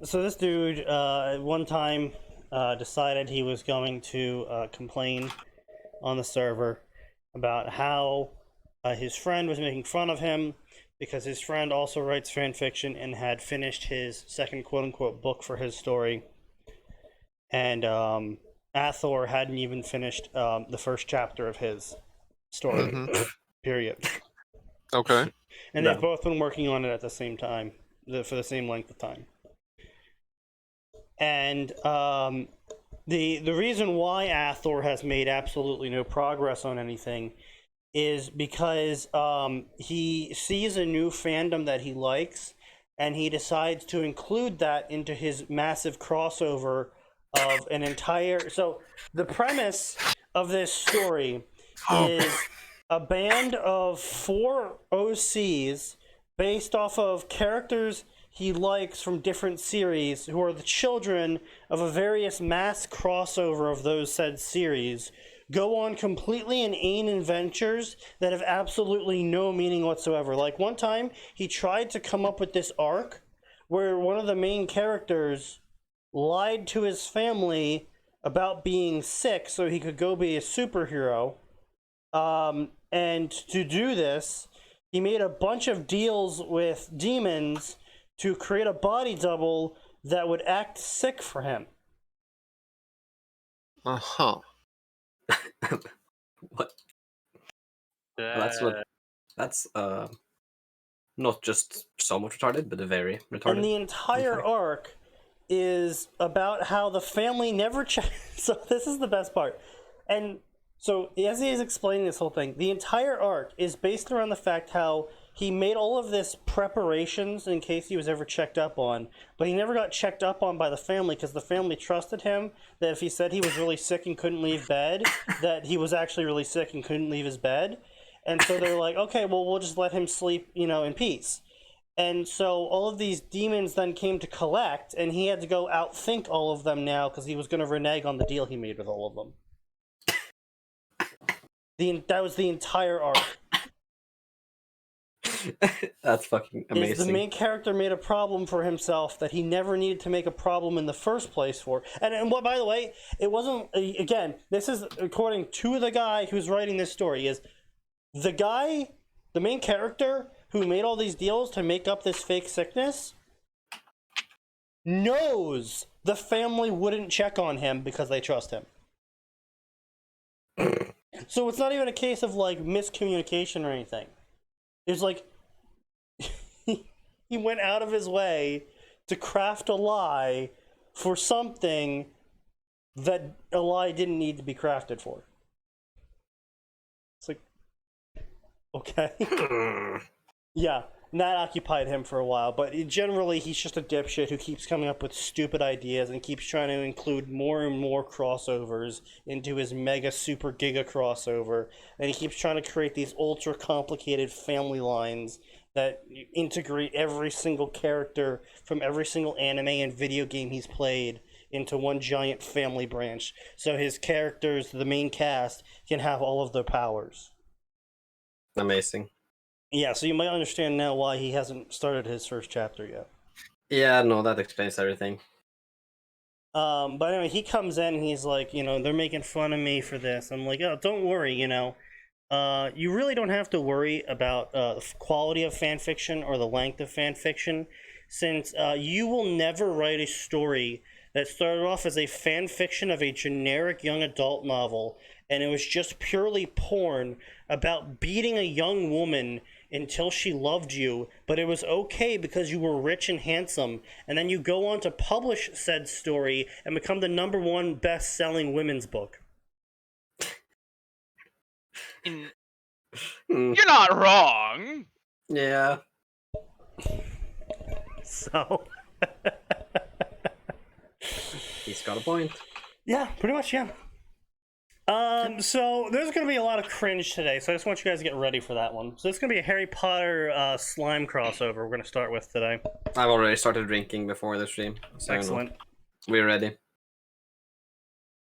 So this dude, at one time, decided he was going to complain on the server about how his friend was making fun of him because his friend also writes fan fiction and had finished his second quote-unquote book for his story. And Athor hadn't even finished the first chapter of his story, period. Okay. And they've both been working on it at the same time, for the same length of time. And the reason why Athor has made absolutely no progress on anything is because he sees a new fandom that he likes, and he decides to include that into his massive crossover of an entire... So the premise of this story is a band of 4 OCs based off of characters he likes from different series who are the children of a various mass crossover of those said series, go on completely inane adventures that have absolutely no meaning whatsoever. Like one time, he tried to come up with this arc where one of the main characters lied to his family about being sick so he could go be a superhero. And to do this, he made a bunch of deals with demons to create a body double that would act sick for him. Uh-huh. What? That's not just somewhat retarded, but very retarded. And the entire arc is about how the family never so this is the best part. And so as he is explaining this whole thing, the entire arc is based around the fact how he made all of this preparations in case he was ever checked up on, but he never got checked up on by the family because the family trusted him that if he said he was really sick and couldn't leave bed, that he was actually really sick and couldn't leave his bed. And so they're like, okay, well, we'll just let him sleep, in peace. And so all of these demons then came to collect, and he had to go outthink all of them now because he was going to renege on the deal he made with all of them. That was the entire arc. That's fucking amazing. The main character made a problem for himself that he never needed to make a problem in the first place for. And what, by the way, it wasn't, again, this is according to the guy who's writing this story, is the main character who made all these deals to make up this fake sickness knows the family wouldn't check on him because they trust him. So it's not even a case of like miscommunication or anything. It's like he went out of his way to craft a lie for something that a lie didn't need to be crafted for. It's like, okay. Yeah, and that occupied him for a while, but generally he's just a dipshit who keeps coming up with stupid ideas and keeps trying to include more and more crossovers into his mega super giga crossover, and he keeps trying to create these ultra complicated family lines that integrate every single character from every single anime and video game he's played into one giant family branch, so his characters, the main cast, can have all of their powers. Amazing. Yeah, so you might understand now why he hasn't started his first chapter yet. Yeah, no, that explains everything. But anyway, he comes in and he's like, they're making fun of me for this. I'm like, oh, don't worry, you really don't have to worry about the quality of fanfiction or the length of fanfiction, since you will never write a story that started off as a fanfiction of a generic young adult novel, and it was just purely porn about beating a young woman until she loved you, but it was okay because you were rich and handsome, and then you go on to publish said story and become the #1 best-selling women's book. You're not wrong. Yeah. So... He's got a point. Yeah, pretty much, yeah. So there's going to be a lot of cringe today, so I just want you guys to get ready for that one. So it's going to be a Harry Potter slime crossover we're going to start with today. I've already started drinking before the stream. So excellent. We're ready.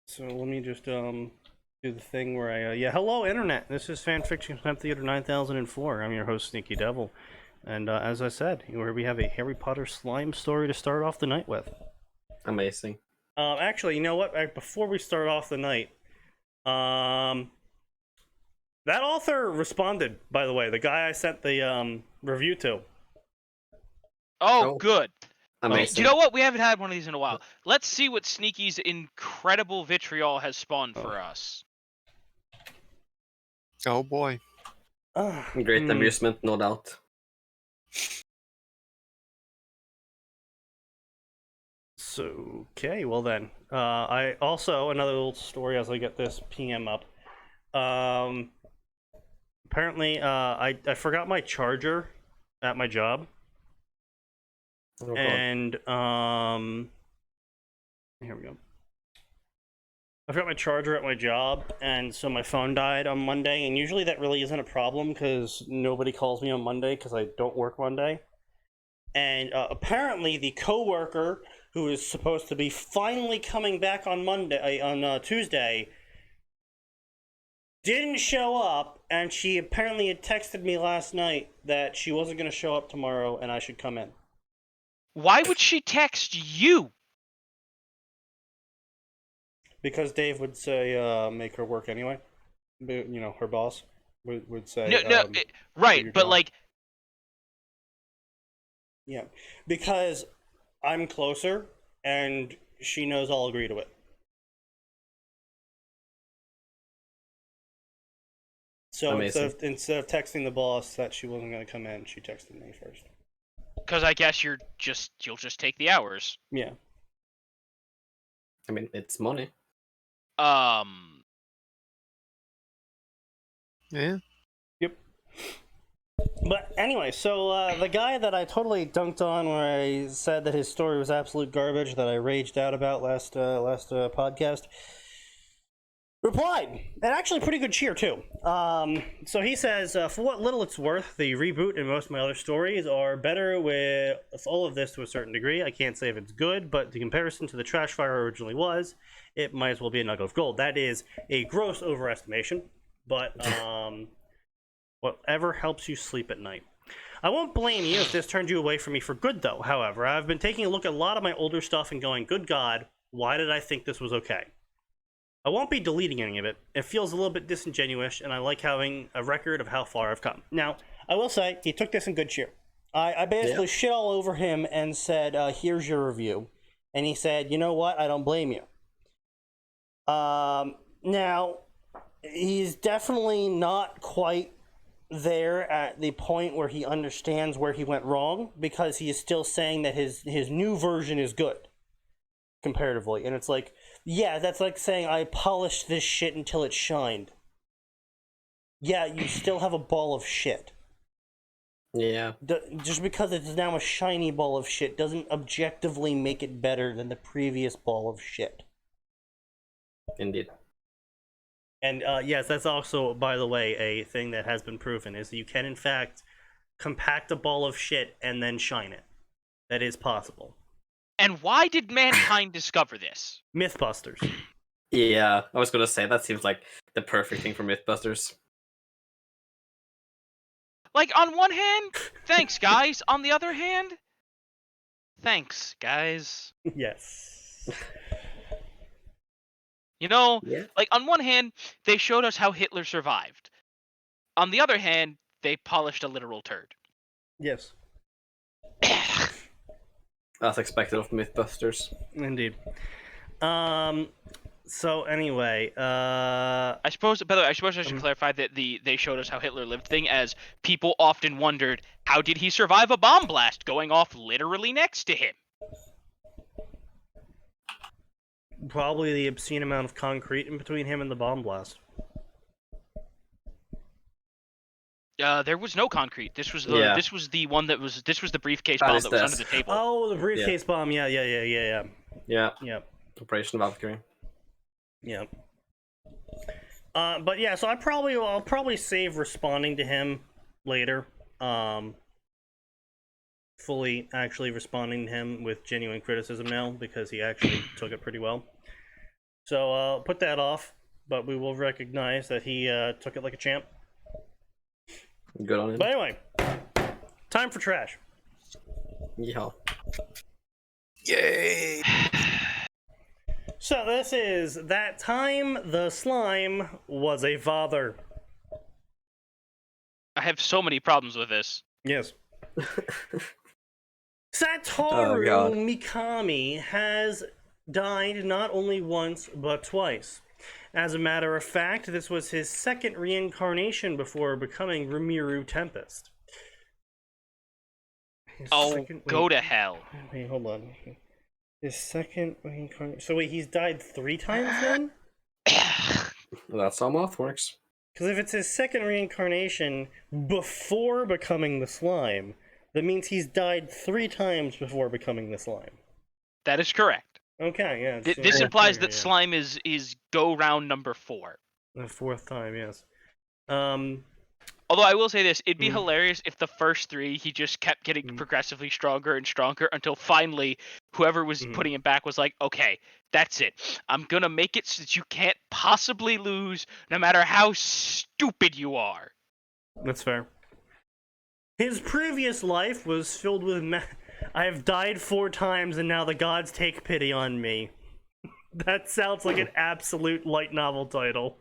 So let me just do the thing where I... hello, Internet. This is Fanfiction Contempt Theater 9004. I'm your host, SneakyDevil. And as I said, where we have a Harry Potter slime story to start off the night with. Amazing. Actually, you know what? Before we start off the night, that author responded, by the way, the guy I sent the review to. Oh, good. Amazing. Do you know what? We haven't had one of these in a while. Let's see what Sneaky's incredible vitriol has spawned for us. Oh boy. Great amusement, no doubt. So, okay, well then. I also, another little story as I get this PM up. Apparently, I forgot my charger at my job. Oh, God. And, here we go. I forgot my charger at my job, and so my phone died on Monday, and usually that really isn't a problem, because nobody calls me on Monday, because I don't work Monday. And apparently the coworker who is supposed to be finally coming back on Tuesday, didn't show up, and she apparently had texted me last night that she wasn't going to show up tomorrow, and I should come in. Why would she text you? Because Dave would say, make her work anyway. You know, her boss would say... right, but like... Yeah, because I'm closer, and she knows I'll agree to it. So instead of texting the boss that she wasn't going to come in, she texted me first. Because I guess you'll just take the hours. Yeah. I mean, it's money. Yeah. Yep. But anyway, so the guy that I totally dunked on when I said that his story was absolute garbage, that I raged out about last podcast, replied, and actually pretty good cheer too. So he says, for what little it's worth, the reboot and most of my other stories are better with all of this to a certain degree. I can't say if it's good, but the comparison to the trash fire originally was, it might as well be a nugget of gold. That is a gross overestimation, but whatever helps you sleep at night. I won't blame you if this turned you away from me for good, though. However, I've been taking a look at a lot of my older stuff and going, good God, why did I think this was okay? I won't be deleting any of it. It feels a little bit disingenuous, and I like having a record of how far I've come. Now, I will say, he took this in good cheer. I basically shit all over him and said, here's your review. And he said, you know what? I don't blame you. Now, he's definitely not quite there at the point where he understands where he went wrong, because he is still saying that his new version is good comparatively. And it's like, yeah, that's like saying I polished this shit until it shined. Yeah, you still have a ball of shit. Yeah. Just because it's now a shiny ball of shit doesn't objectively make it better than the previous ball of shit. Indeed. And yes, that's also, by the way, a thing that has been proven, is that you can, in fact, compact a ball of shit and then shine it. That is possible. And why did mankind discover this? Mythbusters. Yeah, I was gonna say, that seems like the perfect thing for Mythbusters. Like, on one hand, thanks, guys. On the other hand, thanks, guys. Yes. You know, Yeah. like, on one hand, they showed us how Hitler survived. On the other hand, they polished a literal turd. Yes. As expected of Mythbusters. Indeed. So anyway, I suppose, by the way, I should clarify that they showed us how Hitler lived thing, as people often wondered, how did he survive a bomb blast going off literally next to him? probably the obscene amount of concrete in between him and the bomb blast. There was no concrete. This was the briefcase That bomb is that was this. under the table. Oh, the briefcase bomb. Yeah. Yeah. Yep. Operation Valkyrie. Yep. But yeah, so I'll probably save responding to him later. Fully actually responding to him with genuine criticism now, because he actually took it pretty well. So I'll put that off, but we will recognize that he took it like a champ. Good on him. But anyway, Time for trash. Yeah. Yay! So this is that time the slime was a father. I have so many problems with this. Yes. Oh, Satoru God. Mikami has died not only once, but twice. As a matter of fact, this was his second reincarnation before becoming Rumiru Tempest. Go to hell. Wait, hold on. His second reincarnation. So wait, he's died 3 times then? That's how math works. Because if it's his second reincarnation before becoming the slime, that means he's died 3 times before becoming the slime. That is correct. Okay, yeah. This implies that slime is go round number 4. The 4th time, yes. Although I will say this, it'd be hilarious if the first 3 he just kept getting progressively stronger and stronger until finally whoever was putting him back was like, okay, that's it. I'm gonna make it so that you can't possibly lose no matter how stupid you are. That's fair. His previous life was filled with I have died 4 times and now the gods take pity on me. That sounds like an absolute light novel title.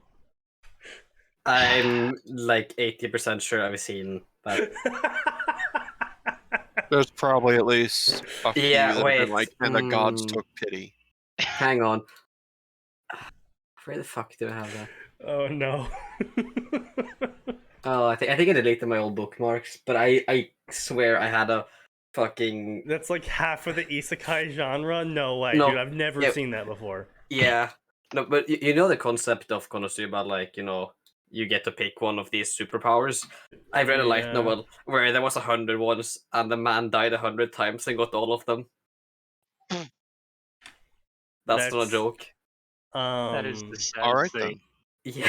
I'm like 80% sure I've seen that. There's probably at least a few Yeah, that have wait. been like, and the gods took pity. Hang on. Where the fuck do I have that? Oh no. Oh, I think I deleted my old bookmarks, but I swear I had a fucking That's like half of the isekai genre? No way, No, dude. I've never seen that before. yeah. No, but you know the concept of Konosuba, like, you know, you get to pick one of these superpowers. I read a light novel where there was 100 ones, and the man died 100 times and got all of them. That's not a joke. That is the sad Alright thing. Yeah,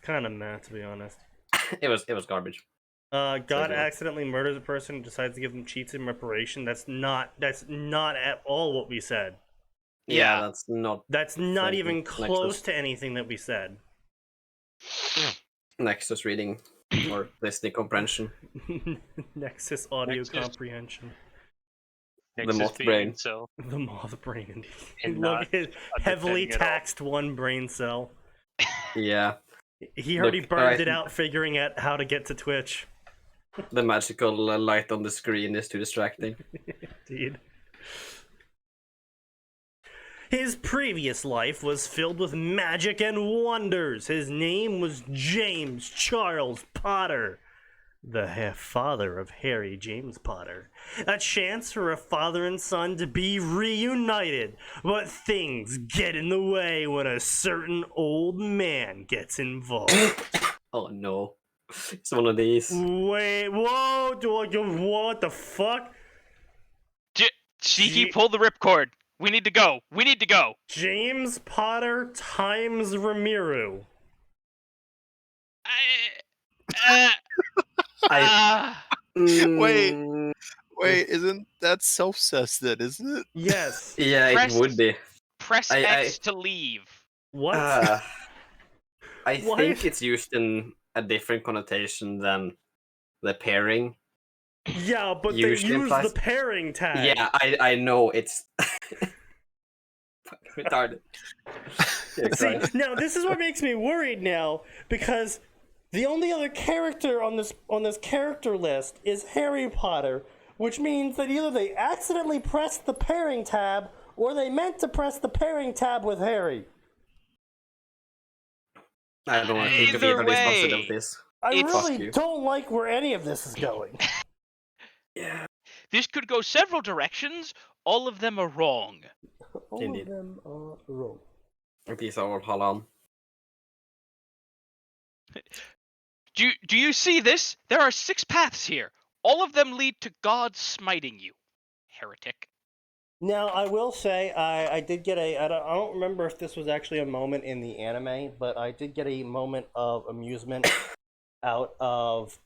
Kind of mad, to be honest. it was garbage. God So, accidentally murders a person and decides to give them cheats in reparation. That's not at all what we said. Yeah, Yeah. that's not That's not Thank even you. close Nexus. to anything that we said. Nexus reading or listening comprehension. Nexus audio Nexus. comprehension. Nexus moth being brain. So, The moth brain. And Look not at heavily understanding at all. taxed one brain cell. Yeah, He already Look, burned alright. it out figuring out how to get to Twitch. the magical light on the screen is too distracting. Indeed. His previous life was filled with magic and wonders. His name was James Charles Potter, the father of Harry James Potter. A chance for a father and son to be reunited, but things get in the way when a certain old man gets involved. Oh no, it's one of these. Wait, whoa, what the fuck? Sneaky, pull the ripcord. We need to go. We need to go. James Potter times Ramiru. Wait, isn't that self-cess then, isn't it? Yes. Yeah, Press- it would be. Press I- X to leave. What? I Why think is- it's used in a different connotation than the pairing. Yeah, but they usually use implies- the pairing tag. Yeah, I know it's fucking retarded. Yeah, See, Christ. now this is what makes me worried now, because the only other character on this character list is Harry Potter, which means that either they accidentally pressed the pairing tab or they meant to press the pairing tab with Harry. I don't want to think of Either either of these way, possibilities. I It's- Fuck really you. don't like where any of this is going. Yeah. This could go several directions. All of them are wrong. All Indeed. of them are wrong. These are all halal. Do you see this? There are 6 paths here. All of them lead to God smiting you. Heretic. Now, I will say, I did get I don't remember if this was actually a moment in the anime, but I did get a moment of amusement out of,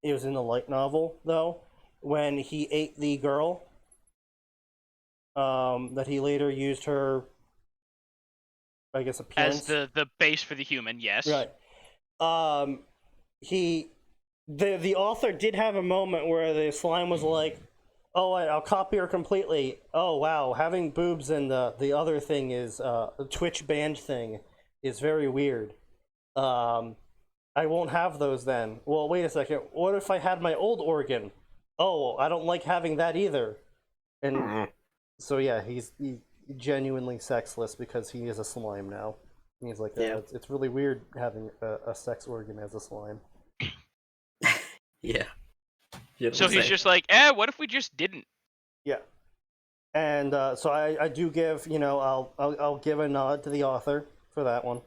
it was in the light novel, though, when he ate the girl, that he later used her, I guess, appearance. As the base for the human, yes. Right. He the author did have a moment where the slime was like, "Oh, I'll copy her completely. Oh wow, having boobs and the other thing is Twitch banned thing is very weird. I won't have those then. Well, wait a second. What if I had my old organ? Oh, I don't like having that either." And so yeah, he's genuinely sexless because he is a slime now. And he's like, Yeah. it's really weird having a sex organ as a slime. Yeah. So he's just like, what if we just didn't? Yeah. And so I do give, I'll give a nod to the author for that one.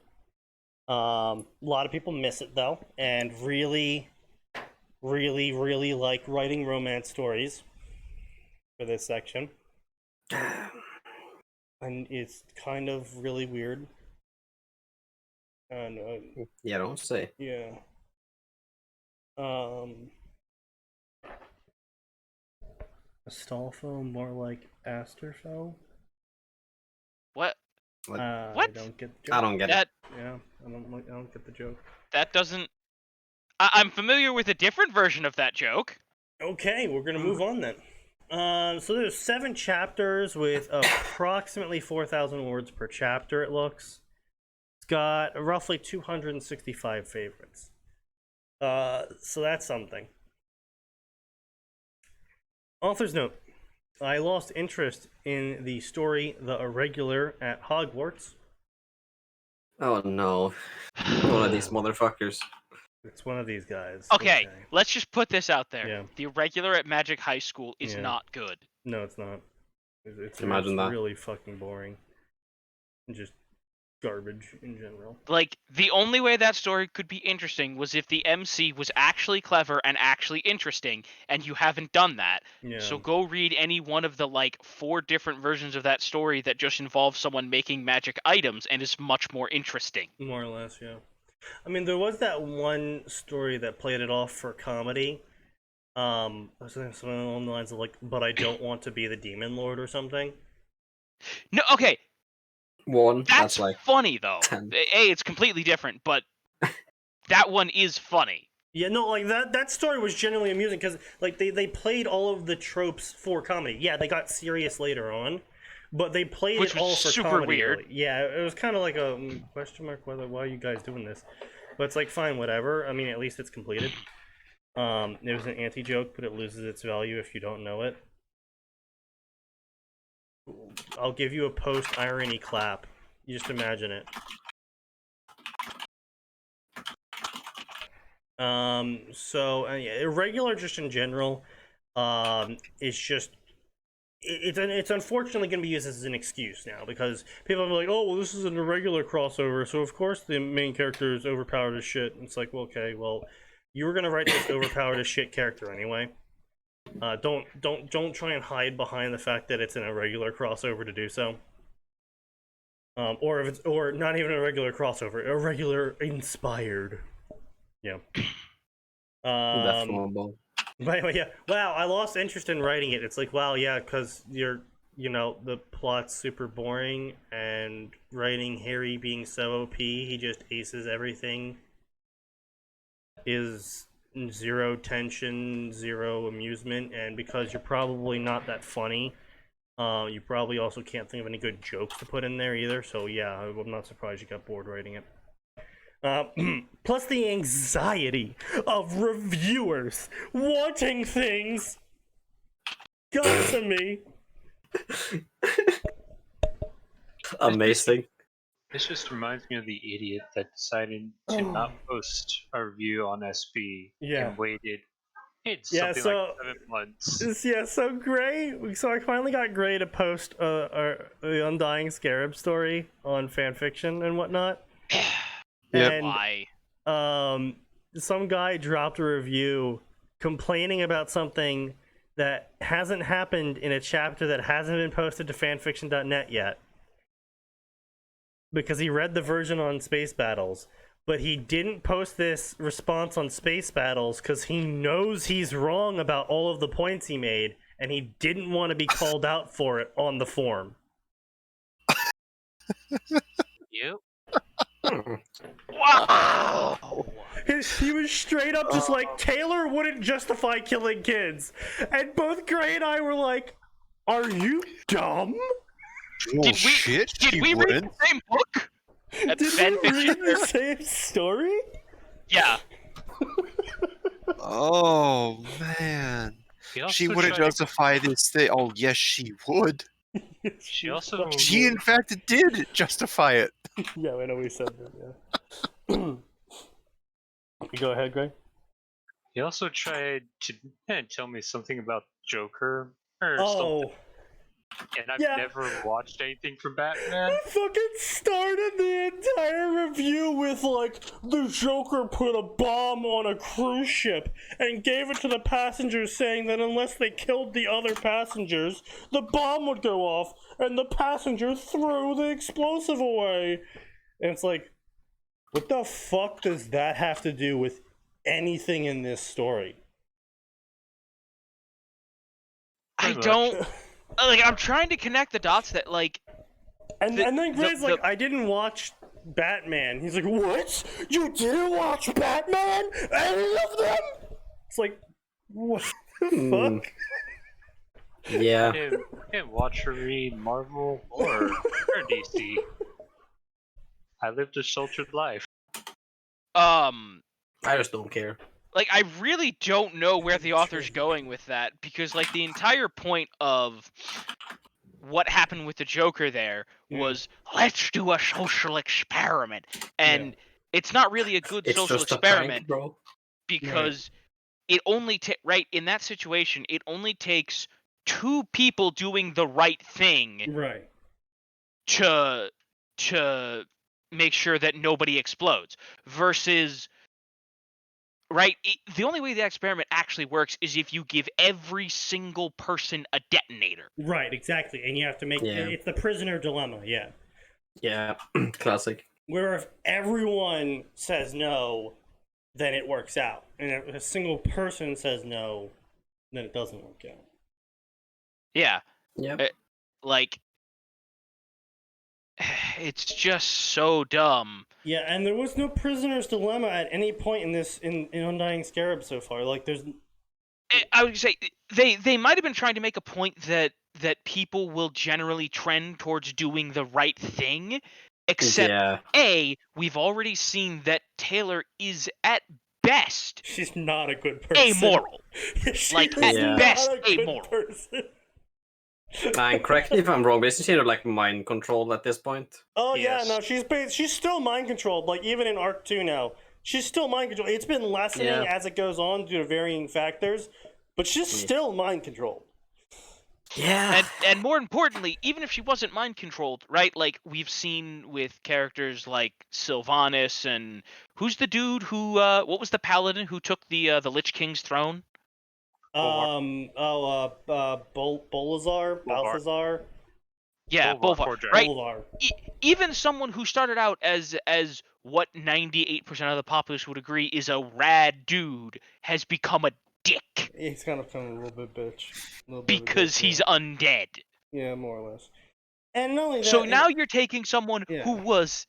A lot of people miss it though, and really, really, really like writing romance stories for this section. And it's kind of really weird. And yeah, don't say. yeah. Astolfo more like Asterfo. What? What? I don't get the joke. I don't get it. Yeah, I don't get the joke. That doesn't. I'm familiar with a different version of that joke. Okay, we're gonna move on then. So there's 7 chapters with approximately 4,000 words per chapter. It looks. It's got roughly 265 favorites. So that's something. Author's note: I lost interest in the story The Irregular at Hogwarts. Oh no. One of these motherfuckers. It's one of these guys. Okay, let's just put this out there. Yeah. The Irregular at Magic High School is Yeah. not good. No, it's not. It's Imagine that. really fucking boring. And just garbage in general. Like, the only way that story could be interesting was if the MC was actually clever and actually interesting, and you haven't done that. Yeah. So go read any one of the, 4 different versions of that story that just involves someone making magic items and is much more interesting. More or less, yeah. I mean, there was that one story that played it off for comedy. Something along the lines of but I don't want to be the demon lord or something. No, okay, One. that's like funny, though. 10. It's completely different, but that one is funny. Yeah, no, that story was genuinely amusing because they played all of the tropes for comedy. Yeah, they got serious later on, but they played Which it all was for super comedy. weird. Really. Yeah, it was kind of like a question mark why are you guys doing this? But it's like fine, whatever. I mean, at least it's completed. It was an anti-joke, but it loses its value if you don't know it. I'll give you a post-irony clap. You just imagine it. So Irregular just in general, is just it's unfortunately going to be used as an excuse now because people are like, oh well, this is an Irregular crossover, so of course the main character is overpowered as shit. And it's like, well, okay, well, you were going to write this overpowered as shit character anyway. Don't try and hide behind the fact that it's an Irregular crossover to do so. Or not even a regular crossover, Irregular inspired. Yeah. But yeah, wow, I lost interest in writing it. It's like, wow, yeah, because the plot's super boring, and writing Harry being so OP, he just aces everything, is 0 tension, 0 amusement, and because you're probably not that funny, you probably also can't think of any good jokes to put in there either, so yeah, I'm not surprised you got bored writing it. Plus the anxiety of reviewers wanting things got to me. Amazing. This just reminds me of the idiot that decided to not post a review on SB and waited something like 7 months. Yeah, so Gray. So I finally got Gray to post the Undying Scarab story on Fanfiction and whatnot. Yep. Why? Some guy dropped a review complaining about something that hasn't happened in a chapter that hasn't been posted to fanfiction.net yet. Because he read the version on Space Battles, but he didn't post this response on Space Battles because he knows he's wrong about all of the points he made, and he didn't want to be called out for it on the forum. You? Wow! he was straight up just like, Taylor wouldn't justify killing kids. And both Gray and I were like, are you dumb? Did we read the same book? Did we read the same story? Yeah. Oh, man. She wouldn't justify this thing. Oh, yes, she would. She also... She, in fact, did justify it. Yeah, I know we said that, yeah. Go ahead, Greg. He also tried to tell me something about Joker or something. And I've never watched anything from Batman. I fucking started the entire review with, like, the Joker put a bomb on a cruise ship and gave it to the passengers, saying that unless they killed the other passengers, the bomb would go off, and the passenger threw the explosive away. And it's like, what the fuck does that have to do with anything in this story? I don't... Like, I'm trying to connect the dots that, like... And then Gray's like, I didn't watch Batman. He's like, what? You didn't watch Batman? Any of them? It's like, what the fuck? Yeah. I didn't watch or read Marvel or DC. I lived a sheltered life. I just don't care. Like, I really don't know where the author's going with that, because, like, the entire point of what happened with the Joker there was, let's do a social experiment. And it's not really a good social experiment, bro. because it only in that situation, it only takes two people doing the right thing to make sure that nobody explodes, versus... the only way the experiment actually works is if you give every single person a detonator. Right, exactly. And you have to make it's the prisoner dilemma, yeah. Yeah, classic. Where if everyone says no, then it works out. And if a single person says no, then it doesn't work out. Yeah. Yeah. It's just so dumb. Yeah, and there was no prisoner's dilemma at any point in this in Undying Scarab so far. Like, there's... I would say they might have been trying to make a point that people will generally trend towards doing the right thing, except we've already seen that Taylor is at best... She's not a good person. Amoral. At best, amoral. Person. And correct me if I'm wrong, but isn't she like mind controlled at this point? Oh yes. Yeah, no, she's still mind controlled. Like, even in Arc 2 now, she's still mind controlled. It's been lessening as it goes on due to varying factors, but she's still mind controlled. Yeah. And more importantly, even if she wasn't mind controlled, right? Like, we've seen with characters like Sylvanas, and who's the dude who what was the paladin who took the Lich King's throne? Balthazar. Yeah, Bolvar, right? Even someone who started out as what 98% of the populace would agree is a rad dude has become a dick. He's kind of become a little bit bitch. Because he's undead. Yeah, more or less. And not only that, so now you're taking someone who was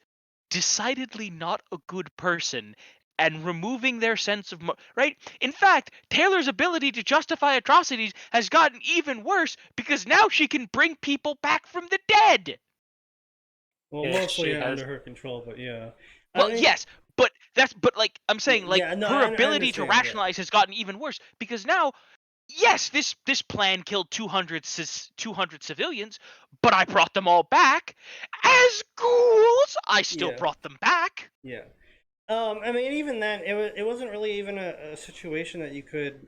decidedly not a good person and removing their sense of... right? In fact, Taylor's ability to justify atrocities has gotten even worse because now she can bring people back from the dead! Well, mostly under her control, but yeah. Well, yes, but like, I'm saying, like, her ability to rationalize has gotten even worse because now, yes, this plan killed 200 civilians, but I brought them all back. As ghouls, I still brought them back. Yeah. I mean, even then, it wasn't really even a situation that you could,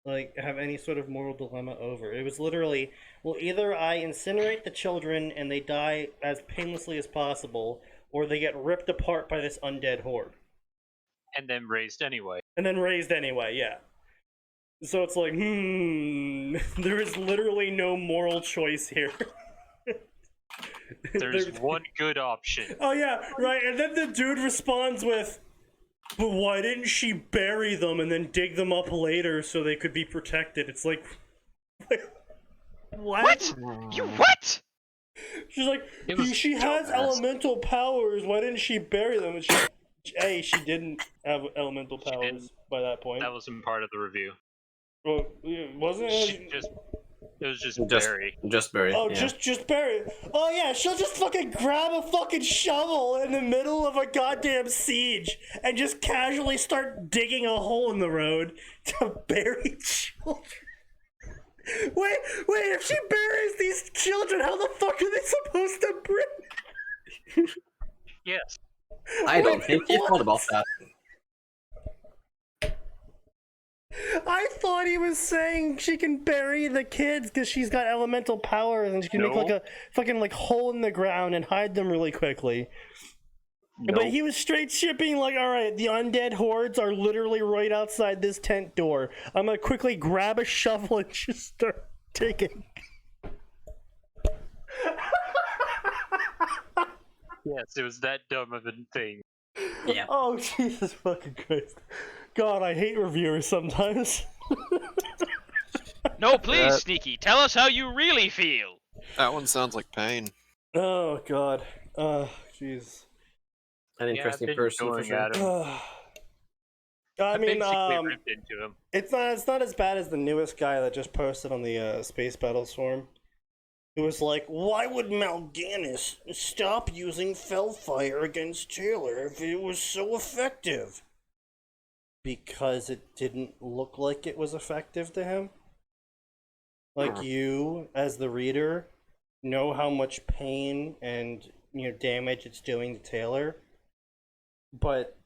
like, have any sort of moral dilemma over. It was literally, well, either I incinerate the children and they die as painlessly as possible, or they get ripped apart by this undead horde. And then raised anyway. Yeah. So it's like, there is literally no moral choice here. There's one good option. Oh yeah, right, and then the dude responds with, but why didn't she bury them and then dig them up later so they could be protected? It's like, what? You what? She's like, she has elemental powers, why didn't she bury them? And A, she didn't have elemental powers by that point. That wasn't part of the review. Well, wasn't it? It was just Barry. Just Barry. Oh, yeah. just Barry. Oh yeah, she'll just fucking grab a fucking shovel in the middle of a goddamn siege and just casually start digging a hole in the road to bury children. Wait, if she buries these children, how the fuck are they supposed to bring? Yes. I don't think he thought about that. I thought he was saying she can bury the kids because she's got elemental powers and she can make like a fucking like hole in the ground and hide them really quickly. Nope. But he was straight shipping like, all right, the undead hordes are literally right outside this tent door. I'm gonna quickly grab a shovel and just start digging. Yes, it was that dumb of a thing. Yeah. Oh, Jesus fucking Christ. God, I hate reviewers sometimes. No, please, Sneaky, tell us how you really feel. That one sounds like pain. Oh, God. Jeez. An interesting person for sure. I mean, ripped into him. It's not as bad as the newest guy that just posted on the Space Battles forum. It was like, why would Mal'Ganis stop using Fellfire against Taylor if it was so effective? Because it didn't look like it was effective to him. Like you, as the reader, know how much pain and damage it's doing to Taylor, but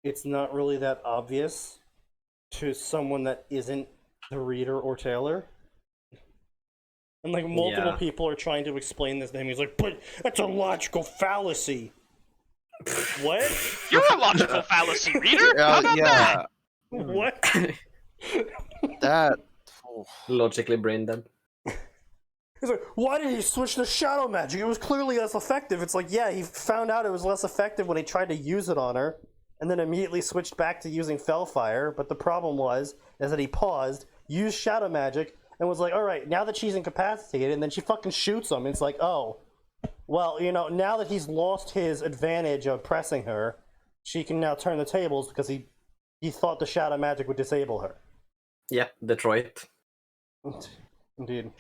it's not really that obvious to someone that isn't the reader or Taylor. And like multiple people are trying to explain this to him. He's like, but that's a logical fallacy. What? You're a logical fallacy, reader. How about that? What? That logically brain dead. He's like, why did he switch to shadow magic? It was clearly less effective. It's like, yeah, he found out it was less effective when he tried to use it on her, and then immediately switched back to using Fellfire. But the problem is that he paused, used shadow magic, and was like, all right, now that she's incapacitated, and then she fucking shoots him. It's like, oh, well, now that he's lost his advantage of pressing her, she can now turn the tables because he thought the shadow magic would disable her. Yeah, Detroit. Indeed.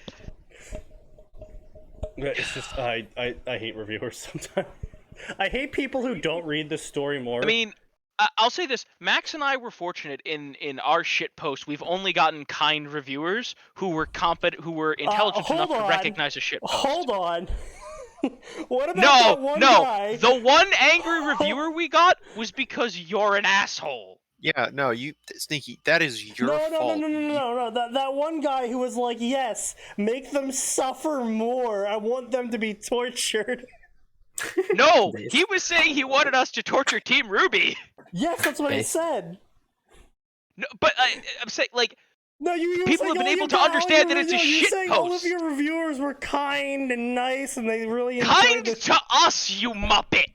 It's just, I hate reviewers sometimes. I hate people who don't read the story more. I mean, I'll say this. Max and I were fortunate in our shit post. We've only gotten kind reviewers who were competent, who were intelligent enough to recognize a shit post. Hold on. What about that one guy? The one angry reviewer we got was because you're an asshole. Yeah, no, Sneaky, that is your fault. No. That one guy who was like, yes, make them suffer more. I want them to be tortured. No, he was saying he wanted us to torture Team Ruby. Yes, that's what he said. No, but I'm saying, like, no, people have been able to understand that it's a shit post. All of your reviewers were kind and nice, and they really enjoyed kind this. to us, you muppet.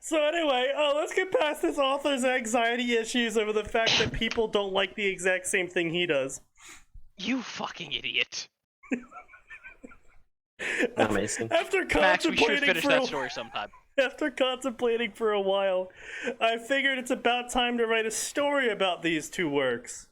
So anyway, let's get past this author's anxiety issues over the fact that people don't like the exact same thing he does. You fucking idiot. Amazing. After Max, we should contemplating finish that story sometime. After contemplating for a while, I figured it's about time to write a story about these two works.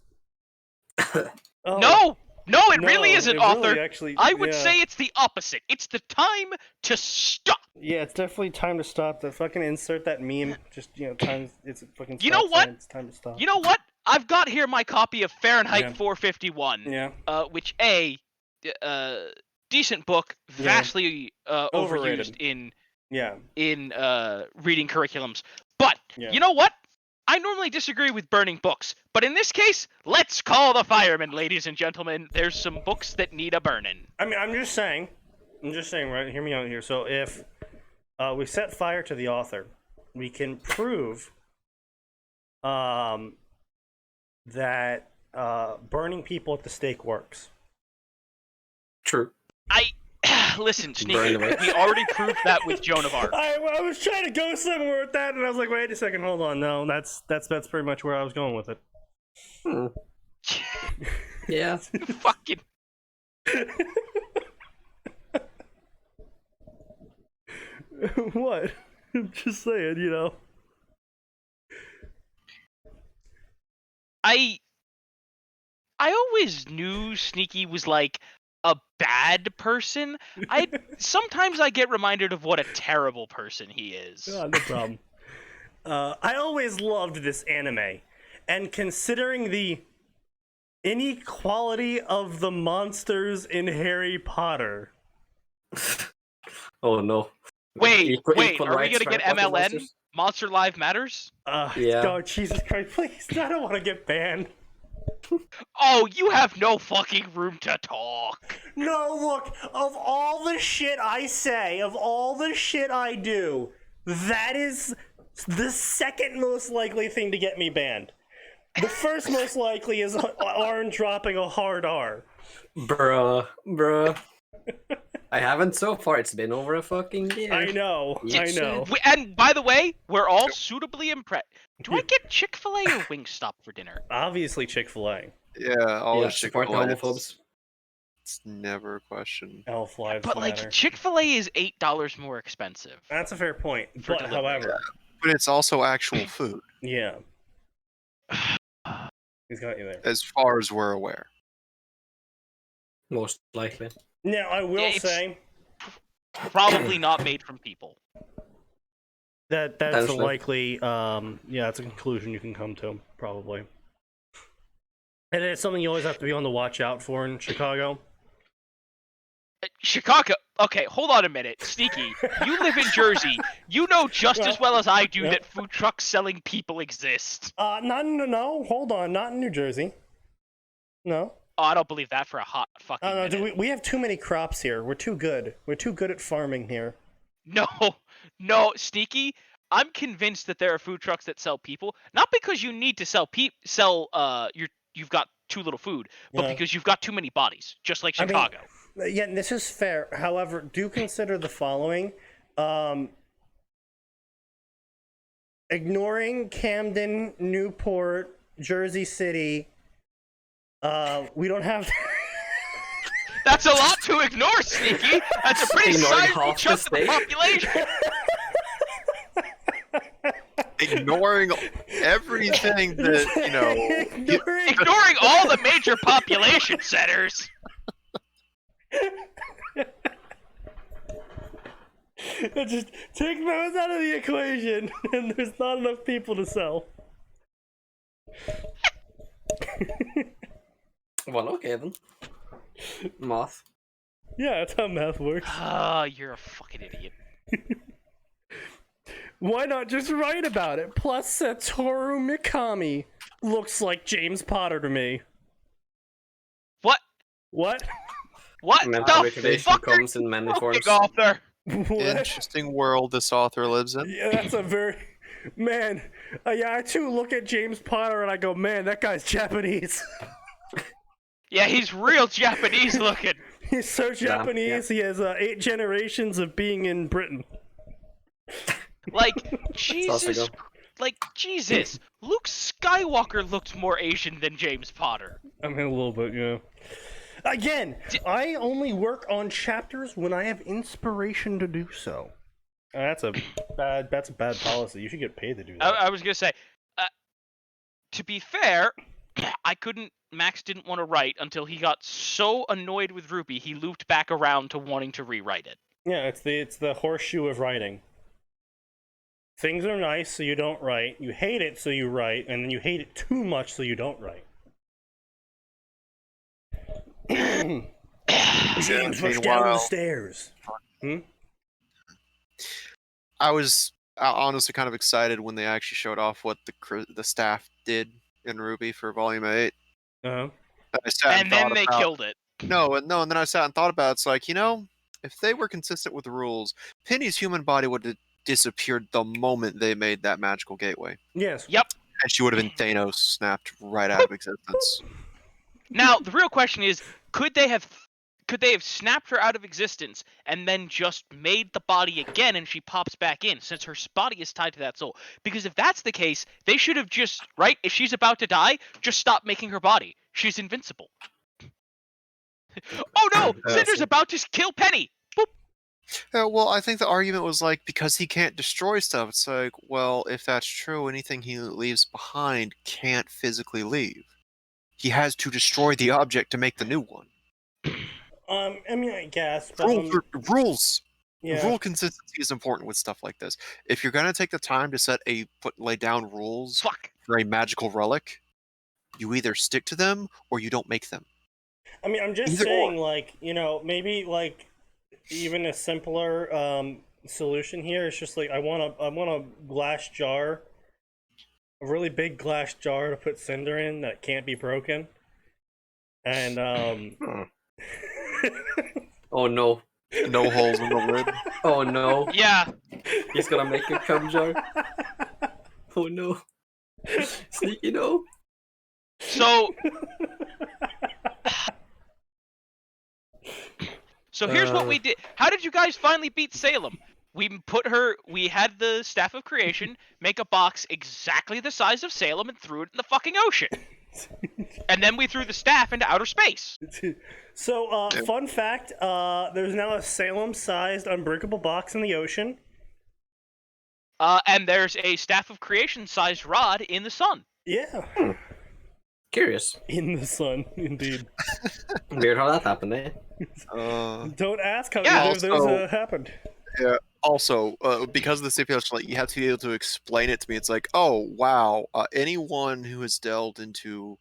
No, it really isn't, author. Really actually, I would say it's the opposite. It's the time to stop. Yeah, it's definitely time to stop. To fucking insert that meme. Just time. It's fucking. You know what? It's time to stop. You know what? I've got here my copy of Fahrenheit 451. Yeah. Which decent book, vastly overused in reading curriculums. But you know what? I normally disagree with burning books, but in this case, let's call the firemen, ladies and gentlemen. There's some books that need a burning. I mean, I'm just saying, right? Hear me out here. So if we set fire to the author, we can prove that burning people at the stake works. True. Listen, Sneaky, we already proved that with Joan of Arc. I was trying to go somewhere with that, and I was like, wait a second, hold on. No, that's pretty much where I was going with it. Yeah. Fucking. What? Just saying, you know. I always knew Sneaky was like a bad person. Sometimes I get reminded of what a terrible person he is. Oh, no problem. I always loved this anime, and considering the inequality of the monsters in Harry Potter. Oh no. Wait, are we rights gonna get Harry Potter MLN? monsters? Monster Live Matters? Yeah. Oh, Jesus Christ, please. I don't want to get banned. Oh, you have no fucking room to talk. No, look, of all the shit I say, of all the shit I do, that is the second most likely thing to get me banned. The first most likely is Arn dropping a hard R. Bruh. I haven't so far. It's been over a fucking year. I know. And by the way, we're all suitably impressed. Do I get Chick-fil-A or Wingstop for dinner? Obviously Chick-fil-A. Yeah, always support Chick-fil-A. homophobes. It's never a question. Elf lives But matter. like Chick-fil-A is $8 more expensive. That's a fair point. For But delivery. however, But it's also actual food, yeah. He's got you there. as far as we're aware. Most likely. Now, I will It's- say Probably not made from people. that's a Potentially. likely, that's a conclusion you can come to, probably. And it's something you always have to be on the watch out for in Chicago. Chicago. Okay, hold on a minute. Sneaky, you live in Jersey. You know just as well as I do that food trucks selling people exist. No, hold on, not in New Jersey. No. Oh, I don't believe that for a hot fucking minute. No, we have too many crops here. We're too good. We're too good at farming here. No, Sneaky. I'm convinced that there are food trucks that sell people, not because you need to you've got too little food, but because you've got too many bodies, just like Chicago. Yeah, this is fair. However, do consider the following. Ignoring Camden, Newport, Jersey City, we don't have... That's a lot to ignore, Sneaky! That's a pretty sizable chunk of the population! Ignoring everything that, Ignoring all the major population centers! Just take those out of the equation, and there's not enough people to sell. Well, okay then. Math. Yeah, that's how math works. Ah, you're a fucking idiot. Why not just write about it? Plus, Satoru Mikami looks like James Potter to me. What? What? What Mental the retardation fuck comes in many forms. author? What? interesting world this author lives in. Yeah, that's a very... Man, I too look at James Potter and I go, man, that guy's Japanese. Yeah, he's real Japanese looking. He's so Japanese, he has 8 generations of being in Britain. Like, Jesus. Luke Skywalker looks more Asian than James Potter. I mean, a little bit, yeah. Again, I only work on chapters when I have inspiration to do so. That's a bad policy. You should get paid to do that. I was gonna say, to be fair, Max didn't want to write until he got so annoyed with Ruby, he looped back around to wanting to rewrite it. Yeah, it's the horseshoe of writing. Things are nice, so you don't write. You hate it, so you write, and then you hate it too much, so you don't write. James, rush down the stairs. I was honestly kind of excited when they actually showed off what the staff did in Ruby for Volume 8. Uh-huh. And then they killed it. No, and then I sat and thought about it. It's like, if they were consistent with the rules, Penny's human body would have disappeared the moment they made that magical gateway. Yes. Yep. And she would have been Thanos snapped right out of existence. Now, the real question is, could they have snapped her out of existence and then just made the body again and she pops back in, since her body is tied to that soul? Because if that's the case, they should have just, right, if she's about to die, just stop making her body. She's invincible. Oh no! Cinder's about to kill Penny! Boop! Yeah, well, I think the argument was like, because he can't destroy stuff, it's like, well, if that's true, anything he leaves behind can't physically leave. He has to destroy the object to make the new one. I mean, I guess, but Rules. yeah. Rule consistency is important with stuff like this. If you're gonna take the time to lay down rules for a magical relic, you either stick to them or you don't make them. I mean, I'm just saying, like, you know, maybe like even a simpler solution here is just like I want a glass jar, a really big glass jar to put Cinder in that can't be broken, and Oh no. No holes in the lid. Oh no. Yeah. He's gonna make a cum jar. Oh no. Sneaky no. So here's what we did. How did you guys finally beat Salem? We had the Staff of Creation make a box exactly the size of Salem and threw it in the fucking ocean. And then we threw the staff into outer space. So, fun fact, there's now a Salem-sized unbreakable box in the ocean. And there's a Staff of Creation-sized rod in the sun. Yeah. Curious. In the sun, indeed. Weird how that happened, eh? Don't ask how either of those happened. Yeah. Also, because of the stipulation, like, you have to be able to explain it to me. It's like, oh wow, anyone who has delved into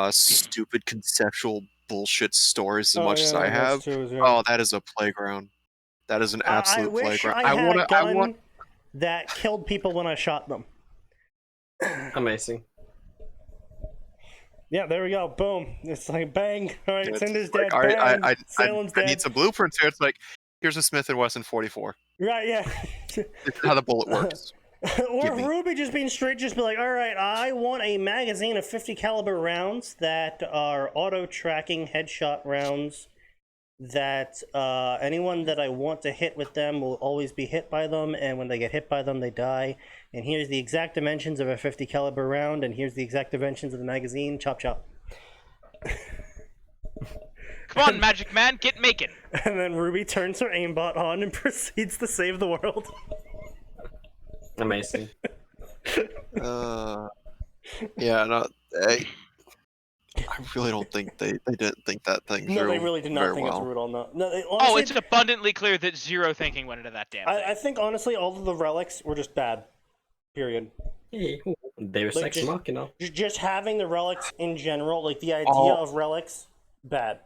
stupid conceptual bullshit stories as much as I have, oh, that is a playground. That is an absolute playground. I had a gun that killed people when I shot them. Amazing. Yeah, there we go. Boom. It's like bang. All right, Cinder's dead. Like, bang. Salem's dead. I need some blueprints here. It's like, here's a Smith & Wesson 44. Right, yeah. This is how the bullet works. Or Ruby just being straight, just be like, all right, I want a magazine of 50 caliber rounds that are auto-tracking headshot rounds that anyone that I want to hit with them will always be hit by them, and when they get hit by them, they die. And here's the exact dimensions of a 50 caliber round, and here's the exact dimensions of the magazine. Chop, chop. Come on, Magic Man, get making. And then Ruby turns her aimbot on and proceeds to save the world. Amazing. Yeah, no, I really don't think they didn't think that thing through. No, they really did not think well. it through at all. No, honestly, it's abundantly clear that zero thinking went into that damn thing. I think, honestly, all of the relics were just bad. Period. Deus Ex Machina. Just having the relics in general, like the idea of relics, bad.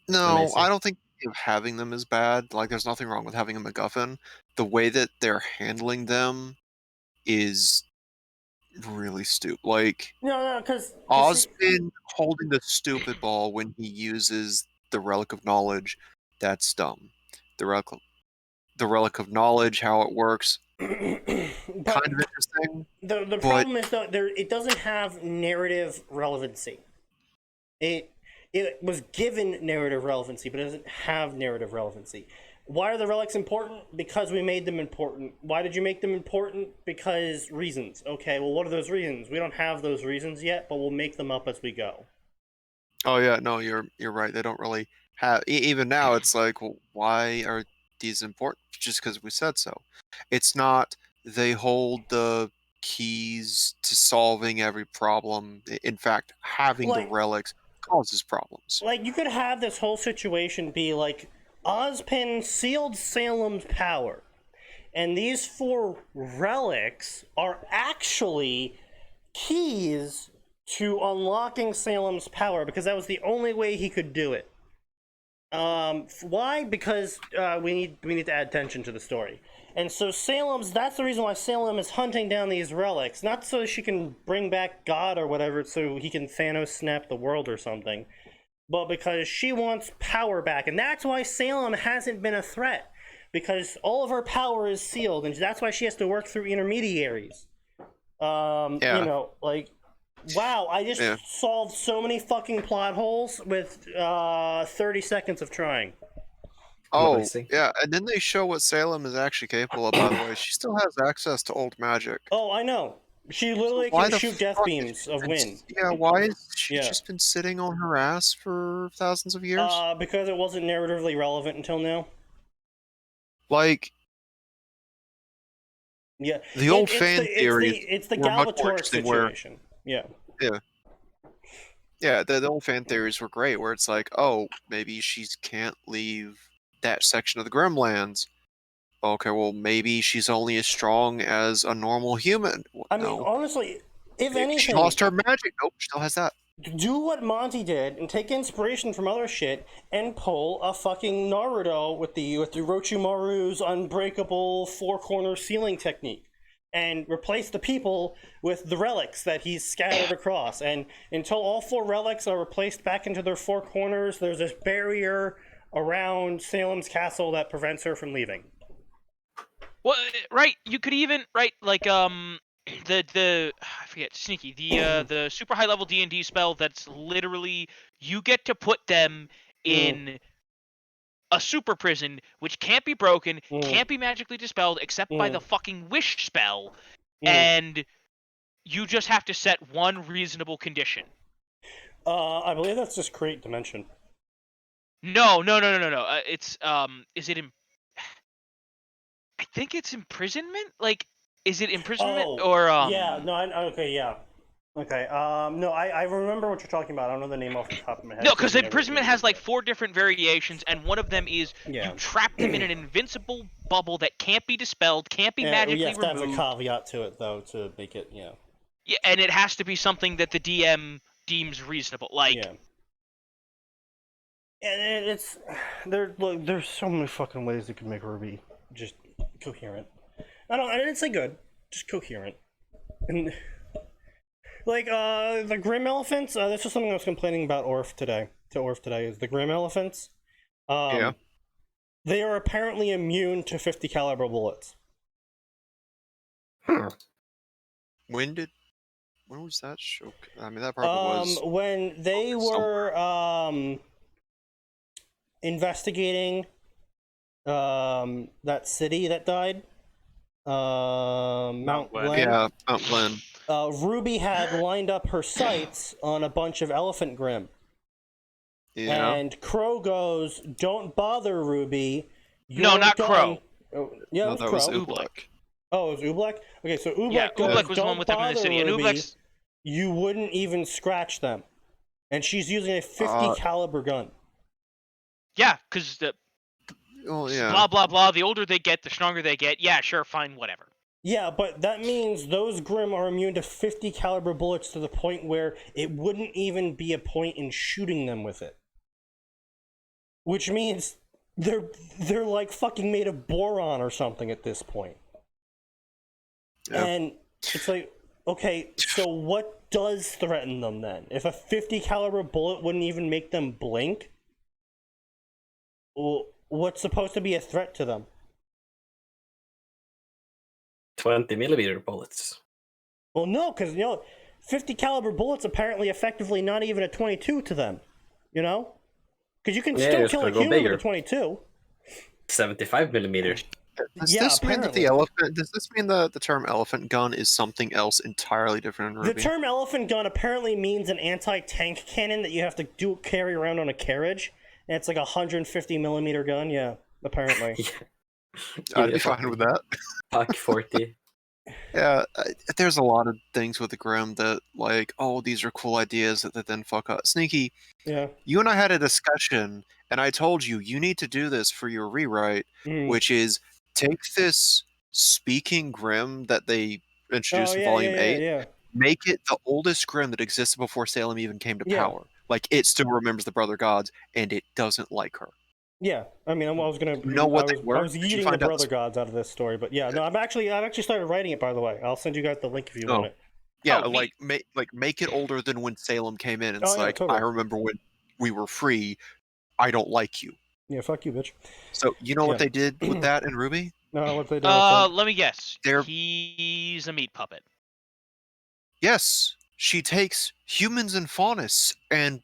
No, Amazing. I don't think having them is bad. Like, there's nothing wrong with having a MacGuffin. The way that they're handling them is really stupid. Like, no, because Ozpin holding the stupid ball when he uses the Relic of Knowledge, that's dumb. The Relic of Knowledge, how it works, kind of interesting. The problem is, though, it doesn't have narrative relevancy. It was given narrative relevancy, but it doesn't have narrative relevancy. Why are the relics important? Because we made them important. Why did you make them important? Because reasons. Okay, well, what are those reasons? We don't have those reasons yet, but we'll make them up as we go. Oh yeah, no, you're right. They don't really have. Even now, it's like, well, why are these important? Just because we said so. It's not. They hold the keys to solving every problem. In fact, having the relics causes problems. Like, you could have this whole situation be like, Ozpin sealed Salem's power, and these 4 relics are actually keys to unlocking Salem's power, because that was the only way he could do it. Why? Because we need to add tension to the story. And so that's the reason why Salem is hunting down these relics, not so she can bring back God or whatever, so he can Thanos snap the world or something, but because she wants power back. And that's why Salem hasn't been a threat, because all of her power is sealed, and that's why she has to work through intermediaries. You know, like, wow, I just solved so many fucking plot holes with 30 seconds of trying. Oh, yeah, and then they show what Salem is actually capable of, by the way. She still has access to old magic. Oh, I know. She literally Why can the shoot death fuck beams of wind. Yeah, why has she Yeah. just been sitting on her ass for thousands of years? Because it wasn't narratively relevant until now. Like, Yeah. the old fan theories It's the were much more Galbatorix interesting where- situation. Yeah. Yeah, the old fan theories were great, where it's like, oh, maybe she can't leave that section of the Grimlands. Okay, well, maybe she's only as strong as a normal human. I mean, honestly, if anything... She lost her magic. Nope, still has that. Do what Monty did and take inspiration from other shit and pull a fucking Naruto with the Orochimaru's unbreakable four-corner ceiling technique. And replace the people with the relics that he's scattered across. And until all 4 relics are replaced back into their 4 corners, there's this barrier around Salem's castle that prevents her from leaving. Well, right. You could even like I forget, Sneaky, the super high level D&D spell that's literally you get to put them in a super prison, which can't be broken, can't be magically dispelled except by the fucking wish spell, and you just have to set one reasonable condition. I believe that's just create dimension. No. It's is it in? I think it's imprisonment. Like, is it imprisonment or Yeah. No. Okay. Yeah. Okay. No. I remember what you're talking about. I don't know the name off the top of my head. No, because imprisonment has like 4 different variations, and one of them is Yeah. you trap them in an invincible bubble that can't be dispelled, can't be magically you have to have removed. a caveat to it though to make it, yeah. Yeah, and it has to be something that the DM deems reasonable. Like, Yeah. And it's there's so many fucking ways you can make Ruby just coherent. I didn't say good, just coherent. And like the Grim Elephants, this is something I was complaining about Orf today. Is the Grim Elephants. Yeah. They are apparently immune to 50 caliber bullets. When was that show? I mean, that probably was when they were investigating that city that died, Mount Glen. Yeah, Mount Glen. Ruby had lined up her sights on a bunch of elephant grim. Yeah. And Crow goes, "Don't bother, Ruby." No, not Crow. Oh, yeah, No, it that was was Crow. Oobleck. Oh, it was Oobleck? Okay, so Oobleck yeah, goes, Oobleck was the "Don't one with them in the bother, city, and Ruby. Oobleck's... You wouldn't even scratch them." And she's using a 50 caliber gun. Yeah, because the blah blah blah. The older they get, the stronger they get. Yeah, sure, fine, whatever. Yeah, but that means those Grim are immune to 50 caliber bullets to the point where it wouldn't even be a point in shooting them with it. Which means they're like fucking made of boron or something at this point. Yeah. And it's like, okay, so what does threaten them then? If a 50 caliber bullet wouldn't even make them blink, well, what's supposed to be a threat to them? 20mm bullets. Well, no, because 50 caliber bullets apparently effectively not even a 22 to them. Because you can still kill a human with a 22. 75mm. Does this mean that the elephant? Does this mean the term elephant gun is something else entirely different in Ruby? The term elephant gun apparently means an anti-tank cannon that you have to carry around on a carriage, and it's like a 150mm gun. Yeah, apparently. I'd be fine with that. Pack 40. Yeah, there's a lot of things with the Grim that, like, oh, these are cool ideas that then fuck up. Sneaky, yeah. You and I had a discussion, and I told you need to do this for your rewrite, which is take this speaking Grim that they introduced in Volume 8, make it the oldest Grim that existed before Salem even came to power. Like, it still remembers the Brother Gods, and it doesn't like her. Yeah, I mean, I was gonna. Know what they were? I was eating the Brother Gods out of this story, but yeah, no, I've actually started writing it. By the way, I'll send you guys the link if you want it. Yeah, make it older than when Salem came in. It's totally. I remember when we were free. I don't like you. Yeah, fuck you, bitch. So you know what they did with that in Ruby? No, what they did. Let me guess. He's a meat puppet. Yes, she takes humans and faunus and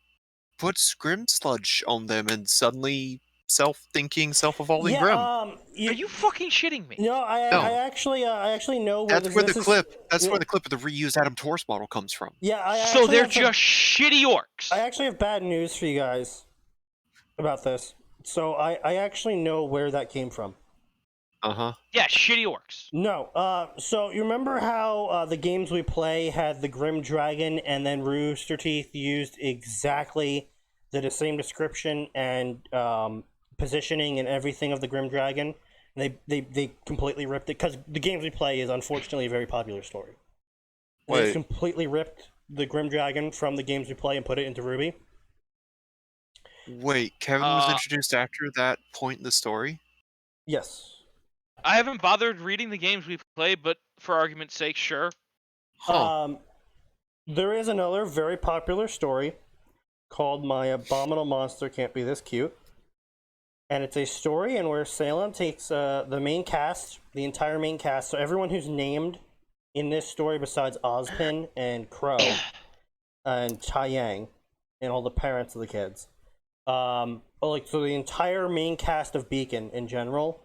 puts Grim sludge on them, and suddenly self-thinking, self-evolving Yeah, Grimm. Are you fucking shitting me? No, I actually know where That's where the this clip. That's yeah. where the clip of the reused Adam Torse model comes from. Yeah, So they're just shitty orcs. I actually have bad news for you guys about this. So I actually know where that came from. Yeah, shitty orcs. No, so you remember how the games we play had the Grim Dragon, and then Rooster Teeth used exactly the same description and positioning and everything of the Grim Dragon? They completely ripped it, because the games we play is unfortunately a very popular story. They just completely ripped the Grim Dragon from the games we play and put it into Ruby. Wait, Kevin was introduced after that point in the story? Yes. I haven't bothered reading the games we play, but for argument's sake, sure. There is another very popular story called My Abominable Monster Can't Be This Cute. And it's a story in where Salem takes the main cast, the entire main cast, so everyone who's named in this story besides Ozpin and Crow and Taiyang and all the parents of the kids. So the entire main cast of Beacon in general,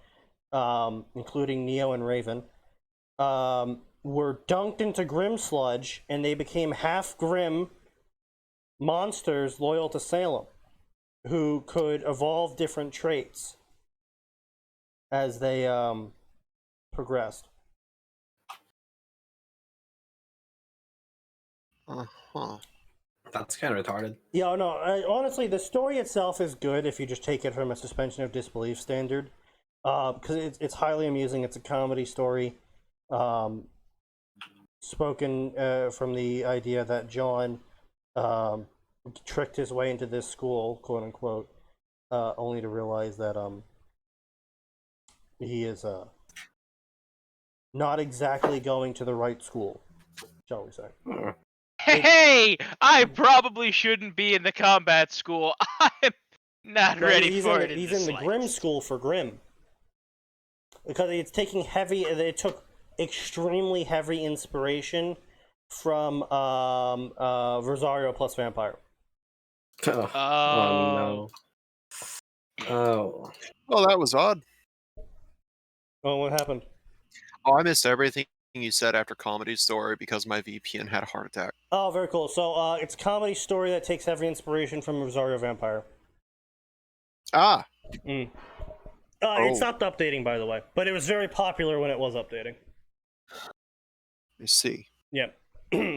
including Neo and Raven, were dunked into Grim Sludge, and they became half Grim monsters loyal to Salem, who could evolve different traits as they progressed. That's kind of retarded. Yeah, no, honestly, the story itself is good if you just take it from a suspension of disbelief standard. Because it's highly amusing. It's a comedy story. Spoken from the idea that John tricked his way into this school, quote unquote, only to realize that he is not exactly going to the right school, shall we say. Hey, I probably shouldn't be in the combat school. I'm not ready for it. He's in the Grim school for Grim. Because it's taking it took extremely heavy inspiration from Rosario plus Vampire. Oh no. Oh. Well, that was odd. Oh, what happened? Oh, I missed everything you said after Comedy Story because my VPN had a heart attack. Oh, very cool. So it's a comedy story that takes heavy inspiration from Rosario Vampire. Ah. It stopped updating, by the way, but it was very popular when it was updating. I see. Yep.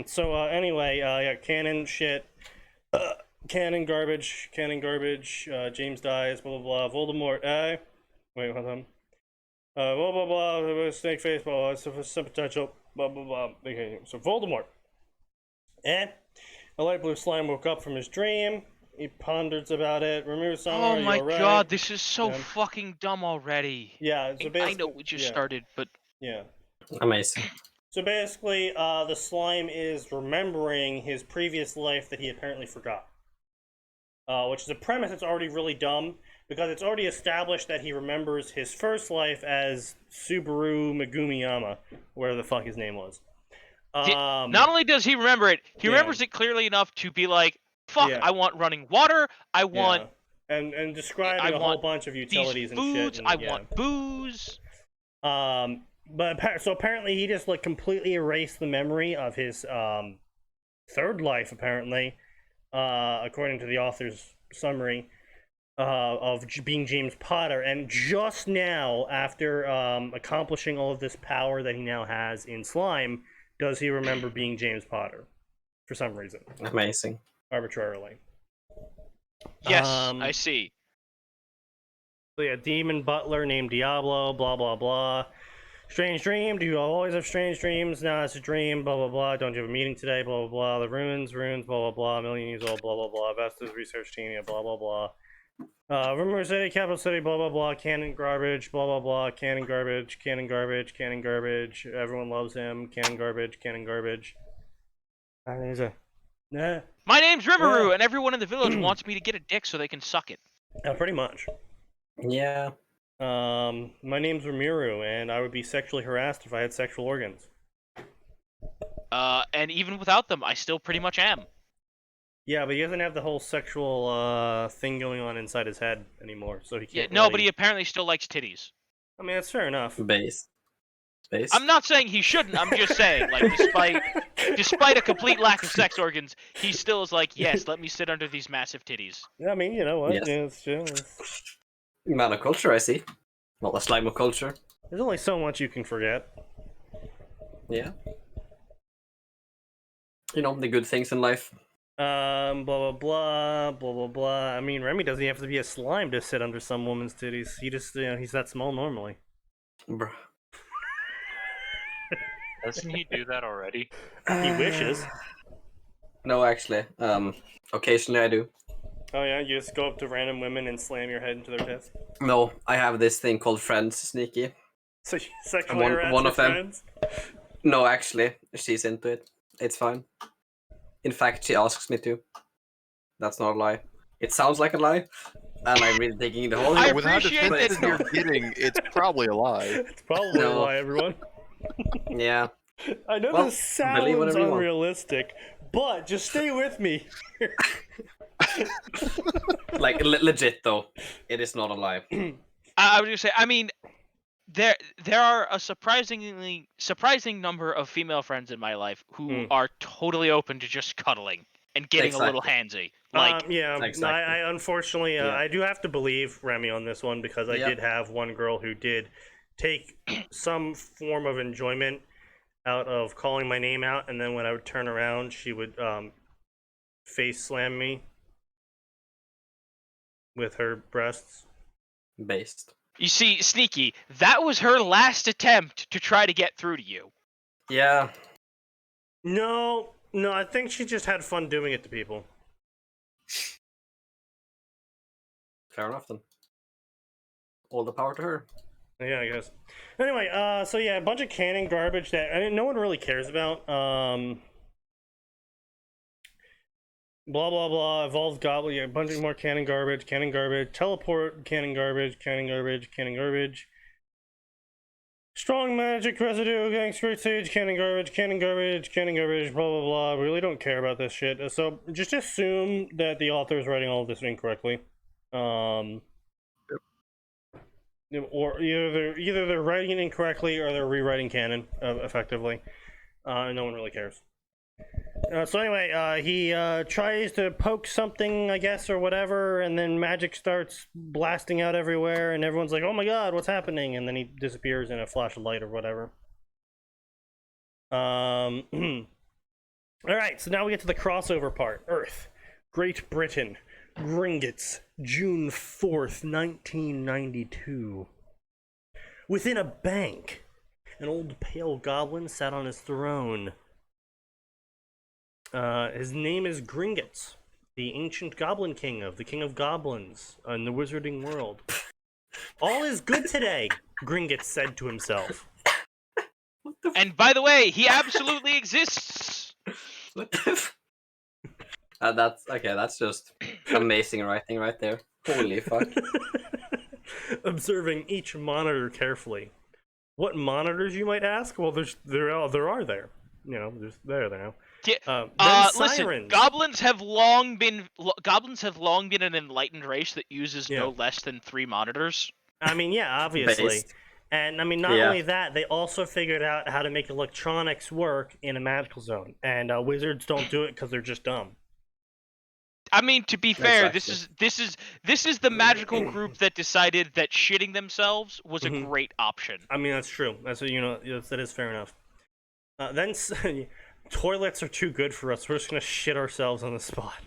So anyway, yeah, canon shit, canon garbage, James dies, blah blah blah, Voldemort, wait, hold on. Blah blah blah, snake face, blah blah, some potential, blah blah blah. Okay, so Voldemort. A light blue slime woke up from his dream. He ponders about it. Oh my god, this is so fucking dumb already. Yeah, so I know we just started, but yeah. Amazing. So basically, the slime is remembering his previous life that he apparently forgot. Which is a premise that's already really dumb, because it's already established that he remembers his first life as Subaru Megumiyama, whatever the fuck his name was. Not only does he remember it, he remembers it clearly enough to be like, fuck, I want running water, I want... And describing a whole bunch of utilities and foods, shit. And, I want booze. But so apparently he just like completely erased the memory of his third life, apparently, according to the author's summary, of being James Potter. And just now, after accomplishing all of this power that he now has in slime, does he remember being James Potter for some reason? Amazing. Arbitrarily. Yes, I see. So yeah, demon butler named Diablo, blah blah blah. Strange dream, do you always have strange dreams? No, it's a dream, blah blah blah. Don't you have a meeting today? Blah blah blah. The runes, blah blah blah. A million years old, blah blah blah. Vestas research team, yeah, blah blah blah. Rumor City, capital city, blah blah blah. Canon garbage, blah blah blah. Canon garbage, canon garbage, canon garbage. Everyone loves him. Canon garbage, canon garbage. There's a... Nah. My name's Rimuru, and everyone in the village wants me to get a dick so they can suck it. Pretty much. Yeah. My name's Rimuru, and I would be sexually harassed if I had sexual organs. And even without them, I still pretty much am. Yeah, but he doesn't have the whole sexual thing going on inside his head anymore, so he can't. No, really... but he apparently still likes titties. I mean, that's fair enough. Based. I'm not saying he shouldn't. I'm just saying, like, despite a complete lack of sex organs, he still is like, yes, let me sit under these massive titties. I mean, you know what? Yes. Yeah, it's true. Man of culture, I see. Not a slime of culture. There's only so much you can forget. Yeah. You know, the good things in life. Blah blah blah blah blah blah. I mean, Remy doesn't have to be a slime to sit under some woman's titties. He just, he's that small normally. Bruh. Doesn't he do that already? He wishes. No, actually. Occasionally I do. Oh yeah, you just go up to random women and slam your head into their tits. No, I have this thing called Friends, Sneaky. So you sexually harass one your of them. friends? No, actually, she's into it. It's fine. In fact, she asks me to. That's not a lie. It sounds like a lie, and I'm really digging the whole. I Without the appreciate defense that- you're getting, it's probably a lie. It's probably No. a lie, everyone. Yeah. I know Well, this believe sounds whatever you want. unrealistic, but just stay with me. Like legit though, it is not a lie. I was gonna say, I mean, there are a surprising number of female friends in my life who are totally open to just cuddling and getting a little handsy. Like, yeah, Exactly. I unfortunately, Yeah. I do have to believe Remy on this one because I Yep. did have one girl who did take some form of enjoyment out of calling my name out, and then when I would turn around, she would face slam me with her breasts. Based. you see, Sneaky, that was her last attempt to try to get through to you. Yeah. No, I think she just had fun doing it to people. Fair enough then. All the power to her. Yeah, I guess. Anyway, so yeah, a bunch of canon garbage that no one really cares about. Blah blah blah. Evolved goblin. Yeah, a bunch of more canon garbage. Teleport. Canon garbage. Strong magic residue. Gangster sage. Canon garbage. Blah blah blah. We really don't care about this shit. So just assume that the author is writing all of this incorrectly. Or either they're writing it incorrectly or they're rewriting canon effectively. No one really cares. So anyway, he tries to poke something, I guess, or whatever, and then magic starts blasting out everywhere, and everyone's like, "Oh my god, what's happening?" And then he disappears in a flash of light or whatever. All right, so now we get to the crossover part. Earth, Great Britain, Gringotts, June 4th, 1992. Within a bank, an old pale goblin sat on his throne. His name is Gringotts, the ancient goblin king of the king of goblins in the wizarding world. All is good today, Gringotts said to himself. And by the way, he absolutely exists. What the that's okay, that's just amazing writing right there. Holy fuck. Observing each monitor carefully. What monitors, you might ask? Well, there are there. You know, they're there now. Listen, sirens. goblins have long been an enlightened race that uses no less than 3 monitors. I mean, yeah, obviously. Based. And I mean, not only that, they also figured out how to make electronics work in a magical zone. And wizards don't do it because they're just dumb. I mean, to be fair, Exactly. this is the magical group that decided that shitting themselves was a great option. I mean, that's true. That's what, that is fair enough. Then toilets are too good for us. We're just gonna shit ourselves on the spot.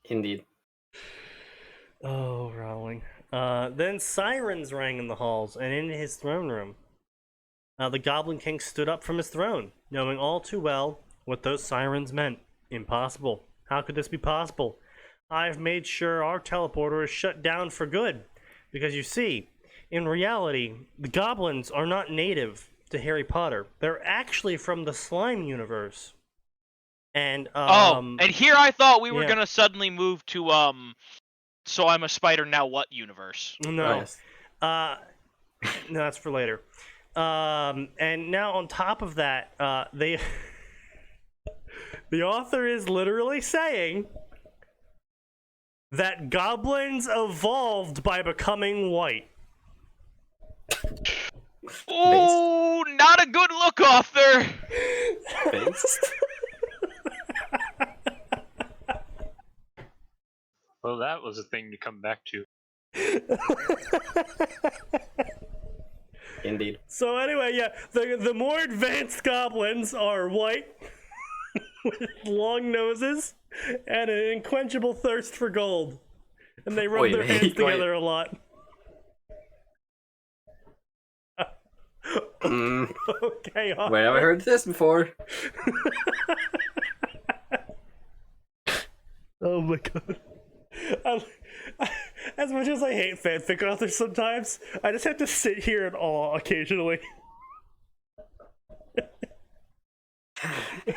Indeed. Oh, Rowling. Then sirens rang in the halls and in his throne room. The Goblin King stood up from his throne, knowing all too well what those sirens meant. Impossible. How could this be possible? I've made sure our teleporter is shut down for good. Because you see, in reality, the goblins are not native to Harry Potter. They're actually from the slime universe. And and here I thought we were gonna suddenly move to So I'm a Spider Now What universe. No. Nice. No, that's for later. And now on top of that, The author is literally saying that goblins evolved by becoming white. Oh, not a good look, author. Based. Well, that was a thing to come back to. Indeed. So anyway, yeah, the more advanced goblins are white with long noses and an unquenchable thirst for gold, and they rub their hands together a lot. Okay. Where have I heard this before? Oh my god. As much as I hate fanfic authors sometimes, I just have to sit here in awe occasionally.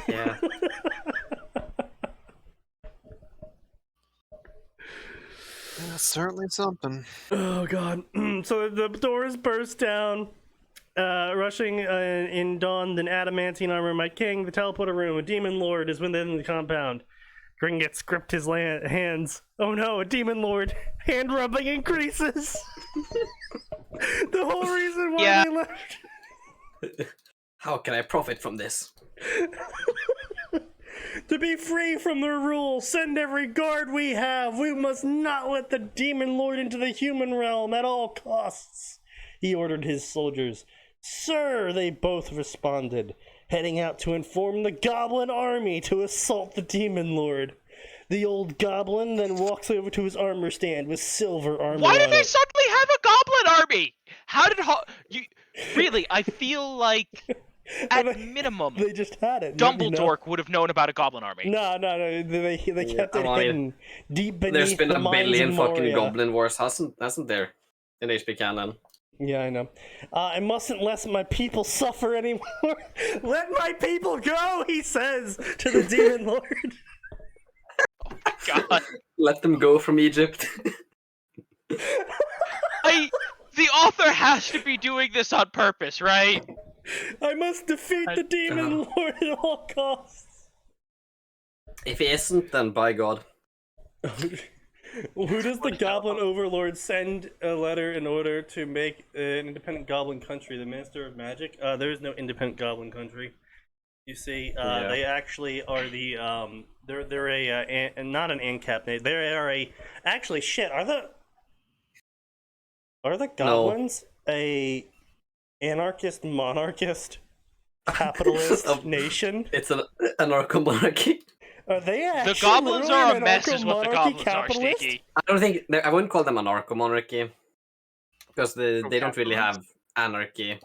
Yeah. That's certainly something. Oh god. So the doors burst down. Rushing in dawn, then adamantine armor, my king, the teleporter room, a demon lord is within the compound. Gringotts gripped his hands. Oh no, a demon lord. Hand rubbing increases. The whole reason why they left. How can I profit from this? To be free from their rule, send every guard we have. We must not let the demon lord into the human realm at all costs. He ordered his soldiers. Sir, they both responded, heading out to inform the goblin army to assault the demon lord. The old goblin then walks over to his armor stand with silver armor. Why did on they it. suddenly have a goblin army? How did you really? I feel like at minimum they just had it. Dumbledore would have known about a goblin army. No. They kept it hidden deep beneath There's been the a minds billion of fucking Moria. goblin wars, hasn't there? In HP canon. Yeah, I know. I mustn't let my people suffer anymore. Let my people go, he says to the demon lord. Oh my god. Let them go from Egypt. The author has to be doing this on purpose, right? I must defeat the demon lord at all costs. If he isn't, then by God. Who does the goblin overlord send a letter in order to make an independent goblin country? The Minister of Magic? There is no independent goblin country. You see, they actually are the they're a not an ANCAP. They are a actually shit. Are the goblins a anarchist monarchist capitalist nation? It's an anarcho-monarchy. Are they actually The goblins are a mess, is what the anarcho-monarchy goblins are, capitalist? Sneaky. I wouldn't call them anarcho-monarchy because they don't really have anarchy.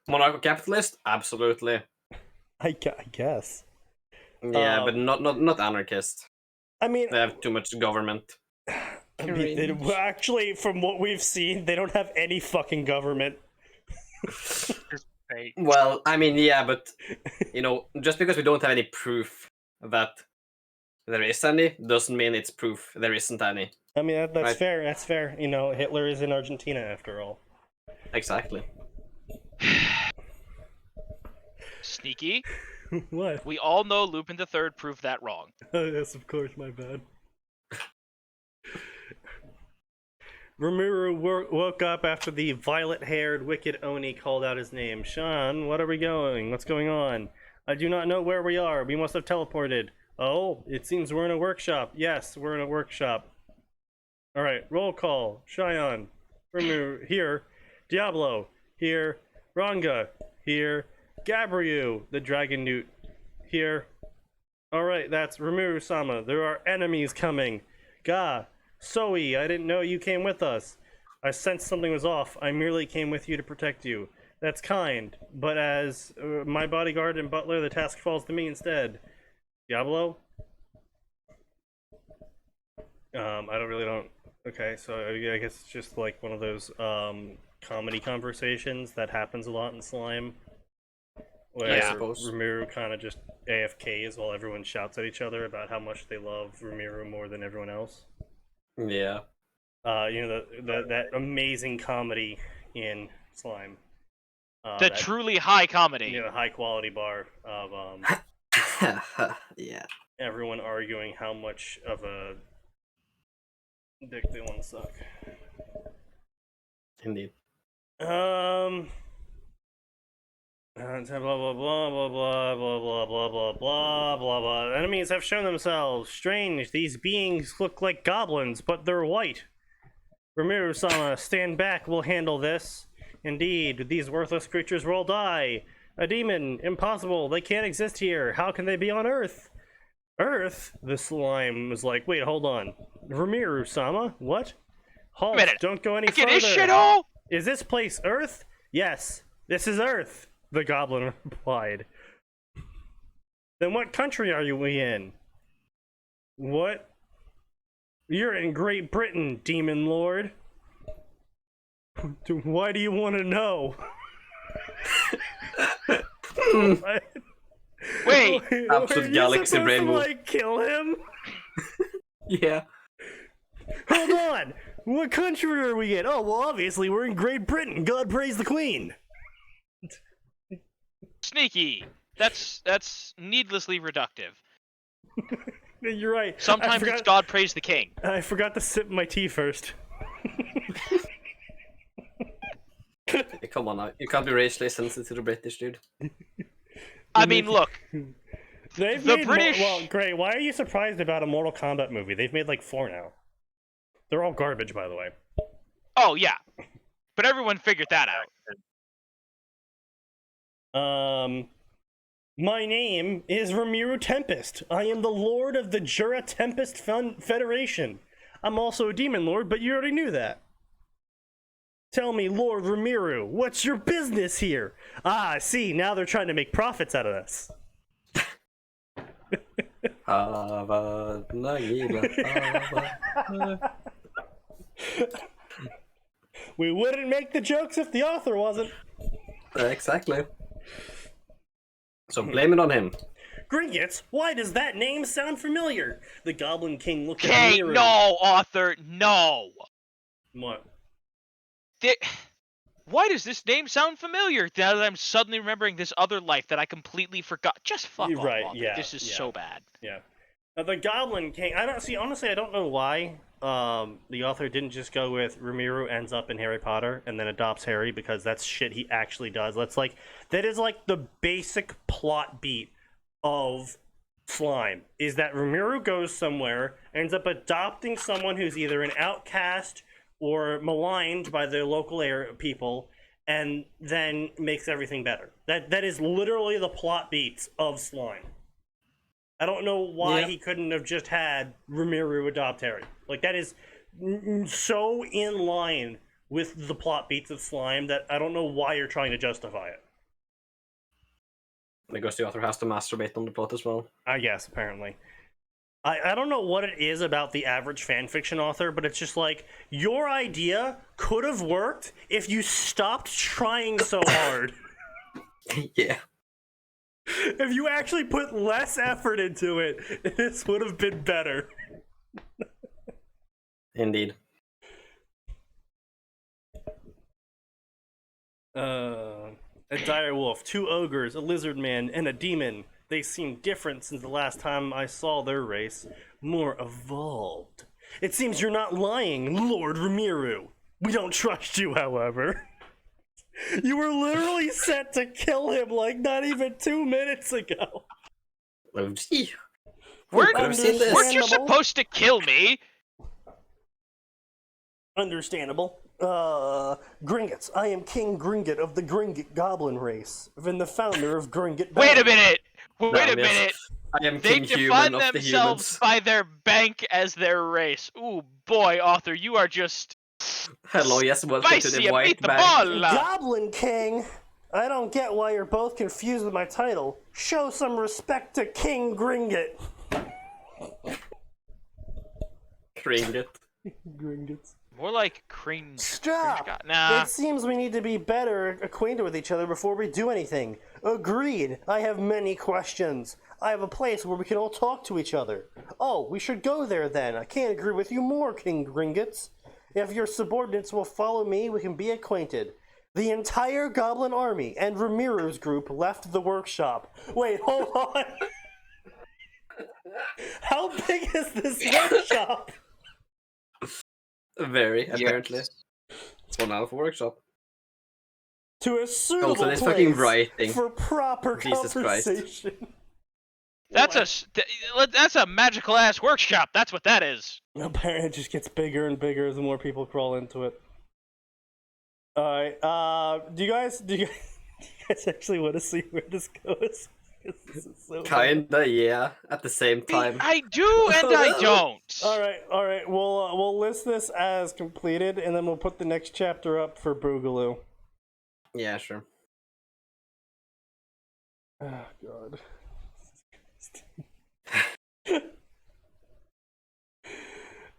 Monarcho-capitalist, absolutely. I guess. Yeah, but not anarchist. I mean, They have too much government. I mean, actually, from what we've seen, they don't have any fucking government. Well, I mean, yeah, but just because we don't have any proof that there is any doesn't mean it's proof there isn't any. I mean, that's right? fair. That's fair. Hitler is in Argentina after all. Exactly. Sneaky. What? We all know Lupin III proved that wrong. Oh, yes, of course, my bad. Rimuru woke up after the violet-haired wicked Oni called out his name. Sean, what are we going? What's going on? I do not know where we are. We must have teleported. Oh, it seems we're in a workshop. Yes, we're in a workshop. Alright, roll call. Cheyenne. Rimuru, here. Diablo, here. Ranga, here. Gabriel, the dragon newt, here. Alright, that's Rimuru-sama. There are enemies coming. Ga, Zoe, I didn't know you came with us. I sensed something was off. I merely came with you to protect you. That's kind, but as my bodyguard and butler, the task falls to me instead. Diablo? I don't. Okay, so I guess it's just like one of those comedy conversations that happens a lot in Slime. Where Rimuru kind of just AFKs while everyone shouts at each other about how much they love Rimuru more than everyone else. Yeah. That amazing comedy in Slime. The truly high comedy. High quality bar of Yeah. Everyone arguing how much of a dick they want to suck. Indeed. Blah blah blah blah blah blah blah blah blah blah blah blah blah. Enemies have shown themselves. Strange, these beings look like goblins, but they're white. Rimuru-sama, stand back, we'll handle this. Indeed, these worthless creatures will die. A demon, impossible, they can't exist here. How can they be on Earth? Earth? The slime was like, wait, hold on. Rimuru-sama? What? Halt, don't go any further. Get his shit all? Is this place Earth? Yes, this is Earth, the goblin replied. Then what country are you in? What? You're in Great Britain, demon lord. Why do you want to know? Wait, absolute galaxy rainbow. Like, kill him? Yeah. Hold on. What country are we in? Oh, well, obviously we're in Great Britain. God praise the Queen. Sneaky. That's needlessly reductive. You're right. Sometimes it's God praise the king. I forgot to sip my tea first. Hey, come on now. You can't be racially sensitive to the British, dude. I mean, look. They've The made British... well, great. Why are you surprised about a Mortal Kombat movie? They've made like 4 now. They're all garbage, by the way. Oh, yeah. But everyone figured that out. My name is Rimuru Tempest. I am the Lord of the Jura Tempest Federation. I'm also a demon lord, but you already knew that. Tell me, Lord Rimuru, what's your business here? Ah, see, now they're trying to make profits out of us. We wouldn't make the jokes if the author wasn't. Exactly. So blame it on him. Gringotts, why does that name sound familiar? The Goblin King looked at Okay, Rimuru. no, author, no. What? Why does this name sound familiar? Now that I'm suddenly remembering this other life that I completely forgot. Just fuck off, right, author. yeah, This is so bad. Yeah. The Goblin King, honestly, I don't know why the author didn't just go with Rimuru ends up in Harry Potter and then adopts Harry, because that's shit he actually does. That is like the basic plot beat of Slime, is that Rimuru goes somewhere, ends up adopting someone who's either an outcast or maligned by the local area people, and then makes everything better. That is literally the plot beats of Slime. I don't know why he couldn't have just had Rimuru adopt Harry. Like, that is so in line with the plot beats of Slime that I don't know why you're trying to justify it. Because the author has to masturbate on the plot as well. I guess, apparently. I don't know what it is about the average fanfiction author, but it's just like, your idea could have worked if you stopped trying so hard. Yeah. If you actually put less effort into it, this would have been better. Indeed. A dire wolf, 2 ogres, a lizard man, and a demon. They seem different since the last time I saw their race. More evolved. It seems you're not lying, Lord Rimuru. We don't trust you, however. You were literally set to kill him like not even 2 minutes ago. Weren't you supposed to kill me? Understandable. Gringotts. I am King Gringott of the Gringott Goblin race. I've been the founder of Gringott. Wait a minute! Wait a minute! I am They King define Human of the themselves humans. by their bank as their race. Ooh, boy, author, you are just Hello, yes, welcome to spicy the and White beat the Bank. ball. Goblin King! I don't get why you're both confused with my title. Show some respect to King Gringott. Gringott. Gringotts. More like cringe. Stop! Cringe nah. It seems we need to be better acquainted with each other before we do anything. Agreed. I have many questions. I have a place where we can all talk to each other. Oh, we should go there then. I can't agree with you more, King Gringotts. If your subordinates will follow me, we can be acquainted. The entire Goblin army and Rimiru's group left the workshop. Wait, hold on. How big is this workshop? Very, apparently. It's 1 hour for workshop. To a suitable Also, there's place fucking writing. for proper Jesus Christ. conversation. That's a magical ass workshop. That's what that is. Apparently, it just gets bigger and bigger as the more people crawl into it. All right. Do you guys actually want to see where this goes? This is so Kinda, yeah. At the same time. I do and I don't. All right. We'll list this as completed, and then we'll put the next chapter up for Boogaloo. Yeah, sure. Oh God.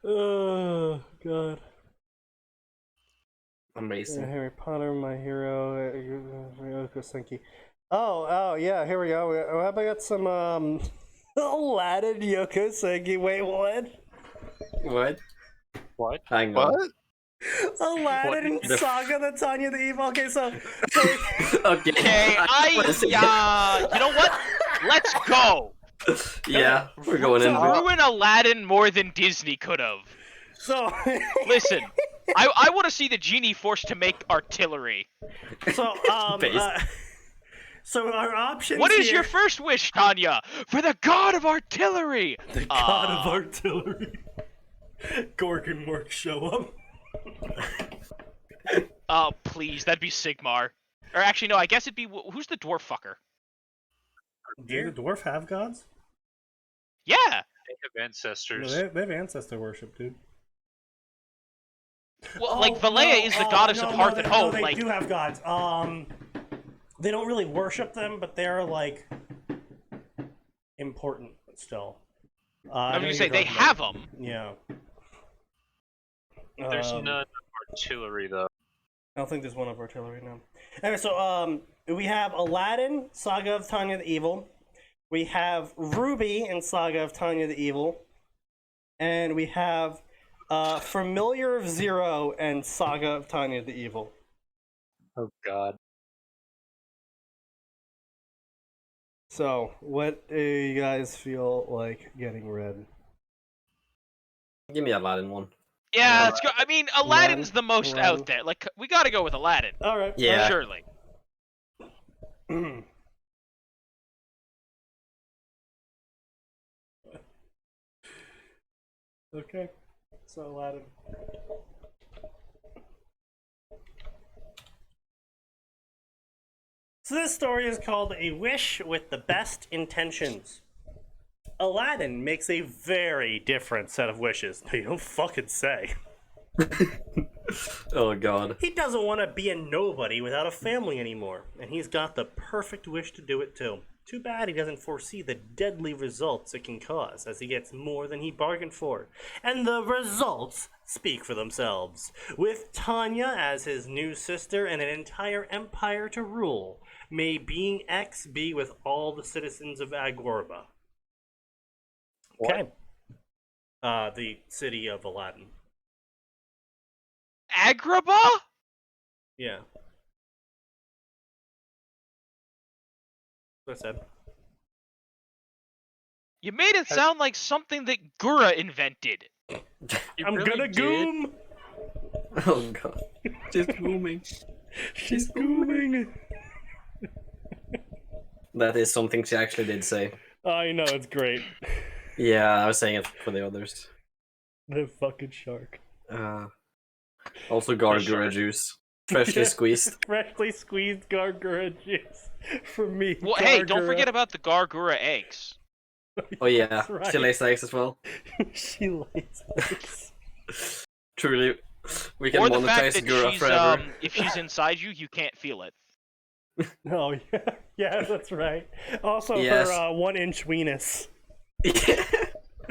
Oh God. Amazing. Harry Potter, My Hero, Yokosenki. Oh, yeah, here we go. I got some, Aladdin Yokosenki. Wait, what? What? Hang on. What? Aladdin Saga, the Tanya the Evil. Okay, so Okay, you know what? Let's go. Yeah, we're going in. Ruin Aladdin more than Disney could have. So Listen, I want to see the genie forced to make artillery. so so our options. What is here... your first wish, Tanya? For the god of artillery. The god of artillery. Gorgonworks show up. Oh, please, that'd be Sigmar. Or actually, no, I guess it'd be... Who's the dwarf fucker? Do the dwarf have gods? Yeah! They have ancestors. No, they have ancestor worship, dude. Well, like, Valea is the goddess of hearth and home. They do have gods. They don't really worship them, but they're, like, important still. I'm gonna say, they have them. Yeah. There's none of artillery, though. I don't think there's one of artillery, no. Anyway, so, we have Aladdin, Saga of Tanya the Evil. We have Ruby in Saga of Tanya the Evil. And we have, Familiar of Zero and Saga of Tanya the Evil. Oh, God. So, what do you guys feel like getting read? Give me Aladdin one. Yeah, let's go. I mean, Aladdin's the most out there. Like, we gotta go with Aladdin. Alright. Yeah. Surely. Okay. So, Aladdin. So this story is called A Wish with the Best Intentions. Aladdin makes a very different set of wishes. No, you don't fucking say. Oh God. He doesn't want to be a nobody without a family anymore, and he's got the perfect wish to do it too. Too bad he doesn't foresee the deadly results it can cause as he gets more than he bargained for. And the results speak for themselves. With Tanya as his new sister and an entire empire to rule, may being X be with all the citizens of Agorba. Okay. The city of Aladdin. Agrabah? Yeah. That's what I said. You made it sound like something that Gura invented. I'm gonna goom! Oh God. She's booming. She's booming! That is something she actually did say. I know, it's great. Yeah, I was saying it for the others. The fucking shark. Also Gargura juice. Freshly squeezed. Freshly squeezed Gargura juice. For me. Well, hey, don't forget about the Gargura eggs. Oh yeah, right. she lays eggs as well. She lays eggs. Truly, we can Or the fact monetize that Gura she's, forever. if she's inside you, you can't feel it. Oh, yeah. Yeah, that's right. Also, Yes. her 1-inch weenus.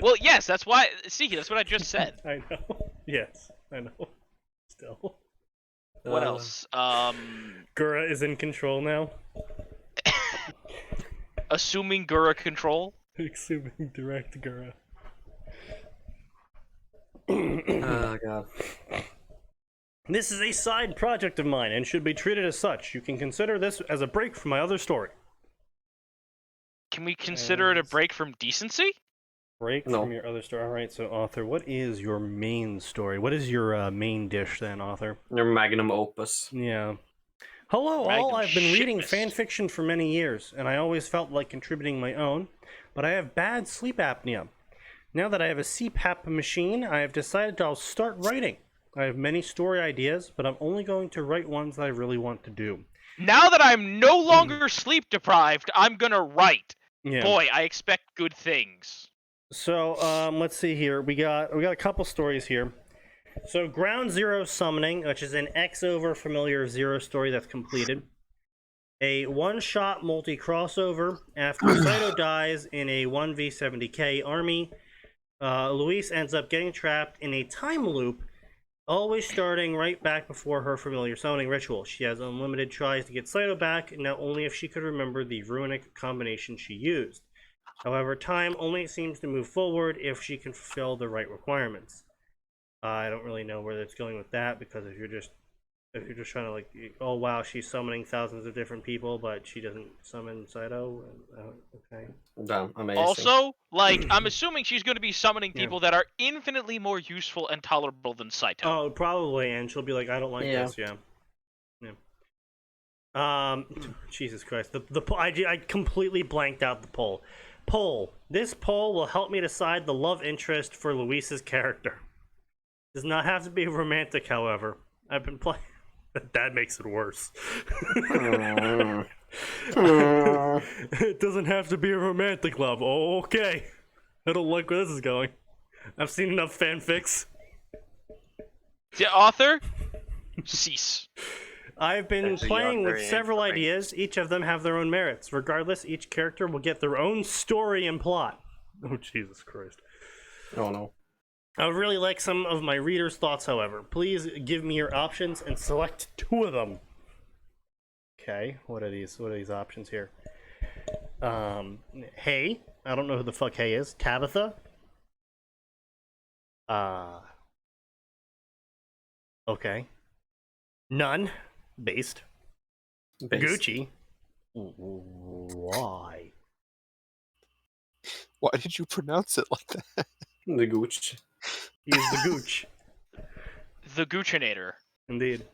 Well, yes, that's why. See, that's what I just said. I know. Yes, I know. Still. What else? Gura is in control now. Assuming Gura control. Assuming direct Gura. Oh God. This is a side project of mine and should be treated as such. You can consider this as a break from my other story. Can we consider it a break from decency? Break from your other story. All right, so author, what is your main story? What is your main dish then, author? Your magnum opus. Yeah. Hello, all. I've been reading fan fiction for many years, and I always felt like contributing my own, but I have bad sleep apnea. Now that I have a CPAP machine, I have decided I'll start writing. I have many story ideas, but I'm only going to write ones that I really want to do. Now that I'm no longer sleep deprived, I'm gonna write. Yeah. Boy, I expect good things. So, let's see here. We got a couple stories here. So, Ground Zero Summoning, which is an X over Familiar Zero story that's completed. A one-shot multi-crossover. After Saito dies in a 1v70k army, Luis ends up getting trapped in a time loop, always starting right back before her familiar summoning ritual. She has unlimited tries to get Saito back, now only if she could remember the runic combination she used. However, time only seems to move forward if she can fulfill the right requirements. I don't really know where it's going with that, because if you're just trying to, like, oh wow, she's summoning thousands of different people, but she doesn't summon Saito. Okay. Damn, amazing. Also, like, I'm assuming she's going to be summoning people that are infinitely more useful and tolerable than Saito. Oh, probably, and she'll be like, I don't like this. Yeah. Jesus Christ, I completely blanked out the poll. This poll will help me decide the love interest for Luis's character. Does not have to be romantic, however. I've been playing. That makes it worse. It doesn't have to be a romantic love. Oh, okay. I don't like where this is going. I've seen enough fanfics. The author? Cease. I've been playing with several ideas. Each of them have their own merits. Regardless, each character will get their own story and plot. Oh, Jesus Christ. Oh, no. I would really like some of my readers' thoughts, however. Please give me your options and select 2 of them. Okay, what are these options here? Hey. I don't know who the fuck Hey is. Tabitha? Okay. None. Based. Gucci. Why? Why did you pronounce it like that? The Gooch. He's the Gooch. The Goochinator. Indeed.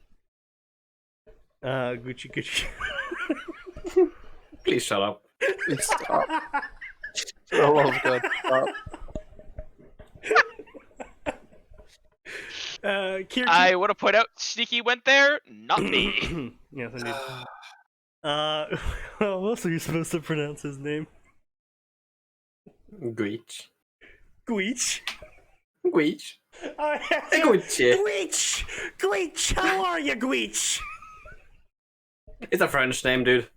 Gucci. Please shut up. Please stop. Oh, God, stop. I want to point out, Sneaky went there, not me. Yes, indeed. How else are you supposed to pronounce his name? Guich. Guich? Guich. Guich! How are you, Guich? It's a French name, dude.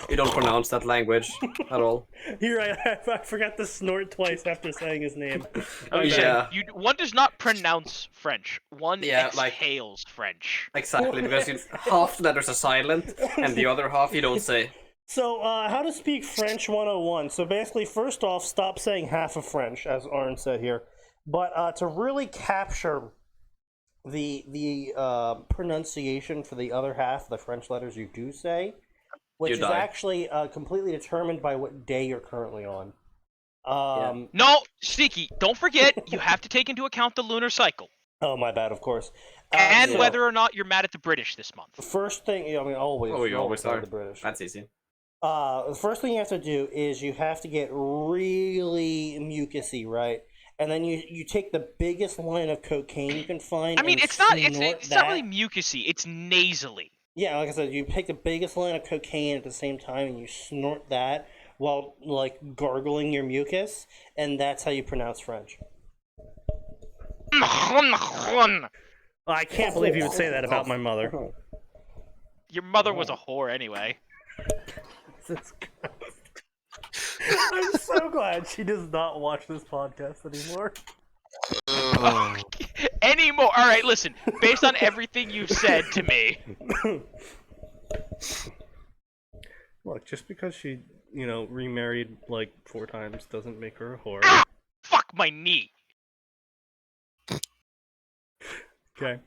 You don't pronounce that language at all. Here, I forgot to snort twice after saying his name. Oh yeah. One does not pronounce French. One exhales French. Exactly, because half the letters are silent, and the other half you don't say. So, how to speak French 101. So basically, first off, stop saying half of French, as Arn said here. But to really capture the pronunciation for the other half, the French letters you do say, which is actually completely determined by what day you're currently on. No, Sneaky, don't forget, you have to take into account the lunar cycle. Oh, my bad, of course. And whether or not you're mad at the British this month. First thing, I mean, always. Oh, you always are. The British. That's easy. The first thing you have to do is you have to get really mucusy, right? And then you take the biggest line of cocaine you can find. I mean, it's not really mucusy, it's nasally. Yeah, like I said, you take the biggest line of cocaine at the same time and you snort that while, like, gargling your mucus, and that's how you pronounce French. I can't believe you would say that about my mother. Your mother was a whore anyway. I'm so glad she does not watch this podcast anymore. Anymore. All right, listen. Based on everything you've said to me. Look, just because she, remarried like 4 times doesn't make her a whore. Ah! Fuck my knee. Okay.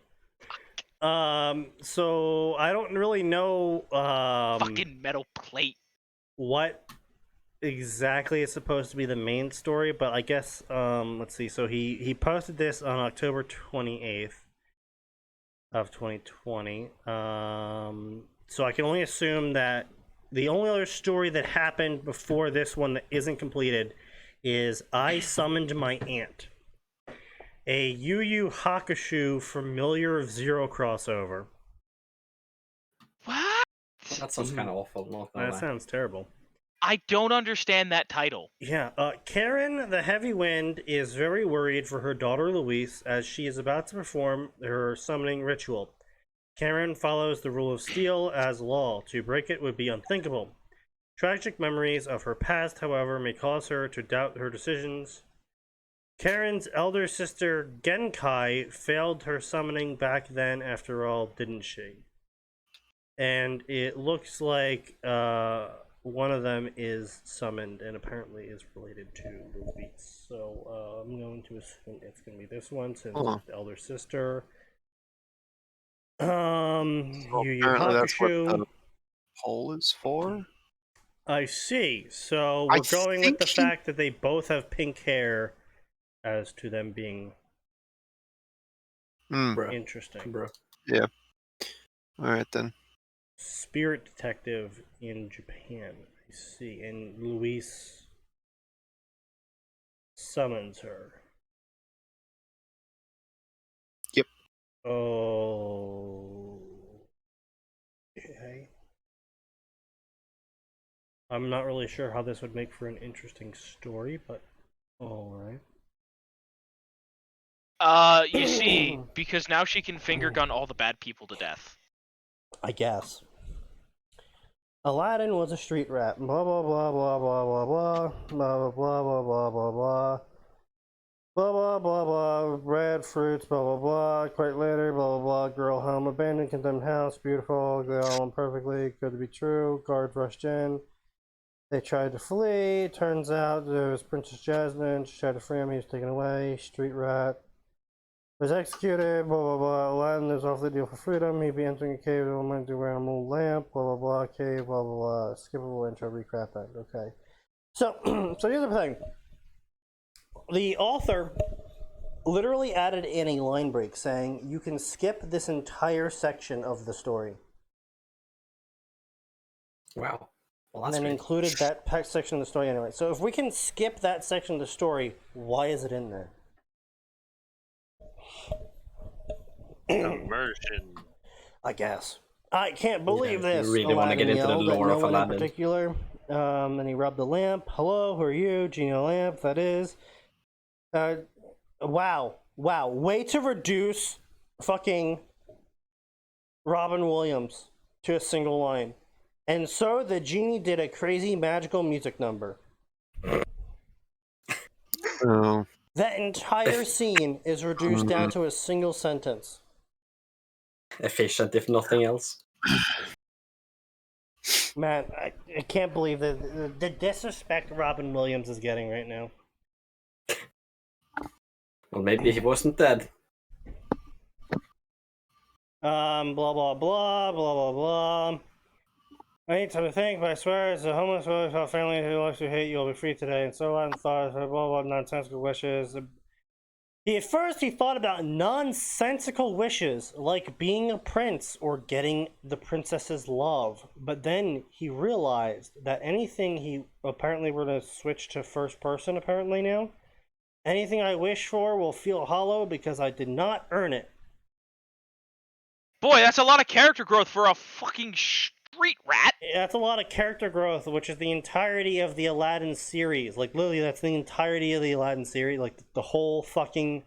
So I don't really know. Fucking metal plate. What exactly is supposed to be the main story, but I guess let's see. So he posted this on October 28th of 2020. So I can only assume that the only other story that happened before this one that isn't completed is I Summoned My Aunt, a Yu Yu Hakusho Familiar of Zero crossover. What? That sounds kind of awful. Not gonna That lie. sounds terrible. I don't understand that title. Yeah, Karen the Heavy Wind is very worried for her daughter Louise as she is about to perform her summoning ritual. Karen follows the rule of steel as law. To break it would be unthinkable. Tragic memories of her past, however, may cause her to doubt her decisions. Karen's elder sister Genkai failed her summoning back then after all, didn't she? And it looks like one of them is summoned and apparently is related to Louise. So I'm going to assume it's going to be this one since it's the elder sister. Yu Yu Apparently that's what Hakusho. the poll is for. I see. So we're going with the fact that they both have pink hair as to them being interesting. Bruh. Yeah. Alright then. Spirit detective in Japan. I see. And Luis summons her. Yep. Oh. Okay. I'm not really sure how this would make for an interesting story, but alright. You see, because now she can finger gun all the bad people to death. I guess. Aladdin was a street rat. Blah blah blah blah blah blah blah blah blah blah blah blah blah blah blah blah blah. Bread, fruits, blah blah blah. Quite later, blah blah blah. Girl home abandoned, condemned house, beautiful. They all went perfectly. Good to be true. Guards rushed in. They tried to flee. Turns out there was Princess Jasmine. She tried to free him. He was taken away. Street rat was executed, blah blah blah. Aladdin is off the deal for freedom. He'd be entering a cave that went to wear a moon lamp, blah blah blah, cave, blah blah blah. Skippable intro, recap that. Okay. So so here's the thing. The author literally added in a line break saying you can skip this entire section of the story. Wow. Well, And that's then great. included that section of the story anyway. So if we can skip that section of the story, why is it in there? Immersion. I guess. I can't believe Yeah, you this. really wanna get Aladdin into the yelled lore at of no one in Aladdin. particular. And he rubbed the lamp. Hello, who are you? Gina Lamp, that is. Wow. Way to reduce fucking Robin Williams to a single line. And so the genie did a crazy magical music number. Oh. That entire scene is reduced down to a single sentence. Efficient, if nothing else. Man, I can't believe the disrespect Robin Williams is getting right now. Well, maybe he wasn't dead. Blah blah blah blah blah blah. I need time to think, but I swear it's a homeless family who likes to hate you will be free today, and so on thought blah blah nonsensical wishes. At first he thought about nonsensical wishes like being a prince or getting the princess's love, but then he realized that anything he apparently we're gonna switch to first person apparently now. Anything I wish for will feel hollow because I did not earn it. Boy, that's a lot of character growth for a fucking street rat. That's a lot of character growth, which is the entirety of the Aladdin series. Like, literally, that's the entirety of the Aladdin series. Like, the whole fucking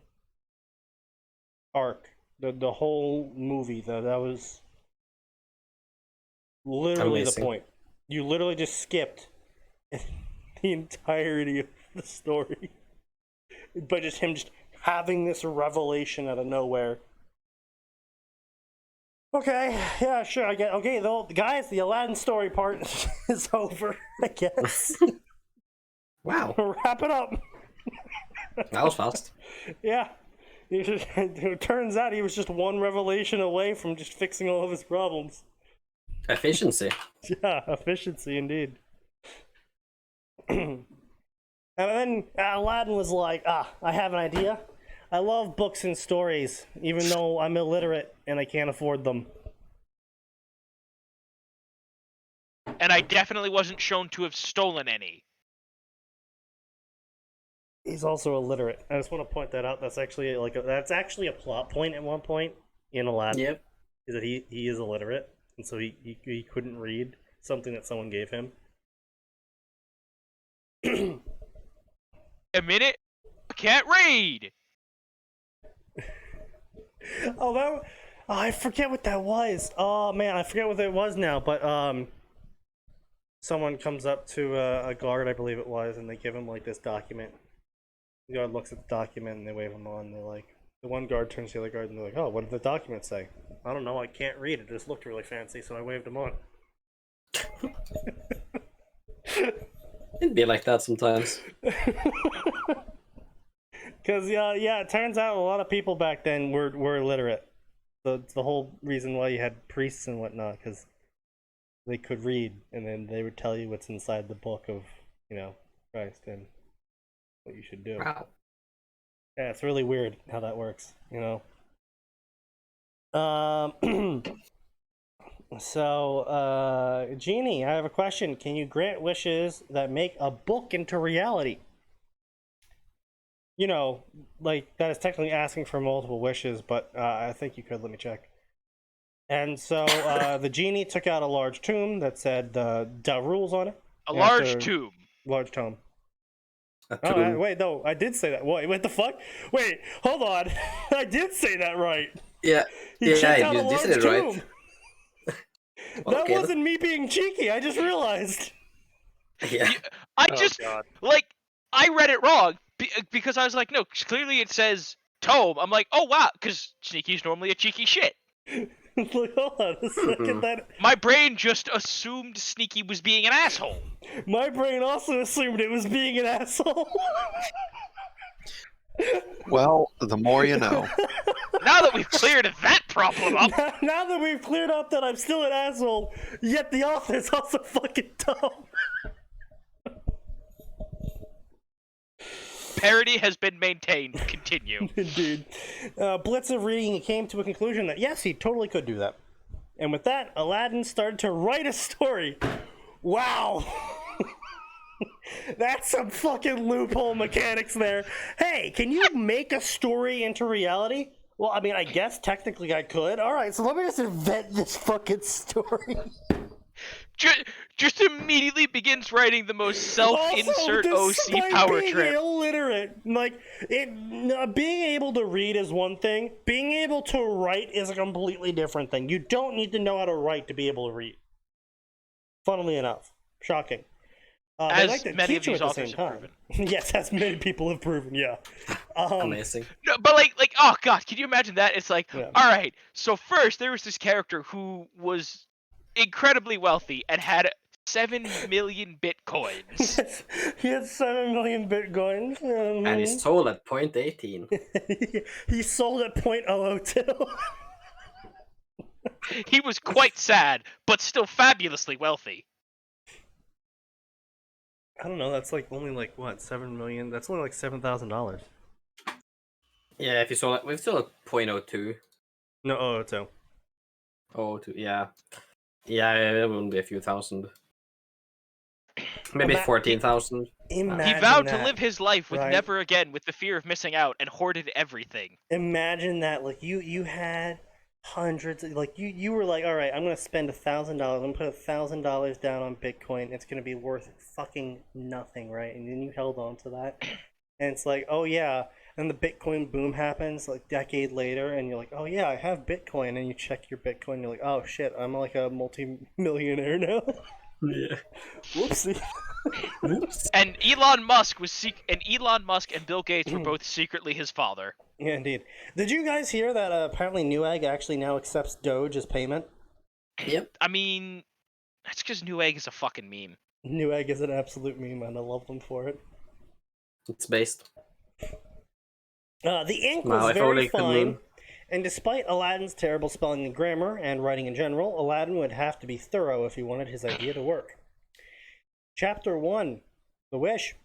arc. The whole movie. That was literally Amazing. the point. You literally just skipped the entirety of the story. But just him just having this revelation out of nowhere. Okay, yeah, sure, I get. Okay, guys, the Aladdin story part is over, I guess. Wow. Wrap it up. That was fast. Yeah. It turns out he was just one revelation away from just fixing all of his problems. Efficiency. Yeah, efficiency indeed. And then Aladdin was like, I have an idea. I love books and stories, even though I'm illiterate and I can't afford them. And I definitely wasn't shown to have stolen any. He's also illiterate. I just want to point that out. That's actually that's actually a plot point at one point in Aladdin. Yep. Is that he is illiterate, and so he couldn't read something that someone gave him. A minute, I can't read. I forget what that was. Oh man, I forget what it was now. But someone comes up to a guard, I believe it was, and they give him like this document. The guard looks at the document and they wave him on. They're like, the one guard turns to the other guard and they're like, "Oh, what did the document say?" "I don't know. I can't read. It just looked really fancy, so I waved him on." It'd be like that sometimes. Because it turns out a lot of people back then were illiterate. So it's the whole reason why you had priests and whatnot, because they could read, and then they would tell you what's inside the book of, Christ and what you should do. Wow. Yeah, it's really weird how that works, So, Genie, I have a question. Can you grant wishes that make a book into reality? That is technically asking for multiple wishes, but I think you could. Let me check. And so the genie took out a large tomb that said "Da" rules on it. A large tomb. Large tome. Tomb. Wait, no, I did say that. Wait, what the fuck? Wait, hold on. I did say that right. Yeah. He checked out a you large did it right. tomb. That Okay, wasn't me being cheeky. I just realized. Yeah. I Oh, just, God. I read it wrong because I was like, no, clearly it says tome. I'm like, oh wow, because Sneaky's normally a cheeky shit. Like, hold on a second. My brain just assumed Sneaky was being an asshole. My brain also assumed it was being an asshole. Well, the more you know. Now that we've cleared that problem up, Now that we've cleared up that I'm still an asshole, yet the author's also fucking dumb. parody has been maintained. Continue. Indeed. Blitz of reading, he came to a conclusion that yes, he totally could do that. And with that, Aladdin started to write a story. Wow. That's some fucking loophole mechanics there. Hey, can you make a story into reality? Well, I mean, I guess technically I could. All right, so let me just invent this fucking story. Just immediately begins writing the most self-insert OC power being trip. Illiterate, being able to read is one thing. Being able to write is a completely different thing. You don't need to know how to write to be able to read. Funnily enough, shocking. As like to many of teach you these at the authors same have time. proven. Yes, as many people have proven. Yeah. Amazing. No, but like, oh god, can you imagine that? It's like, Yeah. all right. So first, there was this character who was incredibly wealthy and had 7 million bitcoins. He had 7 million bitcoins. And he sold at 0.18. He sold at 0.002. He was quite sad, but still fabulously wealthy. I don't know. That's only what 7 million. That's only like $7,000. Yeah, if you sold it, we've sold at 0.02. No, 002. Oh, yeah. Yeah, it wouldn't be a few thousand. Maybe 14,000. He vowed to that, live his life with right? never again, with the fear of missing out, and hoarded everything. Imagine that, you had hundreds, you were like, all right, I'm gonna spend $1,000. I'm gonna put $1,000 down on Bitcoin. It's gonna be worth fucking nothing, right? And then you held on to that, and it's like, oh yeah. And the Bitcoin boom happens like a decade later, and you're like, oh yeah, I have Bitcoin. And you check your Bitcoin, and you're like, oh shit, I'm like a multi-millionaire now. Yeah. Whoopsie. And Elon Musk and Bill Gates were both secretly his father. Yeah, indeed. Did you guys hear that apparently Newegg actually now accepts Doge as payment? Yep. I mean, that's because Newegg is a fucking meme. Newegg is an absolute meme, and I love them for it. It's based. The ink was if very only could fine, meme. and despite Aladdin's terrible spelling and grammar and writing in general, Aladdin would have to be thorough if he wanted his idea to work. Chapter 1. The Wish.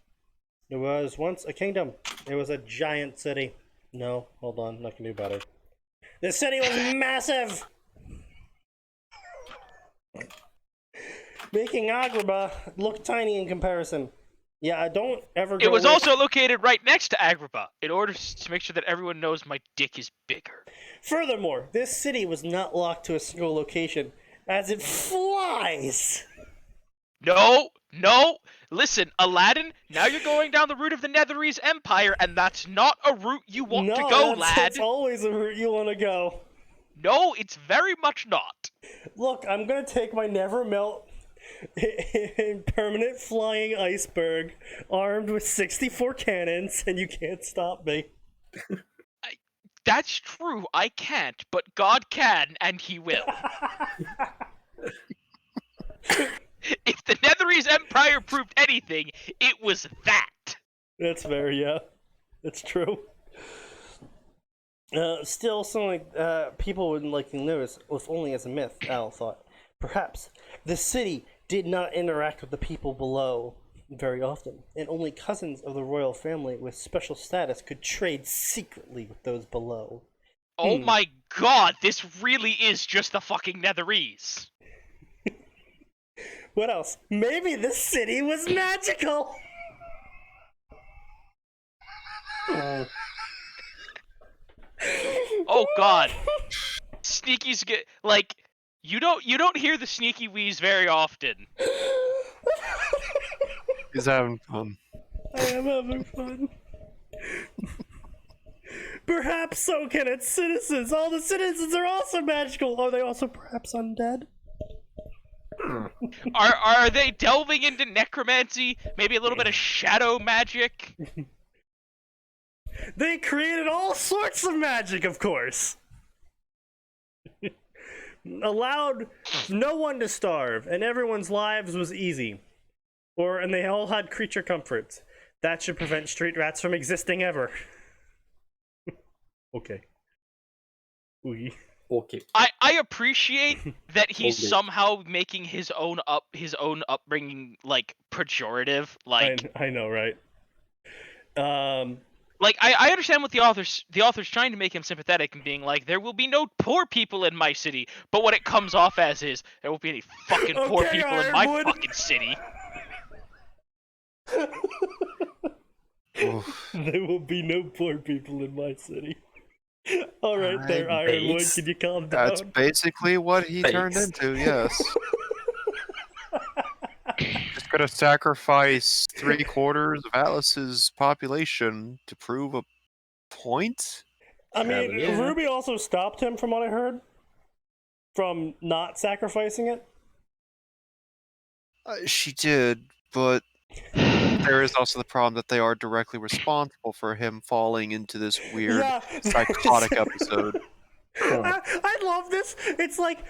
There was once a kingdom. It was a giant city. No, hold on, I can do better. The city was massive! Making Agrabah look tiny in comparison. Yeah, I don't ever go It was also located right next to Agrabah, in order to make sure that everyone knows my dick is bigger. Furthermore, this city was not locked to a single location, as it flies! No! Listen, Aladdin, now you're going down the route of the Netherese Empire, and that's not a route you want to go, lad. It's always a route you want to go. No, it's very much not. Look, I'm gonna take my never melt permanent flying iceberg armed with 64 cannons, and you can't stop me. That's true, I can't, but God can, and he will. If the Netherese Empire proved anything, it was that. That's fair, yeah. That's true. Still, something people wouldn't like to notice, if only as a myth, Al thought. Perhaps the city did not interact with the people below very often, and only cousins of the royal family with special status could trade secretly with those below. Oh my god, this really is just the fucking Netherese. What else? Maybe the city was magical! Oh god. Sneaky's get like you don't hear the sneaky wheeze very often. He's having fun. I am having fun. Perhaps so can its citizens. All the citizens are also magical. Are they also perhaps undead? Are they delving into necromancy? Maybe a little bit of shadow magic? They created all sorts of magic, of course. Allowed no one to starve, and everyone's lives was easy. And they all had creature comforts. That should prevent street rats from existing ever. Okay. Oui. Okay. I appreciate that he's somehow making his own upbringing like pejorative. Like I know, right? Like I understand what the author's trying to make him sympathetic and being like, there will be no poor people in my city, but what it comes off as is there won't be any fucking poor people in my fucking city. There will be no poor people in my city. All right, there, Ironwood. Can you calm down? That's basically what he turned into. Yes. Just gonna sacrifice 3/4 of Atlas's population to prove a point. I mean, Ruby also stopped him, from what I heard, from not sacrificing it. She did, but there is also the problem that they are directly responsible for him falling into this weird psychotic episode. I love this. It's like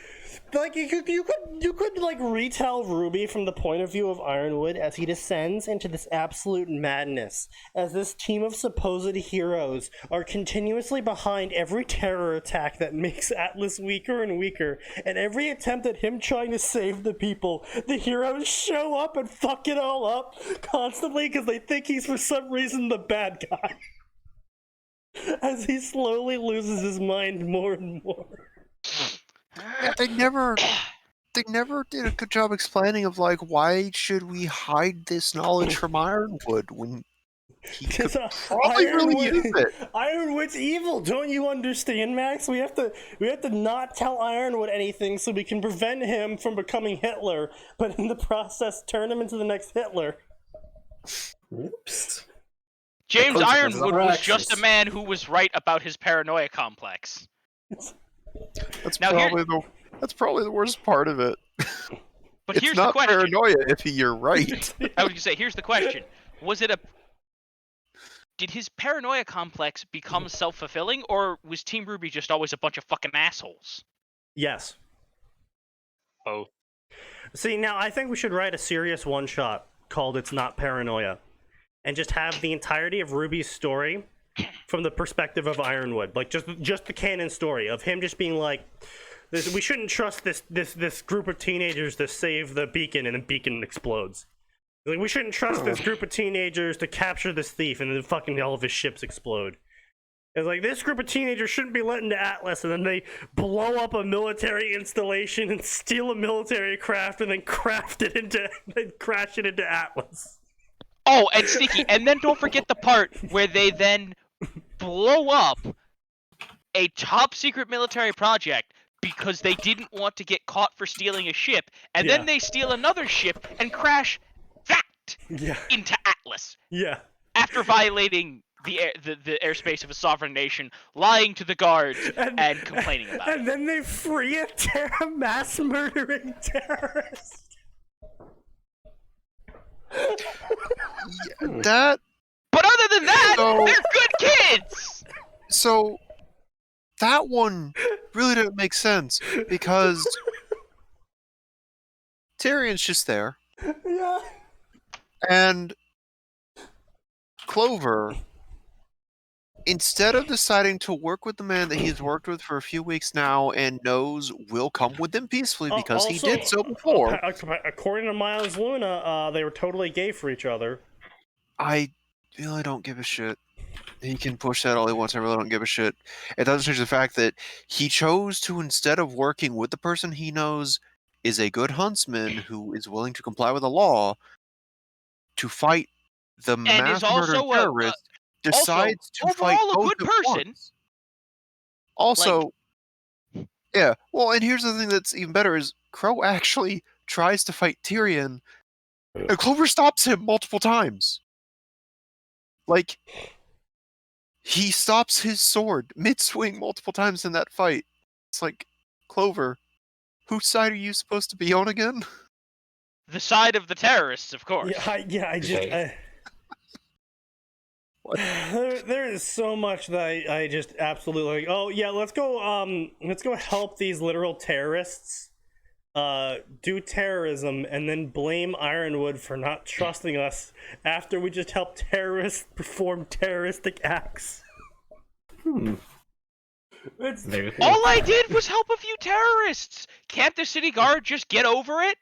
you could like retell Ruby from the point of view of Ironwood as he descends into this absolute madness, as this team of supposed heroes are continuously behind every terror attack that makes Atlas weaker and weaker, and every attempt at him trying to save the people, the heroes show up and fuck it all up constantly because they think he's for some reason the bad guy. As he slowly loses his mind more and more. Yeah, they never did a good job explaining of like, why should we hide this knowledge from Ironwood when he could probably really use it? Ironwood's evil, don't you understand, Max? We have to not tell Ironwood anything so we can prevent him from becoming Hitler, but in the process turn him into the next Hitler. Oops. James Ironwood was just a man who was right about his paranoia complex. That's probably the worst part of it. But it's here's not the question. Paranoia if you're right. I was gonna say, here's the question: did his paranoia complex become self-fulfilling, or was Team Ruby just always a bunch of fucking assholes? Yes. Oh. See, now I think we should write a serious one-shot called "It's Not Paranoia," and just have the entirety of Ruby's story from the perspective of Ironwood, like just the canon story of him just being like, we shouldn't trust this group of teenagers to save the beacon, and the beacon explodes. Like, we shouldn't trust this group of teenagers to capture this thief, and then fucking all of his ships explode. It's like, this group of teenagers shouldn't be let into Atlas, and then they blow up a military installation and steal a military craft, and then crash it into Atlas. Oh, and Sneaky, and then don't forget the part where they then blow up a top secret military project because they didn't want to get caught for stealing a ship, and then they steal another ship and crash that into Atlas. Yeah. After violating the airspace of a sovereign nation, lying to the guards, and complaining about it. And then they free a mass murdering terrorist. That. But other than that, they're good kids. So that one really didn't make sense because Tyrion's just there. Yeah. And Clover, instead of deciding to work with the man that he's worked with for a few weeks now and knows will come with him peacefully because he did so before. According to Miles Luna, they were totally gay for each other. I really don't give a shit. He can push that all he wants. I really don't give a shit. It doesn't change the fact that he chose to, instead of working with the person he knows is a good huntsman who is willing to comply with the law, to fight the mass murder terrorist, decides to fight both a good person. Once. Also, yeah. Well, and here's the thing that's even better is Crow actually tries to fight Tyrion, and Clover stops him multiple times. Like, he stops his sword mid-swing multiple times in that fight. It's like, Clover, whose side are you supposed to be on again? The side of the terrorists, of course. There is so much that I just absolutely like. Oh yeah, let's go help these literal terrorists do terrorism and then blame Ironwood for not trusting us after we just helped terrorists perform terroristic acts. Very cool. All I did was help a few terrorists. Can't the city guard just get over it?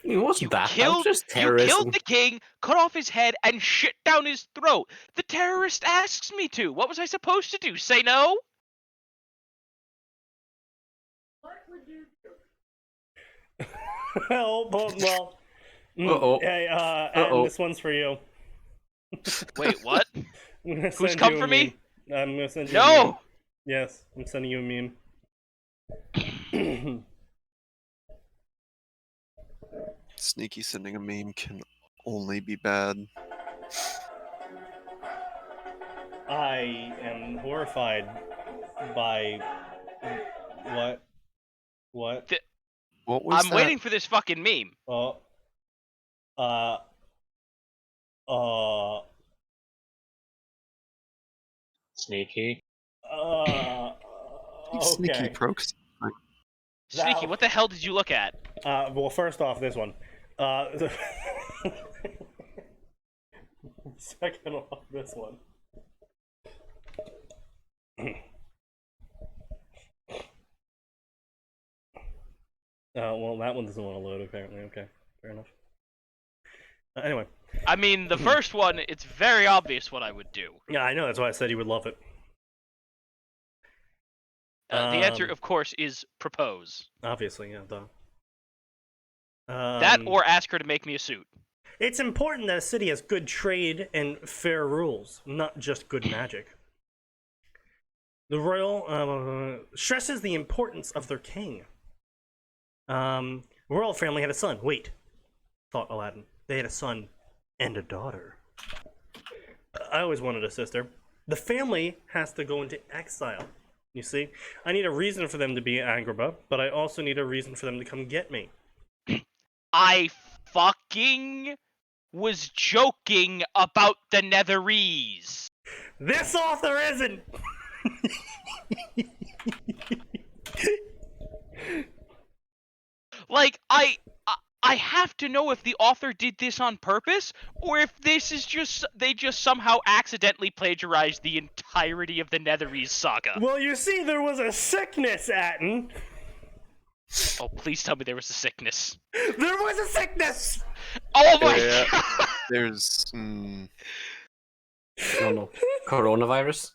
It wasn't that. That was just you terrorism. killed the king, cut off his head, and shit down his throat. The terrorist asks me to. What was I supposed to do? Say no? well. Hey, Adam, this one's for you. Wait, what? Who's come for me? I'm gonna send you a meme. No! Yes, I'm sending you a meme. Sneaky sending a meme can only be bad. I am horrified by what? What was I'm that? waiting for this fucking meme. Sneaky. Sneaky Okay. Prox. Sneaky, what the hell did you look at? Well, first off, this one. Second off, this one. Well, that one doesn't want to load, apparently. Okay, fair enough. Anyway. I mean, the first one, it's very obvious what I would do. Yeah, I know. That's why I said you would love it. The answer, of course, is propose. Obviously, yeah, duh. That or ask her to make me a suit. It's important that a city has good trade and fair rules, not just good magic. The royal stresses the importance of their king. The royal family had a son. Wait, thought Aladdin. They had a son and a daughter. I always wanted a sister. The family has to go into exile. You see, I need a reason for them to be in Agrabah, but I also need a reason for them to come get me. I fucking was joking about the Netherese. This author isn't. Like, I have to know if the author did this on purpose, or if this is just, they just somehow accidentally plagiarized the entirety of the Netherese saga. Well, you see, there was a sickness, Atin. Oh, please tell me there was a sickness. There was a sickness! Oh my Yeah. god! There's. No, no. Coronavirus?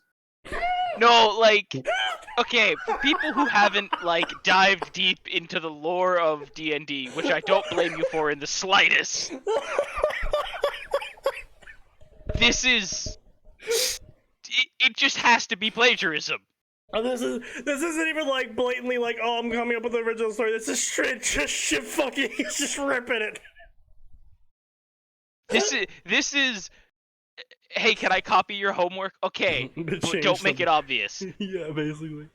No, like, okay, for people who haven't, like, dived deep into the lore of D&D, which I don't blame you for in the slightest, this is... It just has to be plagiarism. Oh, this isn't even like blatantly like, oh, I'm coming up with the original story. This is straight just shit fucking, he's just ripping it. This is... Hey, can I copy your homework? Okay, but don't make it obvious. Yeah, basically.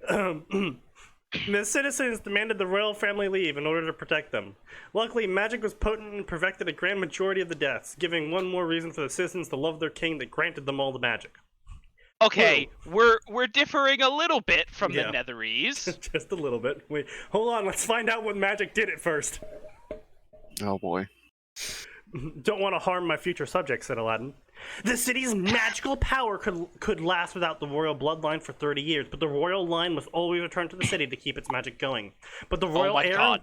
The citizens demanded the royal family leave in order to protect them. Luckily, magic was potent and prevented a grand majority of the deaths, giving one more reason for the citizens to love their king that granted them all the magic. Okay, we're differing a little bit from the Netherese. Just a little bit. Wait, hold on, let's find out what magic did at first. Oh boy. Don't want to harm my future subjects, said Aladdin. The city's magical power could last without the royal bloodline for 30 years, but the royal line must always return to the city to keep its magic going. But the royal heir... God.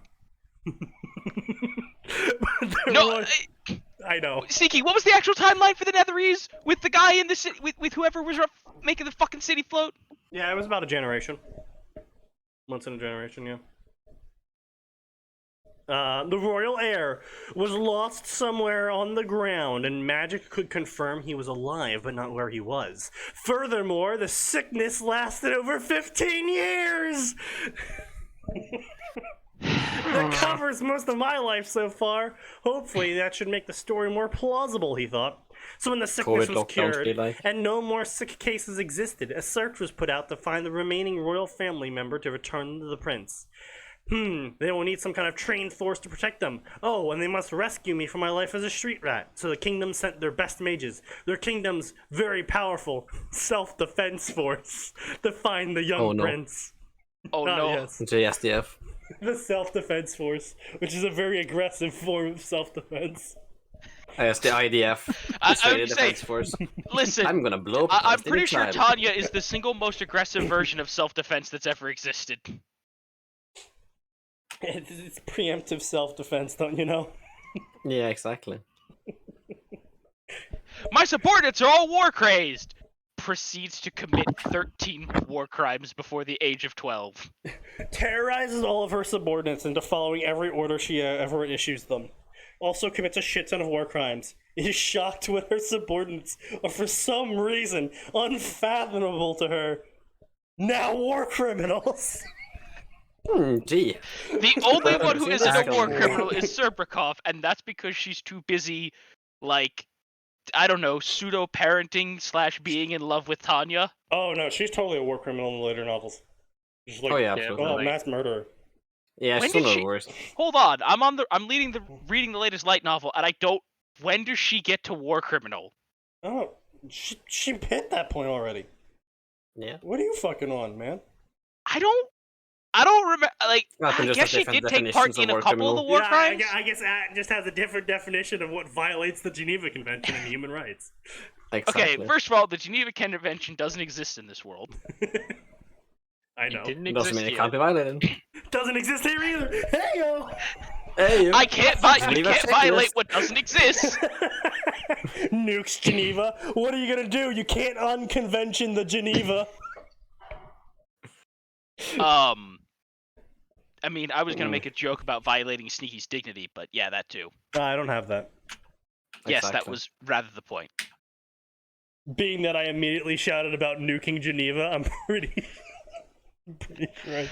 I know. Sneaky, what was the actual timeline for the Netherese with the guy in the city, with whoever was making the fucking city float? Yeah, it was about a generation. Once in a generation, yeah. The royal heir was lost somewhere on the ground, and magic could confirm he was alive, but not where he was. Furthermore, the sickness lasted over 15 years! That covers most of my life so far. Hopefully that should make the story more plausible, he thought. So when the sickness was cured, and no more sick cases existed, a search was put out to find the remaining royal family member to return to the prince. They will need some kind of trained force to protect them. Oh, and they must rescue me from my life as a street rat. So the kingdom sent their best mages, their kingdom's very powerful self-defense force, to find the young prince. Oh no. Yes. JSDF. The self-defense force, which is a very aggressive form of self-defense. Yes, the IDF. I would say, Defense Force. Listen, I'm gonna blow up. I'm pretty sure Tanya is the single most aggressive version of self-defense that's ever existed. It's preemptive self-defense, don't you know? Yeah, exactly. My subordinates are all war-crazed! Proceeds to commit 13 war crimes before the age of 12. Terrorizes all of her subordinates into following every order she ever issues them. Also commits a shit ton of war crimes. Is shocked when her subordinates are for some reason unfathomable to her. Now war criminals! Gee. The only one who isn't a war criminal is Serbrikov, and that's because she's too busy, like, I don't know, pseudo-parenting / being in love with Tanya. Oh no, she's totally a war criminal in the later novels. She's like, absolutely. Mass murderer. Yeah, she's still the worst. Hold on, I'm reading the latest light novel, and I don't. When does she get to war criminal? Oh, she hit that point already. Yeah. What are you fucking on, man? I don't remember. Like, I guess she did take part in a couple of the war crimes. I guess that just has a different definition of what violates the Geneva Convention and human rights. Exactly. Okay, first of all, the Geneva Convention doesn't exist in this world. I know. It didn't Doesn't exist mean it yet. can't be violated. Doesn't exist here either. Hey yo. Hey, you. I can't violate what doesn't exist. Nukes Geneva. What are you gonna do? You can't unconvention the Geneva. I mean, I was gonna make a joke about violating Sneaky's dignity, but yeah, that too. I don't have that. Yes, Exactly. that was rather the point. Being that I immediately shouted about nuking Geneva, I'm pretty sure.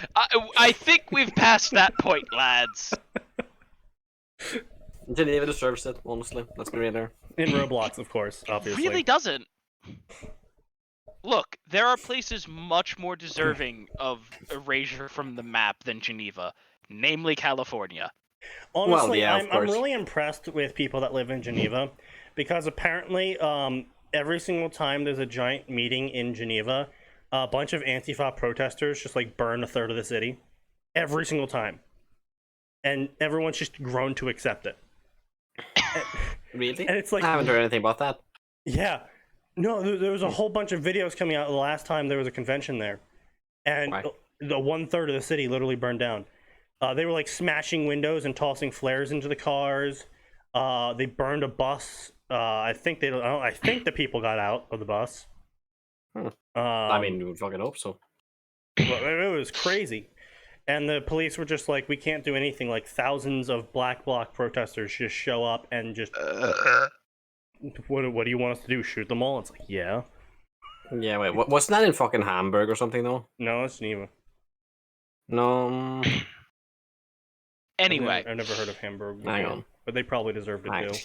I think we've passed that point, lads. Geneva deserves it, honestly. Let's be real there. In Roblox, of course, obviously. Really doesn't. Look, there are places much more deserving of erasure from the map than Geneva, namely California. Honestly, Well, yeah, of I'm course. really impressed with people that live in Geneva, because apparently, every single time there's a giant meeting in Geneva, a bunch of Antifa protesters just like burn a third of the city. Every single time. And everyone's just grown to accept it. Really? And it's like, I haven't heard anything about that. yeah. No, there was a whole bunch of videos coming out the last time there was a convention there. And Right. the 1/3 of the city literally burned down. They were like smashing windows and tossing flares into the cars. They burned a bus. I think the people got out of the bus. I mean, we would fucking hope so. Well, it was crazy. And the police were just like, we can't do anything. Like, thousands of Black Bloc protesters just show up and just, what do you want us to do? Shoot them all? It's like, yeah. Yeah, wait, wasn't that in fucking Hamburg or something, though? No, it's Geneva. No. Anyway. I've never heard of Hamburg. Hang on. But they probably deserved it, Hang too.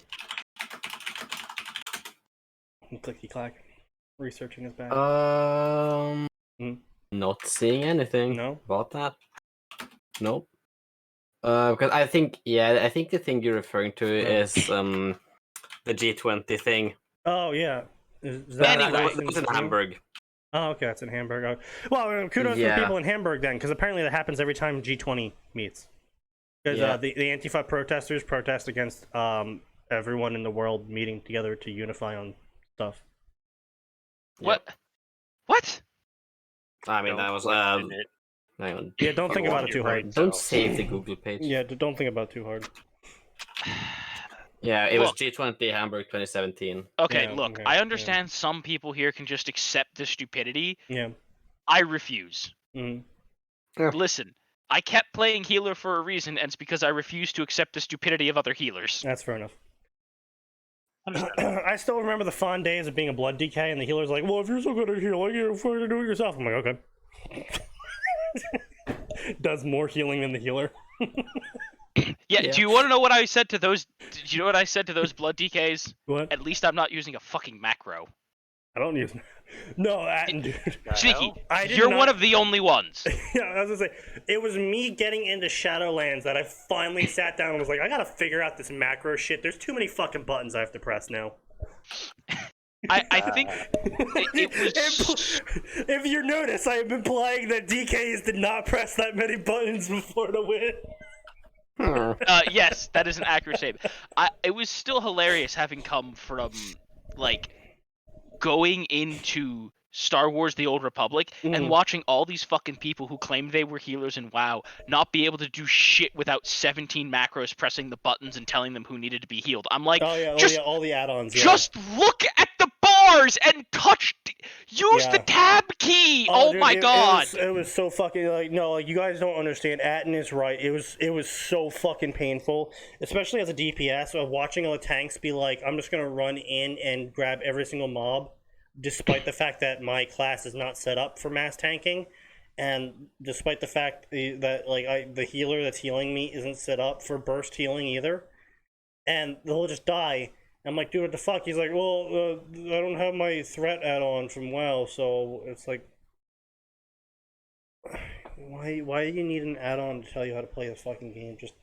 Clicky clack. Researching is bad. Not seeing anything about that. Nope. Because I think the thing you're referring to is the G20 thing. Oh yeah. That was in Hamburg. Oh, okay, that's in Hamburg. Well, kudos to the people in Hamburg then, because apparently that happens every time G20 meets. Because the Antifa protesters protest against everyone in the world meeting together to unify on stuff. What? What? I mean, that was hang on. Yeah, don't think about it too hard. Don't save the Google page. Yeah, don't think about it too hard. Yeah, it was G20 Hamburg 2017. Okay, Yeah, look, okay, I understand some people here can just accept the stupidity. Yeah. I refuse. Mm. Listen, I kept playing healer for a reason, and it's because I refuse to accept the stupidity of other healers. That's fair enough. I still remember the fond days of being a blood DK, and the healer's like, well, if you're so good at healing, you're fucking do it yourself. I'm like, okay. Does more healing than the healer. Yeah, do you want to know what I said to those? Do you know what I said to those blood DKs? What? At least I'm not using a fucking macro. I don't use. No, Atin, dude. Sneaky, you're one of the only ones. Yeah, I was gonna say, it was me getting into Shadowlands that I finally sat down and was like, I gotta figure out this macro shit. There's too many fucking buttons I have to press now. I think it was. If you notice, I have been implying that DKs did not press that many buttons before to win. Yes, that is an accurate statement. It was still hilarious having come from, like, going into Star Wars The Old Republic and watching all these fucking people who claimed they were healers in WoW not be able to do shit without 17 macros pressing the buttons and telling them who needed to be healed. I'm like, all the add-ons. Yeah. Just look at the bars and use the tab key. Oh, dude, my god. It was so fucking you guys don't understand. Atin is right. It was so fucking painful, especially as a DPS of watching all the tanks be like, I'm just gonna run in and grab every single mob, despite the fact that my class is not set up for mass tanking, and despite the fact that the healer that's healing me isn't set up for burst healing either, and they'll just die. I'm like, dude, what the fuck? He's like, well, I don't have my threat add-on from WoW, so it's like, why do you need an add-on to tell you how to play this fucking game? Just,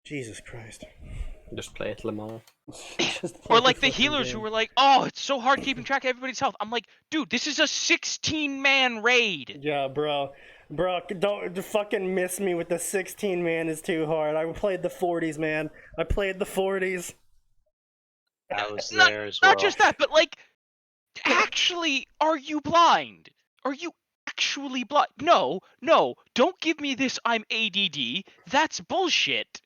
Jesus Christ. Just play it, Lamar. Or like the healers who were like, oh, it's so hard keeping track of everybody's health. I'm like, dude, this is a 16-man raid. Yeah, bro, don't fucking miss me with the 16-man is too hard. I played the 40s, man. I played the 40s. I was there as well. Not just that, but like, actually, are you blind? Are you actually blind? No, don't give me this I'm ADD. That's bullshit.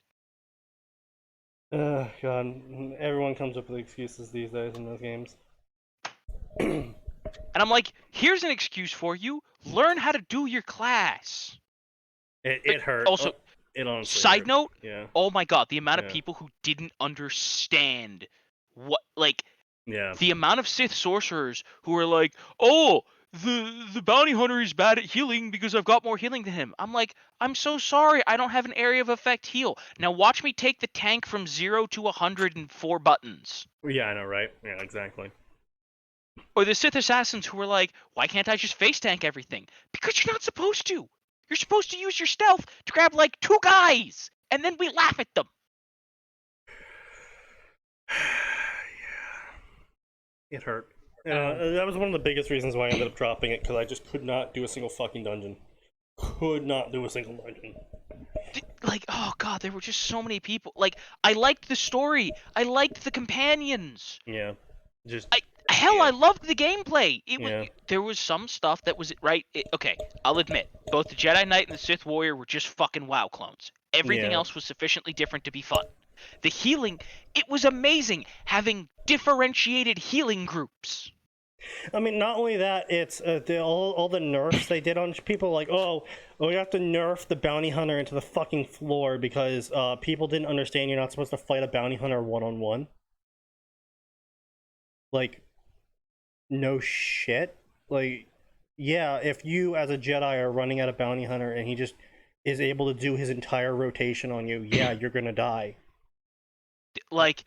God, everyone comes up with excuses these days in those games. And I'm like, here's an excuse for you. Learn how to do your class. It hurt. Also, it honestly side hurt. note, Yeah. Oh my god, the amount of people who didn't understand what, the amount of Sith sorcerers who were like, oh, the bounty hunter is bad at healing because I've got more healing than him. I'm like, I'm so sorry, I don't have an area of effect heal. Now watch me take the tank from 0 to 100 in 4 buttons. Yeah, I know, right? Yeah, exactly. Or the Sith assassins who were like, why can't I just face tank everything? Because you're not supposed to. You're supposed to use your stealth to grab like 2 guys, and then we laugh at them. It hurt. That was one of the biggest reasons why I ended up dropping it, because I just could not do a single fucking dungeon. Could not do a single dungeon. Like, oh god, there were just so many people. Like, I liked the story. I liked the companions. Yeah. Just Hell, I loved the gameplay. Yeah. There was some stuff that was okay, I'll admit, both the Jedi Knight and the Sith Warrior were just fucking WoW clones. Everything Yeah. else was sufficiently different to be fun. The healing, it was amazing having differentiated healing groups. I mean, not only that, it's all the nerfs they did on people. Like, we have to nerf the bounty hunter into the fucking floor because people didn't understand you're not supposed to fight a bounty hunter one-on-one. Like, no shit. Like, yeah, if you as a Jedi are running at a bounty hunter and he just is able to do his entire rotation on you, yeah, you're gonna die. Like,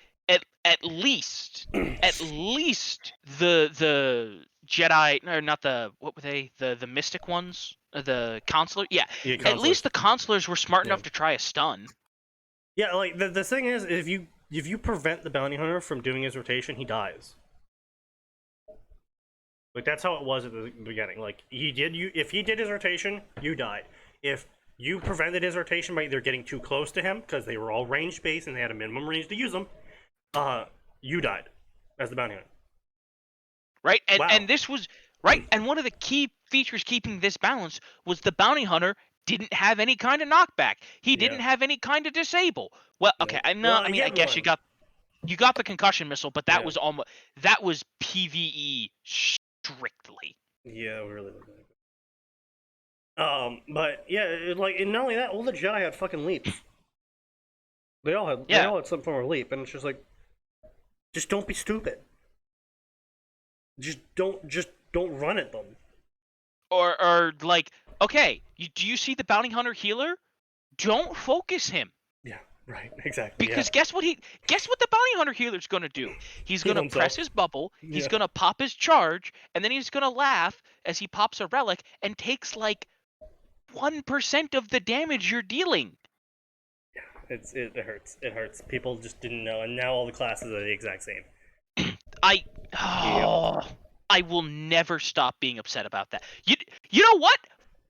at least the Jedi, or not the, what were they, the Mystic ones, the Consular, Consulars. At least the Consulars were smart enough to try a stun. Yeah, like the thing is, if you prevent the bounty hunter from doing his rotation, he dies. Like, that's how it was at the beginning. Like, if he did his rotation, you died. If you prevented his rotation by either getting too close to him, because they were all range based and they had a minimum range to use them, you died as the bounty hunter. Right? And Wow. and this was right, and one of the key features keeping this balance was the bounty hunter didn't have any kind of knockback. He didn't have any kind of disable. Well, okay, I know. Well, I mean, I guess you got the concussion missile, but that was PvE strictly. Yeah, really. But yeah, and not only that, all the Jedi had fucking leaps. They all had some form of leap, and it's just like, just don't be stupid. Just don't run at them. Or like, okay, do you see the bounty hunter healer? Don't focus him. Yeah, right, exactly. Because guess what the bounty hunter healer's gonna do? He's gonna press his bubble, he's gonna pop his charge, and then he's gonna laugh as he pops a relic and takes like 1% of the damage you're dealing. Yeah, it hurts. It hurts. People just didn't know, and now all the classes are the exact same. I will never stop being upset about that. You know what?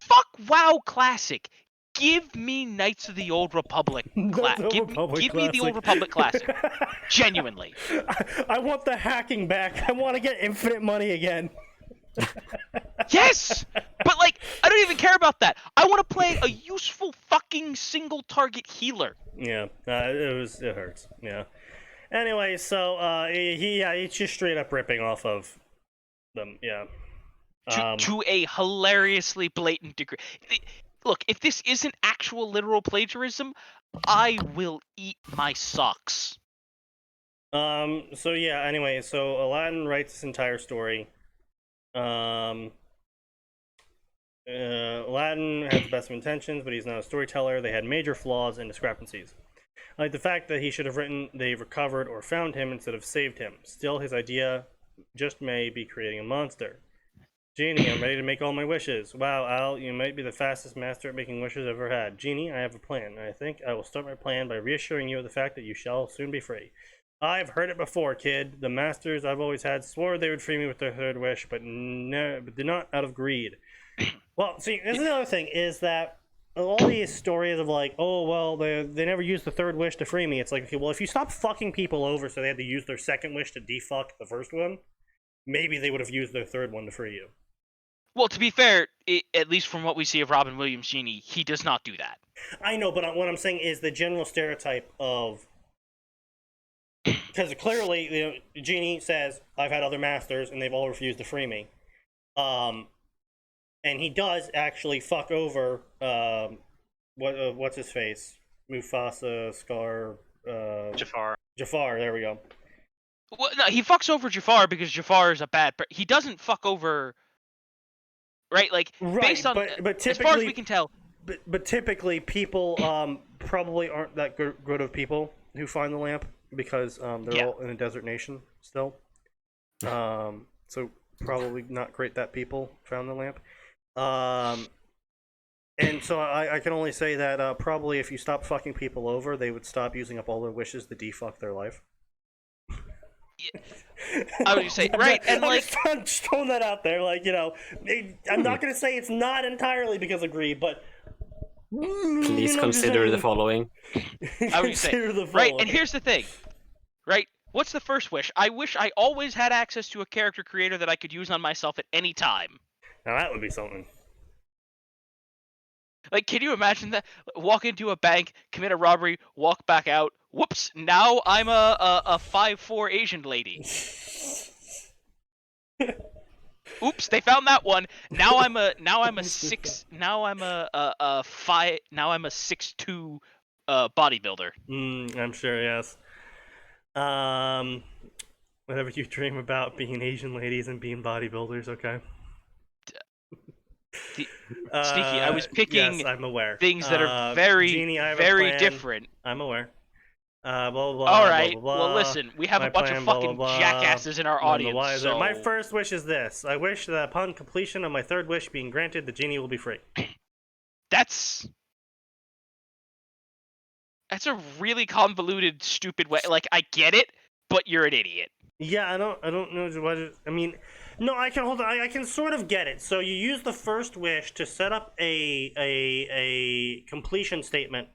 Fuck WoW Classic. Give me Knights of the Old Republic. Give me the Old Republic Classic. Genuinely. I want the hacking back. I want to get infinite money again. Yes! But like, I don't even care about that. I want to play a useful fucking single target healer. Yeah, it hurts. Yeah. Anyway, so he's just straight up ripping off of them. Yeah. To a hilariously blatant degree. Look, if this isn't actual literal plagiarism, I will eat my socks. So yeah. Anyway, so Aladdin writes this entire story. Aladdin had the best of intentions, but he's not a storyteller. They had major flaws and discrepancies. Like the fact that he should have written they recovered or found him instead of saved him. Still, his idea just may be creating a monster. Genie, I'm ready to make all my wishes. Wow, Al, you might be the fastest master at making wishes I've ever had. Genie, I have a plan. I think I will start my plan by reassuring you of the fact that you shall soon be free. I've heard it before, kid. The masters I've always had swore they would free me with their third wish, but did not out of greed. Well, see, this is another thing, is that all these stories of like, oh, well, they never used the third wish to free me. It's like, okay, well, if you stop fucking people over so they had to use their second wish to defuck the first one, maybe they would have used their third one to free you. Well, to be fair, at least from what we see of Robin Williams' Genie, he does not do that. I know, but what I'm saying is the general stereotype of... Because clearly, Genie says, I've had other masters, and they've all refused to free me. And he does actually fuck over, what's his face? Mufasa, Scar, Jafar. Jafar, there we go. Well, no, he fucks over Jafar because Jafar is a bad... He doesn't fuck over... Right? Like, based on... but as far as we can tell... But typically, people probably aren't that good of people who find the lamp, because they're all in a desert nation still. So probably not great that people found the lamp. And so I can only say that probably if you stop fucking people over, they would stop using up all their wishes to defuck their life. I would just say, right, and I'm like... just throwing that out there, like, I'm not going to say it's not entirely because of greed, but... Please consider the following. I would say, right, and here's the thing, right? What's the first wish? I wish I always had access to a character creator that I could use on myself at any time. Now that would be something. Like, can you imagine that? Walk into a bank, commit a robbery, walk back out. Whoops! Now I'm a 5'4" Asian lady. Oops! They found that one. Now I'm a 6'2" bodybuilder. I'm sure, yes. Whatever you dream about, being Asian ladies and being bodybuilders, okay? Sneaky, I was picking yes, I'm aware. things that are very, Jeannie, very different. I'm aware. Blah, blah, blah, All right. blah, blah, blah. Well, listen, we have My a bunch plan, of blah, fucking blah, blah. jackasses in our audience. So... My first wish is this. I wish that upon completion of my third wish being granted, the genie will be free. That's a really convoluted, stupid way. Like, I get it, but you're an idiot. Yeah, I don't know what it, I mean, no, I can hold on. I can sort of get it. So you use the first wish to set up a completion statement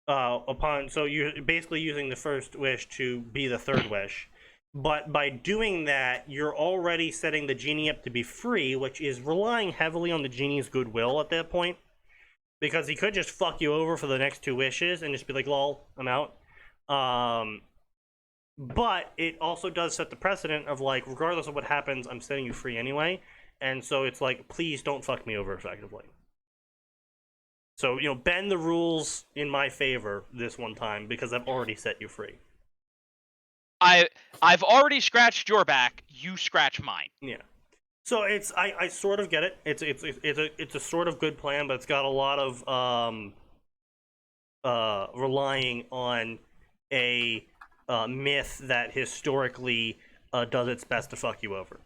so you're basically using the first wish to be the third wish. But by doing that, you're already setting the genie up to be free, which is relying heavily on the genie's goodwill at that point. Because he could just fuck you over for the next two wishes and just be like, lol, I'm out. But it also does set the precedent of, like, regardless of what happens, I'm setting you free anyway. And so it's like, please don't fuck me over effectively. So, bend the rules in my favor this one time because I've already set you free. I've already scratched your back. You scratch mine. Yeah. So I sort of get it. It's a sort of good plan, but it's got a lot of relying on a myth that historically does its best to fuck you over.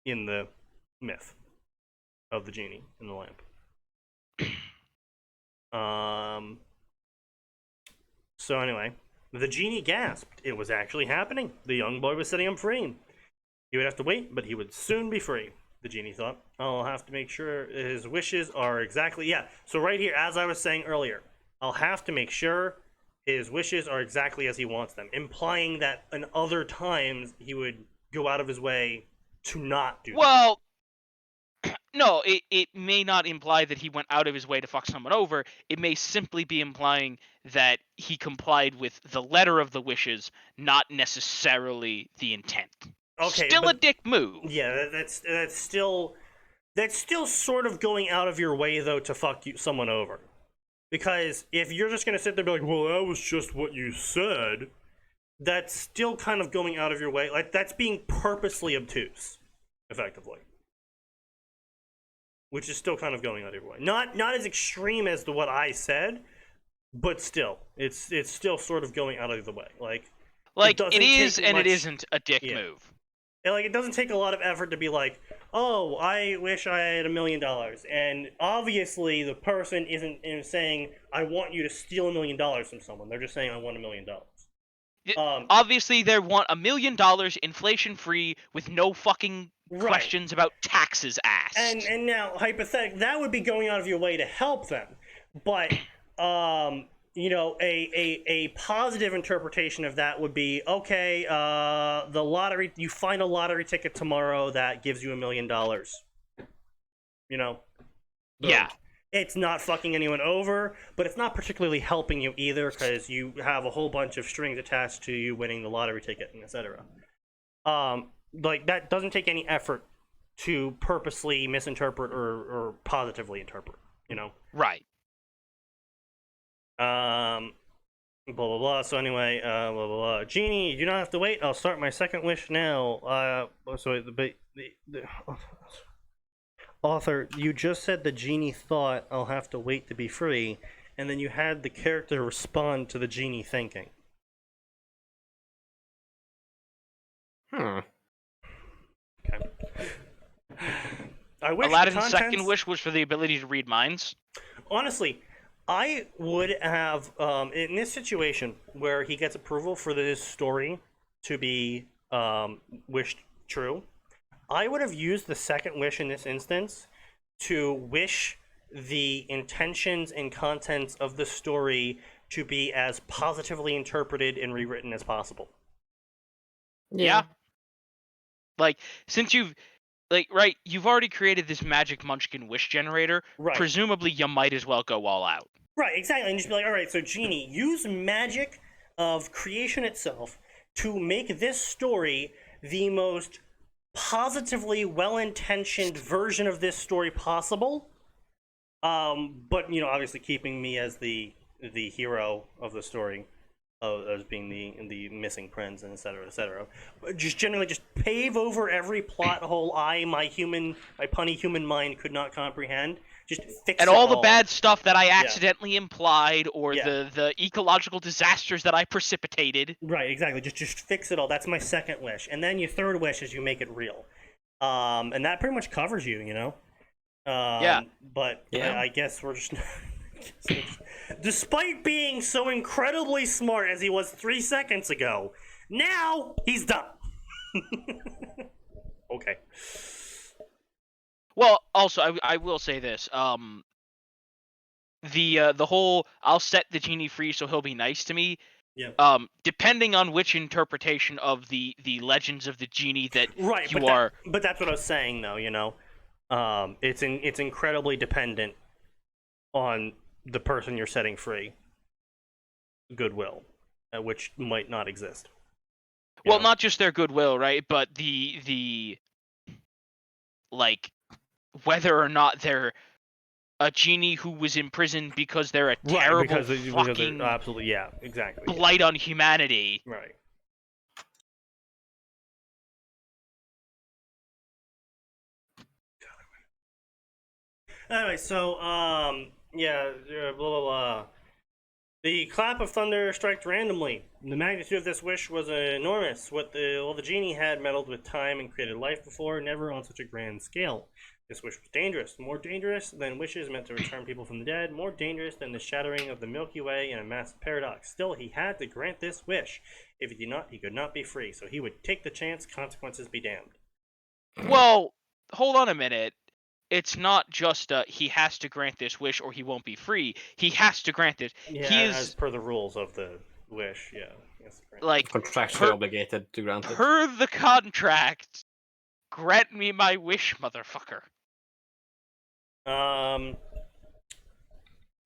In the myth of the genie in the lamp. So anyway, the genie gasped. It was actually happening. The young boy was setting him free. He would have to wait, but he would soon be free. The genie thought. I'll have to make sure his wishes are exactly... Yeah, so right here, as I was saying earlier, I'll have to make sure his wishes are exactly as he wants them, implying that in other times he would go out of his way to not do that. Well, no, it may not imply that he went out of his way to fuck someone over. It may simply be implying that he complied with the letter of the wishes, not necessarily the intent. Okay, still a dick move. Yeah, that's still sort of going out of your way though to fuck someone over. Because if you're just gonna sit there and be like, well, that was just what you said, that's still kind of going out of your way. Like, that's being purposely obtuse, effectively. Which is still kind of going out of your way. Not as extreme as to what I said, but still, it's still sort of going out of the way. Like it is and it isn't a dick move. And, like, it doesn't take a lot of effort to be like, oh, I wish I had $1 million. And obviously the person isn't saying, I want you to steal $1 million from someone. They're just saying, I want $1 million. Obviously they want $1 million inflation-free with no fucking questions about taxes asked. And now, hypothetically, that would be going out of your way to help them. But, a positive interpretation of that would be, okay, the lottery, you find a lottery ticket tomorrow that gives you $1 million. Yeah. It's not fucking anyone over, but it's not particularly helping you either, because you have a whole bunch of strings attached to you winning the lottery ticket, and etc. Like, that doesn't take any effort to purposely misinterpret or positively interpret, Right. Blah, blah, blah. So anyway, blah, blah, blah. Genie, you don't have to wait. I'll start my second wish now. The author, you just said the genie thought I'll have to wait to be free, and then you had the character respond to the genie thinking. Hmm. Okay. I wish Aladdin's second wish was for the ability to read minds. Honestly, I would have, in this situation where he gets approval for this story to be wished true, I would have used the second wish in this instance to wish the intentions and contents of the story to be as positively interpreted and rewritten as possible. Yeah. Like, since you've you've already created this magic munchkin wish generator, presumably you might as well go all out. Right, exactly. And just be like, all right, so Genie, use magic of creation itself to make this story the most positively well-intentioned version of this story possible. But, you know, obviously keeping me as the hero of the story, as being the missing prince, and etc., etc. Just generally just pave over every plot hole my punny human mind could not comprehend. Just fix and it all the bad stuff that I accidentally implied, or Yeah. the ecological disasters that I precipitated. Right, exactly. Just fix it all. That's my second wish. And then your third wish is you make it real. And that pretty much covers you, you know? Yeah. But I guess we're just... Despite being so incredibly smart as he was 3 seconds ago, now he's done. Okay. Well, also, I will say this. The whole I'll set the genie free so he'll be nice to me. Yeah. Depending on which interpretation of the legends of the genie that you but are. But that's what I was saying, though. You know, it's incredibly dependent on the person you're setting free. Goodwill, which might not exist. Well, not just their goodwill, right? But the like whether or not they're a genie who was imprisoned because they're a terrible fucking absolutely, yeah, exactly, blight on humanity. Right. Anyway, so blah blah blah. The clap of thunder struck randomly. The magnitude of this wish was enormous. While the genie had meddled with time and created life before, never on such a grand scale. This wish was dangerous. More dangerous than wishes meant to return people from the dead. More dangerous than the shattering of the Milky Way in a massive paradox. Still, he had to grant this wish. If he did not, he could not be free. So he would take the chance, consequences be damned. Well, hold on a minute. It's not just he has to grant this wish or he won't be free. He has to grant it. Yeah, he is, as per the rules of the wish, yeah. Like, contractually obligated to grant it. Per the contract, grant me my wish, motherfucker.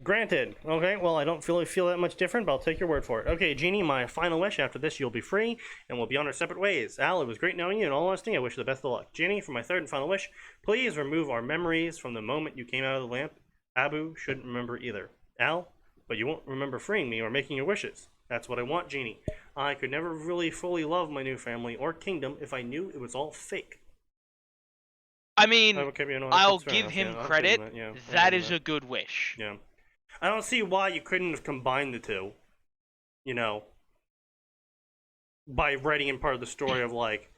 Granted. Okay, well, I don't really feel that much different, but I'll take your word for it. Okay, Genie, my final wish. After this, you'll be free, and we'll be on our separate ways. Al, it was great knowing you. In all honesty, I wish you the best of luck. Genie, for my third and final wish, please remove our memories from the moment you came out of the lamp. Abu shouldn't remember either. Al, but you won't remember freeing me or making your wishes. That's what I want, Genie. I could never really fully love my new family or kingdom if I knew it was all fake. I mean, I'll give enough, him yeah, credit. That is that. A good wish. Yeah. I don't see why you couldn't have combined the two, you know, by writing in part of the story of, like,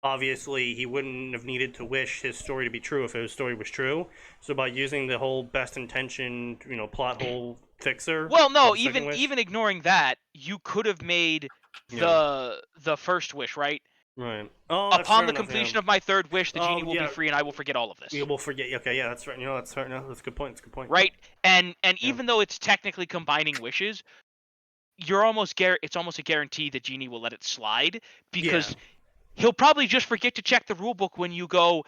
obviously he wouldn't have needed to wish his story to be true if his story was true. So by using the whole best intentioned, you know, plot hole fixer. Well, no, even ignoring that, you could have made the first wish, right? Right. Oh, upon the completion of my third wish, the genie will be free, and I will forget all of this. You will forget. Okay, yeah, that's right. You know, that's fair. No, that's a good point. That's a good point. Right, and even though it's technically combining wishes, you're almost it's almost a guarantee that genie will let it slide because he'll probably just forget to check the rule book when you go,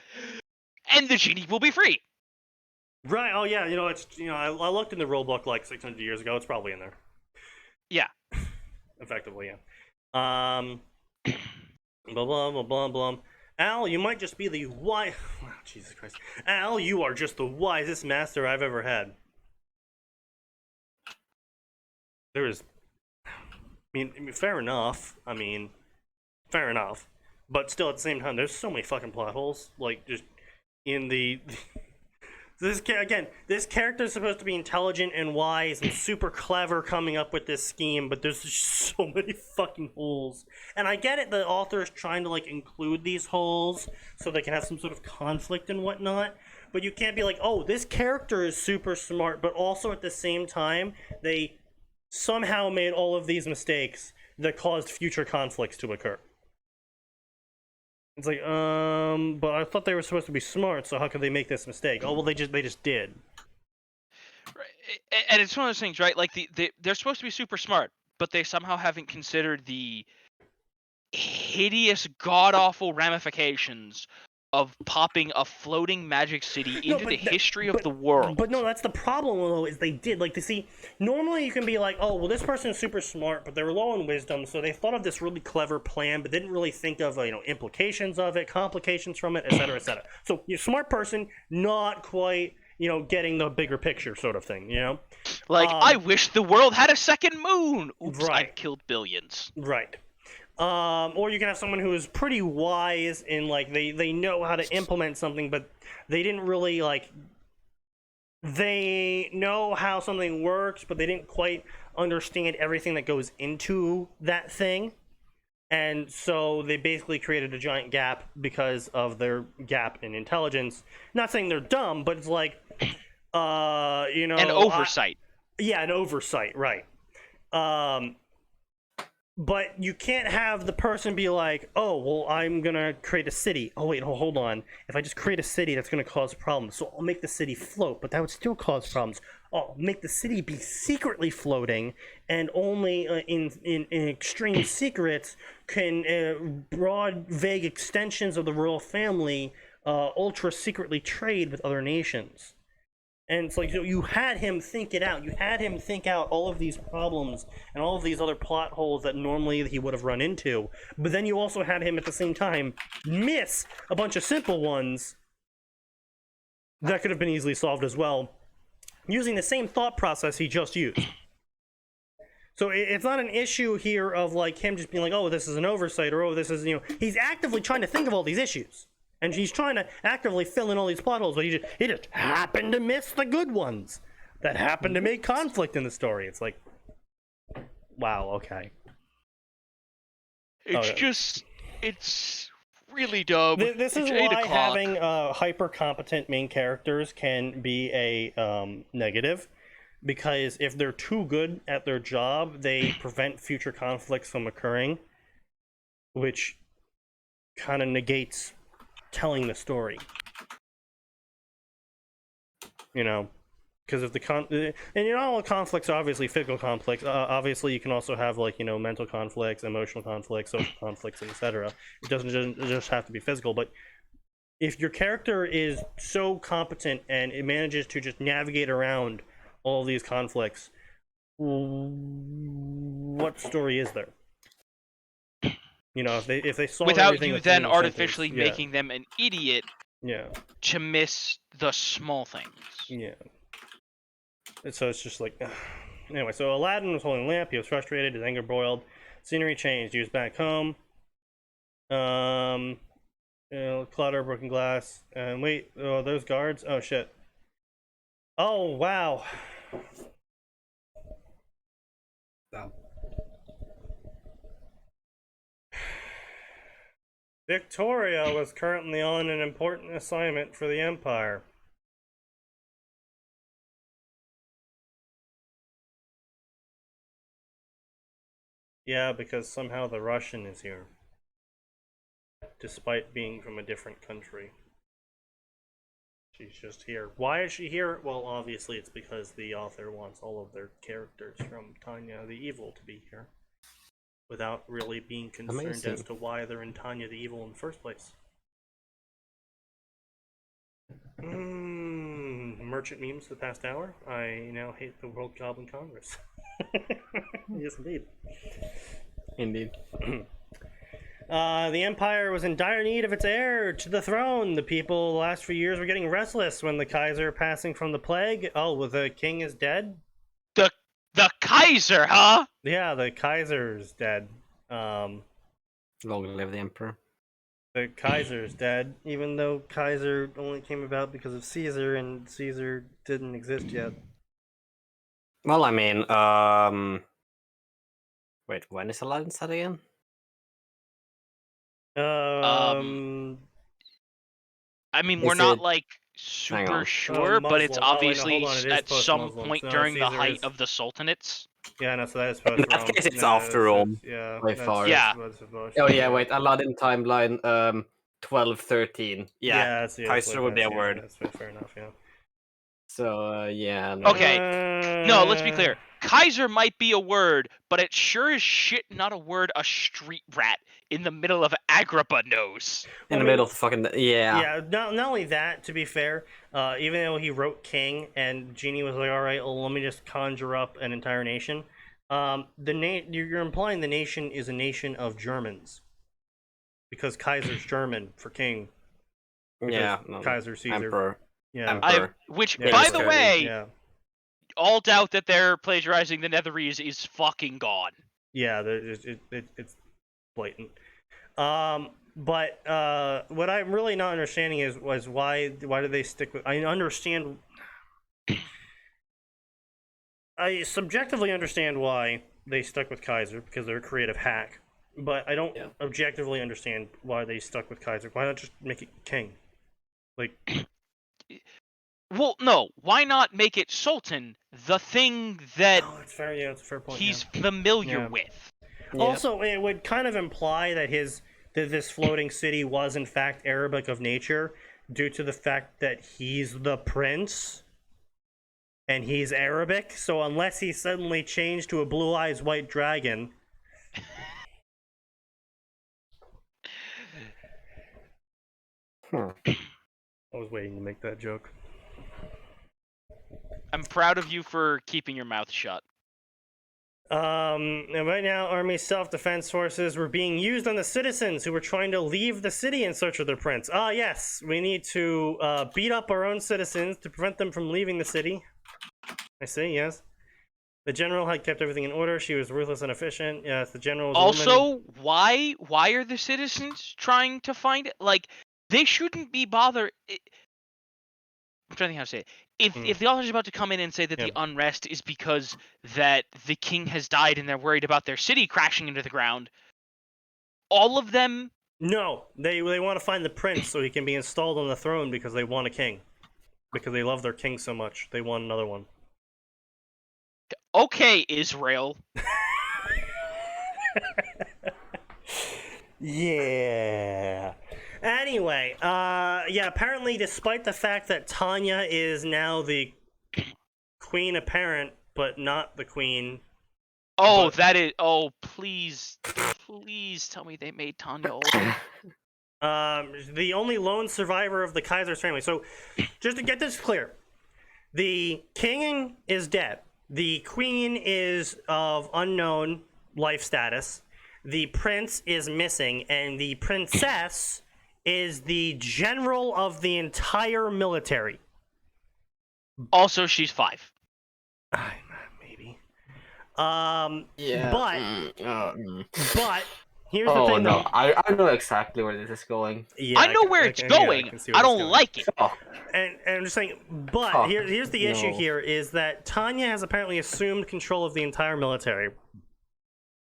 and the genie will be free. Right. Oh yeah. You know, it's I looked in the rule book like 600 years ago. It's probably in there. Yeah. Effectively, yeah. Blah, blah, blah, blah, blah. Al, you might just be the wise... Oh, Jesus Christ. Al, you are just the wisest master I've ever had. There is... I mean, fair enough. Fair enough. But still, at the same time, there's so many fucking plot holes. Like, just in the... This character is supposed to be intelligent and wise and super clever coming up with this scheme, but there's just so many fucking holes. And I get it, the author is trying to, like, include these holes so they can have some sort of conflict and whatnot, but you can't be like, oh, this character is super smart, but also at the same time, they somehow made all of these mistakes that caused future conflicts to occur. It's like, but I thought they were supposed to be smart, so how could they make this mistake? Oh, well, they just did. and it's one of those things, right? Like they're supposed to be super smart, but they somehow haven't considered the hideous, god-awful ramifications of popping a floating magic city into the history of the world. But no, that's the problem, though, is they did. Like, normally you can be like, oh, well, this person is super smart, but they were low in wisdom, so they thought of this really clever plan, but didn't really think of, implications of it, complications from it, etc., etc. So, you're a smart person, not quite, getting the bigger picture sort of thing, Like, I wish the world had a second moon! Oops, right. I've killed billions. Right. Or you can have someone who is pretty wise in, like, they know how to implement something, but they didn't really, like, they know how something works, but they didn't quite understand everything that goes into that thing. And so they basically created a giant gap because of their gap in intelligence. Not saying they're dumb, but it's like, An oversight. An oversight, right. But you can't have the person be like, oh, well, I'm going to create a city. Oh, wait, hold on. If I just create a city, that's going to cause problems. So I'll make the city float, but that would still cause problems. I'll make the city be secretly floating, and only in extreme secrets can broad, vague extensions of the royal family ultra secretly trade with other nations. And it's like, so you had him think it out. You had him think out all of these problems and all of these other plot holes that normally he would have run into. But then you also had him at the same time miss a bunch of simple ones that could have been easily solved as well, using the same thought process he just used. So it's not an issue here of like him just being like, oh, this is an oversight, or oh, this is, he's actively trying to think of all these issues. And he's trying to actively fill in all these plot holes, but he just happened to miss the good ones that happened to make conflict in the story. It's like, wow, okay. It's really dumb. This is why having hyper competent main characters can be a negative, because if they're too good at their job, they prevent future conflicts from occurring, which kind of negates telling the story, because if and all conflicts are obviously physical conflicts. Obviously, you can also have like mental conflicts, emotional conflicts, social conflicts, etc. It doesn't just have to be physical. But if your character is so competent and it manages to just navigate around all these conflicts, what story is there? If they solve without everything you with then single artificially sentence, making them an idiot to miss the small things. Yeah. So it's just like, anyway. So Aladdin was holding a lamp. He was frustrated. His anger boiled. Scenery changed. He was back home. Clutter, broken glass, and wait. Oh, those guards. Oh shit. Oh wow. Victoria was currently on an important assignment for the Empire. Yeah, because somehow the Russian is here, despite being from a different country. She's just here. Why is she here? Well, obviously it's because the author wants all of their characters from Tanya the Evil to be here, without really being concerned as to why they're in Tanya the Evil in the first place. Merchant memes the past hour. I now hate the World Goblin Congress. Yes, indeed. Indeed. The Empire was in dire need of its heir to the throne. The people the last few years were getting restless when the Kaiser passing from the plague. Oh, well, the king is dead? The Kaiser, huh? Yeah, the Kaiser's dead. Long live the Emperor. The Kaiser's dead, even though Kaiser only came about because of Caesar, and Caesar didn't exist yet. Well, I mean, wait, when is Aladdin set again? I mean, we're not like super sure, but it's obviously at some point during the height of the Sultanates. Yeah, no, so that is post Rome. It's after Rome. Yeah, by far. Yeah. Oh yeah, wait, Aladdin timeline 1213. Yeah, that's Kaiser would be a word. That's fair enough. Yeah. So, yeah. No. Okay. No, let's be clear. Kaiser might be a word, but it sure as shit not a word a street rat in the middle of Agrippa knows. In the middle of the fucking... Yeah. Yeah, not only that, to be fair, even though he wrote king and Genie was like, all right, well, let me just conjure up an entire nation, you're implying the nation is a nation of Germans. Because Kaiser's German for king. Yeah. Kaiser, Caesar. Emperor. Yeah. Emperor. Which, Yeah, by the okay. way, Yeah. all doubt that they're plagiarizing the Netherese is fucking gone. Yeah, it's blatant. But what I'm really not understanding was why do they stick with? I understand. I subjectively understand why they stuck with Kaiser because they're a creative hack, but I don't objectively understand why they stuck with Kaiser. Why not just make it king? Like, well, no. Why not make it Sultan, the thing that it's fair. Yeah, it's a fair point. he's familiar Yeah. with? Yeah. Also, it would kind of imply that this floating city was in fact Arabic of nature, due to the fact that he's the prince, and he's Arabic. So unless he suddenly changed to a blue eyes white dragon. I was waiting to make that joke. I'm proud of you for keeping your mouth shut. And right now, Army self-defense forces were being used on the citizens who were trying to leave the city in search of their prince. Yes, we need to beat up our own citizens to prevent them from leaving the city. I see, yes. The general had kept everything in order. She was ruthless and efficient. Yes, the general was Also, why are the citizens trying to find it? Like, they shouldn't be bothered. I'm trying to think how to say it. If the author's about to come in and say that the unrest is because that the king has died and they're worried about their city crashing into the ground, all of them... No, they want to find the prince so he can be installed on the throne because they want a king. Because they love their king so much. They want another one. Okay, Israel. Yeah. Anyway, apparently despite the fact that Tanya is now the queen apparent, but not the queen. Oh, that is... Oh, please. Please tell me they made Tanya older. The only lone survivor of the Kaiser's family. So, just to get this clear, the king is dead. The queen is of unknown life status. The prince is missing, and the princess is the general of the entire military. Also, she's 5. Maybe. Yeah. But here's the thing, though. I know exactly where this is going. Yeah, I know where it's going. I don't like it. Oh. And I'm just saying, but here's the issue here is that Tanya has apparently assumed control of the entire military.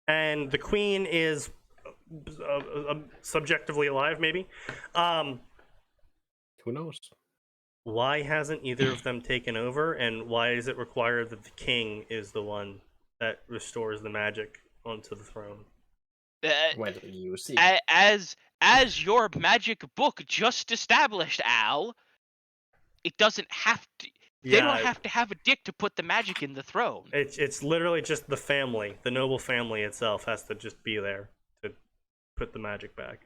And the queen is subjectively alive, maybe. Who knows? Why hasn't either of them taken over, and why is it required that the king is the one that restores the magic onto the throne? Well, you see. As your magic book just established, Al, it doesn't have to. They don't have to have a dick to put the magic in the throne. It's literally just the family, the noble family itself has to just be there to put the magic back.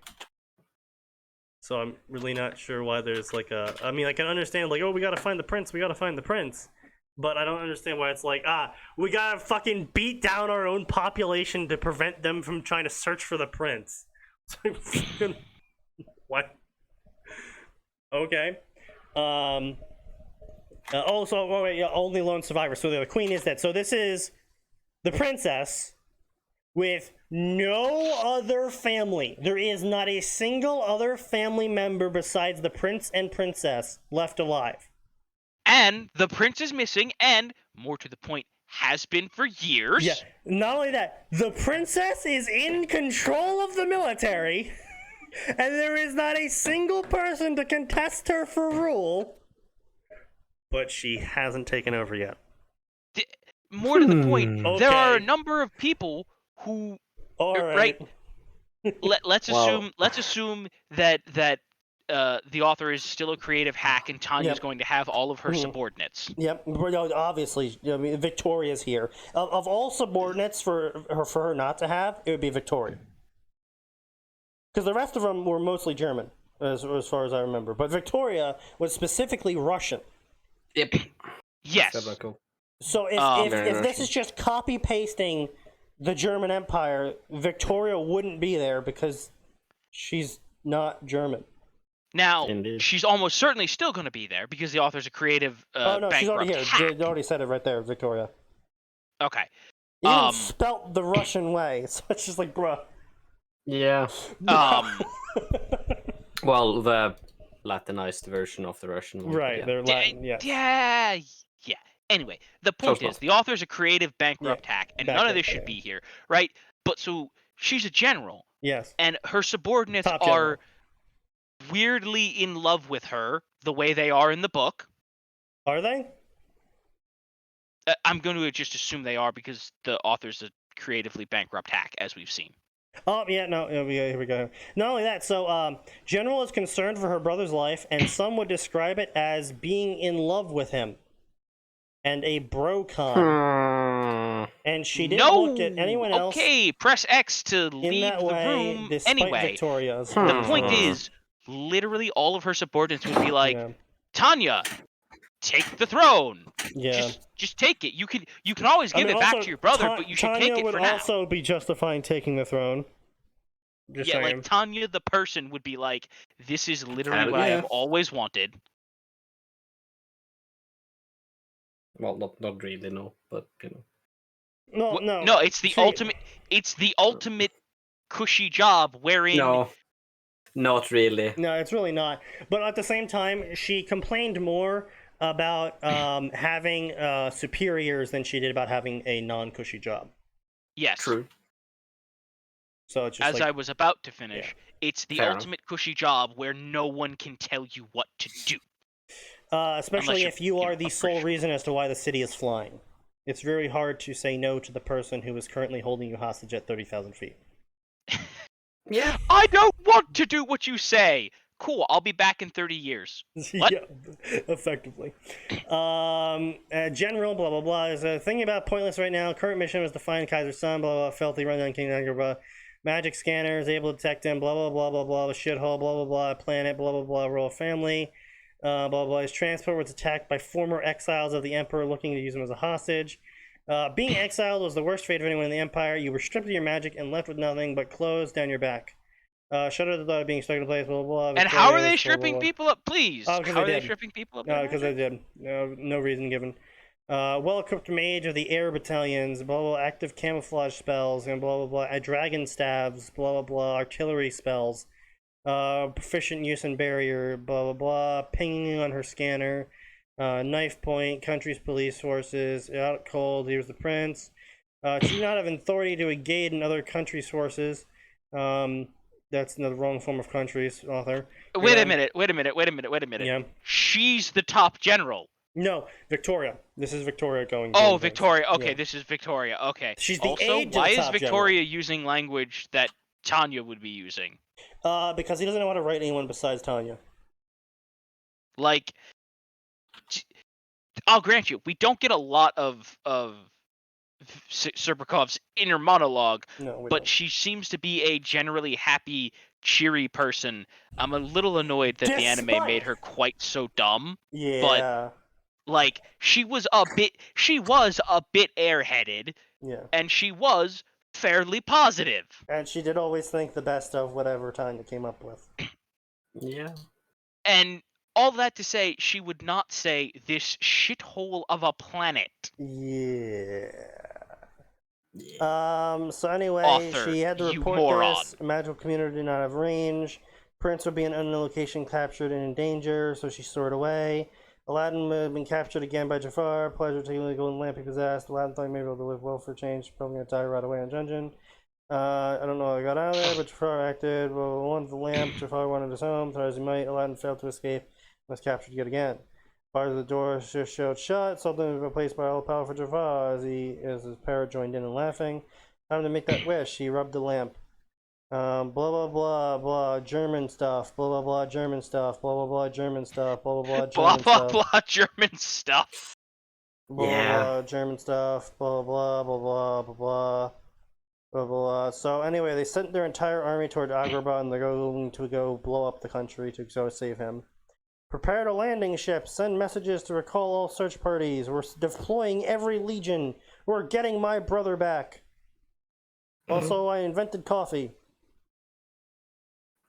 So I'm really not sure why there's like a... I mean, I can understand, like, oh, we gotta find the prince, but I don't understand why it's like, we gotta fucking beat down our own population to prevent them from trying to search for the prince. What? Okay. Only lone survivor. So the queen is dead. So this is the princess with no other family. There is not a single other family member besides the prince and princess left alive. And the prince is missing, and more to the point, has been for years. Yeah. Not only that, the princess is in control of the military, and there is not a single person to contest her for rule. But she hasn't taken over yet. More to the point, Okay. there are a number of people who... All right. Let's assume that the author is still a creative hack, and Tanya's Yep. going to have all of her subordinates. Yep, obviously. I mean, Victoria's here. Of all subordinates for her not to have, it would be Victoria. Because the rest of them were mostly German, as far as I remember. But Victoria was specifically Russian. Yep. Yes. So if this is just copy pasting the German Empire, Victoria wouldn't be there because she's not German. Now, Indeed. she's almost certainly still going to be there because the author's a creative oh no, she's already here. hack. They already said it right there, Victoria. Okay. Even spelt the Russian way, so it's just like, bruh. Yeah. Well, the Latinized version of the Russian one. Right, Yeah. they're Latin, yeah. Yeah. Anyway, the point is, the author's a creative bankrupt hack, and none of this should be here, right? But so she's a general. Yes. And her subordinates Top are general. weirdly in love with her, the way they are in the book. Are they? I'm going to just assume they are because the author's a creatively bankrupt hack, as we've seen. Oh, yeah, no, here we go. Not only that, so General is concerned for her brother's life, and some would describe it as being in love with him. And a brocon. And she didn't look at anyone else. Okay, press X to in leave that the way, room. despite Anyway, Victoria's. the point is, literally all of her subordinates would be like, Tanya, take the throne. Yeah. Just take it. You can always give it back also, to your brother, but you should Tanya take it would for now. also be justifying taking the throne. Just Yeah, saying. like Tanya the person would be like, this is literally what I have always wanted. Well, not really, no, but you know. No, it's the ultimate. It's the ultimate cushy job wherein. No, not really. No, it's really not. But at the same time, she complained more about having superiors than she did about having a non-cushy job. Yes. True. So it's just as I was about to finish, it's the ultimate cushy job where no one can tell you what to do. Especially if you are the sole reason as to why the city is flying. It's very hard to say no to the person who is currently holding you hostage at 30,000 feet. Yeah. I don't want to do what you say. Cool, I'll be back in 30 years. What? Yeah, effectively. General, blah, blah, blah. There's a thing about pointless right now. Current mission was to find Kaiser's son, blah, blah, filthy, run down King Tiger, blah. Magic scanner is able to detect him, blah, blah, blah, blah, blah. Shithole, blah, blah, blah. Planet, blah, blah, blah. Royal family. Blah, blah, blah. His transport was attacked by former exiles of the Emperor looking to use him as a hostage. Being exiled was the worst fate of anyone in the Empire. You were stripped of your magic and left with nothing but clothes down your back. Shudder the thought of being stuck in a place, blah, blah, blah. And how are they stripping people up, please? Oh, how are they stripping people up? No, because they did. No reason given. Well-equipped mage of the air battalions, blah, blah, active camouflage spells, and blah, blah, blah. Dragon staves, blah, blah, blah. Artillery spells. Proficient use in barrier, blah, blah, blah. Pinging on her scanner. Knife point, country's police forces. Out cold, he was the prince. She did not have authority to engage in other countries' forces. That's the wrong form of countries, author. Wait a minute. Yeah. She's the top general. No, Victoria. This is Victoria going. Oh, Victoria. Okay, this is Victoria. Okay. She's the also, aide to why the is top Victoria using language that Tanya would be using? Because he doesn't know how to write anyone besides Tanya. Like, I'll grant you, we don't get a lot of Serpikov's inner monologue, but she seems to be a generally happy, cheery person. I'm a little annoyed that the anime made her quite so dumb. Yeah. But like, she was a bit airheaded. Yeah. And she was fairly positive. And she did always think the best of whatever Tanya came up with. Yeah. And all that to say, she would not say this shithole of a planet. Yeah. So anyway, Author, she had to you report moron. this. Magical community did not have range. Prince would be in unknown location, captured and in danger, so she stored away. Aladdin had been captured again by Jafar. Pleasure taking the golden lamp he possessed. Aladdin thought he may be able to live well for a change. Probably gonna die right away in dungeon. I don't know how he got out of there, but Jafar acted. Well, wanted the lamp. Jafar wanted his home. Tried as he might. Aladdin failed to escape and was captured yet again. Bars of the door just showed shut. Sultan was replaced by all powerful Jafar as his parrot joined in and laughing. Time to make that wish. He rubbed the lamp. Blah blah blah blah German stuff. Blah blah blah German stuff. Blah blah blah German stuff. Blah blah blah Blah German blah stuff. blah German stuff. Blah Yeah. blah German stuff. Blah blah blah blah blah blah blah blah. So anyway, they sent their entire army toward Agrabah, and they're going to go blow up the country to go save him. Prepare to landing ship. Send messages to recall all search parties. We're deploying every legion. We're getting my brother back. Also, I invented coffee.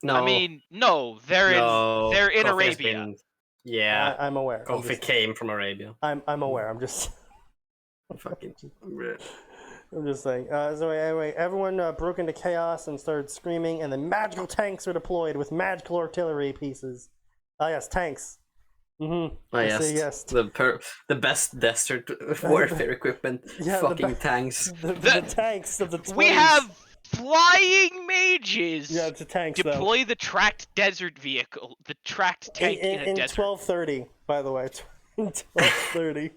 No. I mean, no, they're in Coffee has Arabia. been- Yeah. I'm aware. Coffee came from Arabia. I'm aware. I'm just. Fucking. I'm just saying. So anyway, everyone broke into chaos and started screaming, and then magical tanks were deployed with magical artillery pieces. Ah, yes, tanks. Mm-hmm. Oh, yes. The best desert warfare equipment. Yeah, fucking tanks. The tanks of the 20s. We have flying mages. Yeah, it's a tanks, Deploy the tracked desert vehicle. The tracked tank in a desert. 1230, by the way. 1230.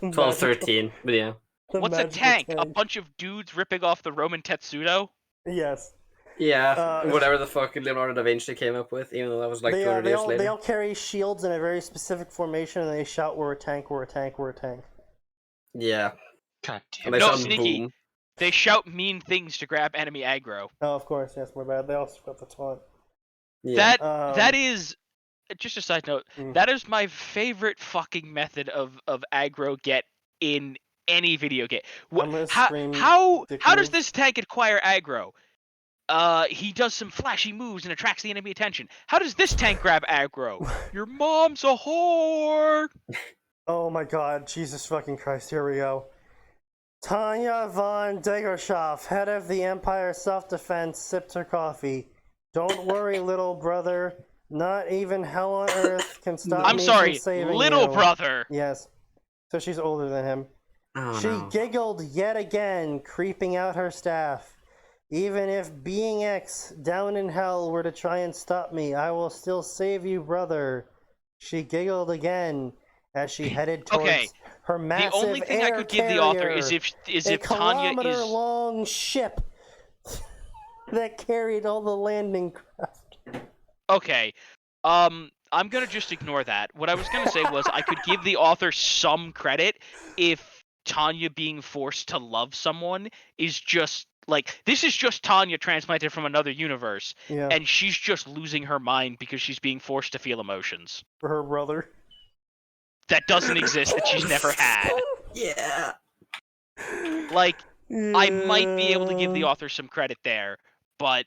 1213, but yeah. What's a tank? A bunch of dudes ripping off the Roman Tetsudo? Yes. Yeah, whatever the fuck Leonardo da Vinci came up with, even though that was like 200 years later. They all carry shields in a very specific formation, and they shout, "We're a tank, we're a tank, we're a tank." Yeah. God damn And they No, shout Sneaky. boom. They shout mean things to grab enemy aggro. Oh, of course, yes, we're bad. They also got the taunt. Yeah. That is just a side note. That is my favorite fucking method of aggro get in any video game. How does this tank acquire aggro? He does some flashy moves and attracts the enemy attention. How does this tank grab aggro? Your mom's a whore. Oh my god, Jesus fucking Christ, here we go. Tanya von Degershoff, head of the Empire Self-Defense, sipped her coffee. Don't worry, little brother. Not even hell on earth can stop me from saving little you. brother. Yes. So she's older than him. Oh, She no. giggled yet again, creeping out her staff. Even if Being X down in hell were to try and stop me, I will still save you, brother. She giggled again as she headed towards her massive The only thing I could give the author is if Tanya is kilometer-long ship that carried all the landing craft. Okay. I'm gonna just ignore that. What I was gonna say was I could give the author some credit if Tanya being forced to love someone is just like this is just Tanya transplanted from another universe, and she's just losing her mind because she's being forced to feel emotions. For her brother. That doesn't exist, that she's never had. Yeah. Like, I might be able to give the author some credit there, but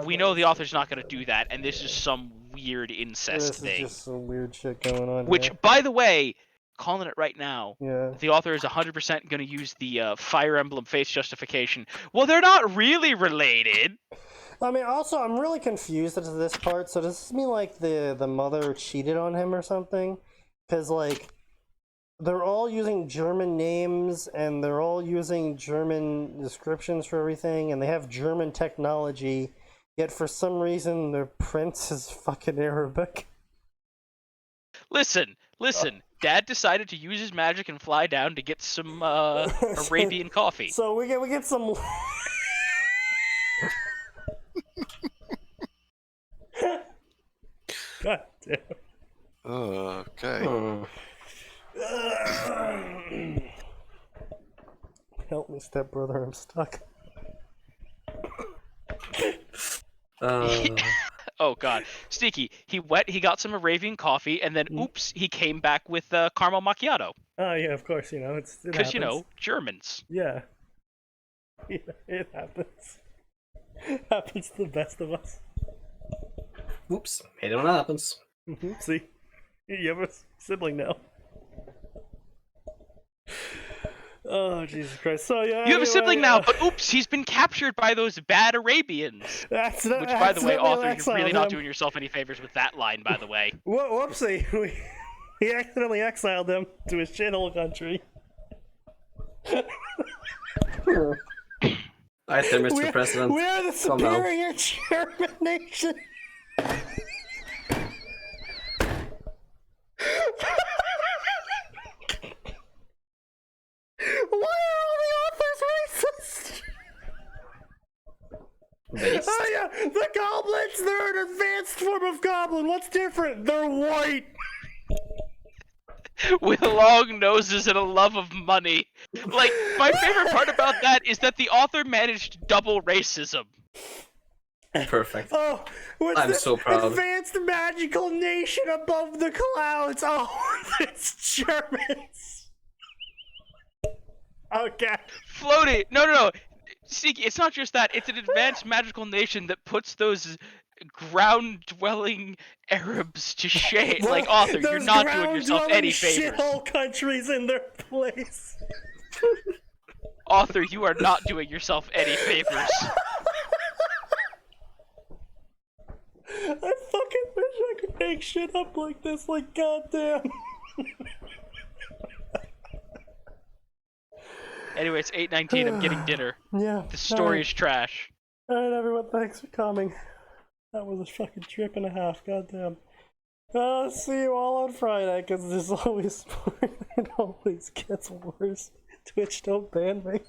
we know the author's not going to do that, and this is some weird incest thing. This is just some weird shit going on Which, here. by the way, calling it right now, Yeah. the author is 100% going to use the Fire Emblem face justification. Well, they're not really related. I mean, also, I'm really confused as to this part. So does this mean, like, the mother cheated on him or something? Because, like, they're all using German names, and they're all using German descriptions for everything, and they have German technology, yet for some reason their prince is fucking Arabic. Listen. Dad decided to use his magic and fly down to get some Arabian coffee. So we get some... God damn. Okay. Help me, stepbrother, I'm stuck. Oh god, Sneaky. He got some Arabian coffee, and then oops, he came back with caramel macchiato. Oh yeah, of course, it because Germans. Yeah, it happens. Happens to the best of us. Oops, hate it when that happens. See, you have a sibling now. Oh, Jesus Christ. So, yeah. You have a sibling now, but oops, he's been captured by those bad Arabians. Which, by the way, author, you're really not doing yourself any favors with that line, by the way. Whoopsie. We accidentally exiled him to his shithole country. Alright there, Mr. President. We are the superior German nation. Why are all the authors racist? based. Oh yeah, the goblins, they're an advanced form of goblin. What's different? They're white. With long noses and a love of money. Like, my favorite part about that is that the author managed double racism. Perfect. Oh, what's I'm this? so proud. Advanced magical nation above the clouds. Oh, it's Germans. Okay. Floaty! No. Sneaky, it's not just that. It's an advanced magical nation that puts those ground-dwelling Arabs to shame. Like, author, you're not doing yourself any favors. Shithole countries in their place. Author, you are not doing yourself any favors. I fucking wish I could make shit up like this. Like, goddamn. Anyway, it's 8:19. I'm getting dinner. Yeah. The story is trash. Alright, everyone, thanks for coming. That was a fucking trip and a half, goddamn. I'll see you all on Friday, because this always, it always gets worse. Twitch, don't ban me.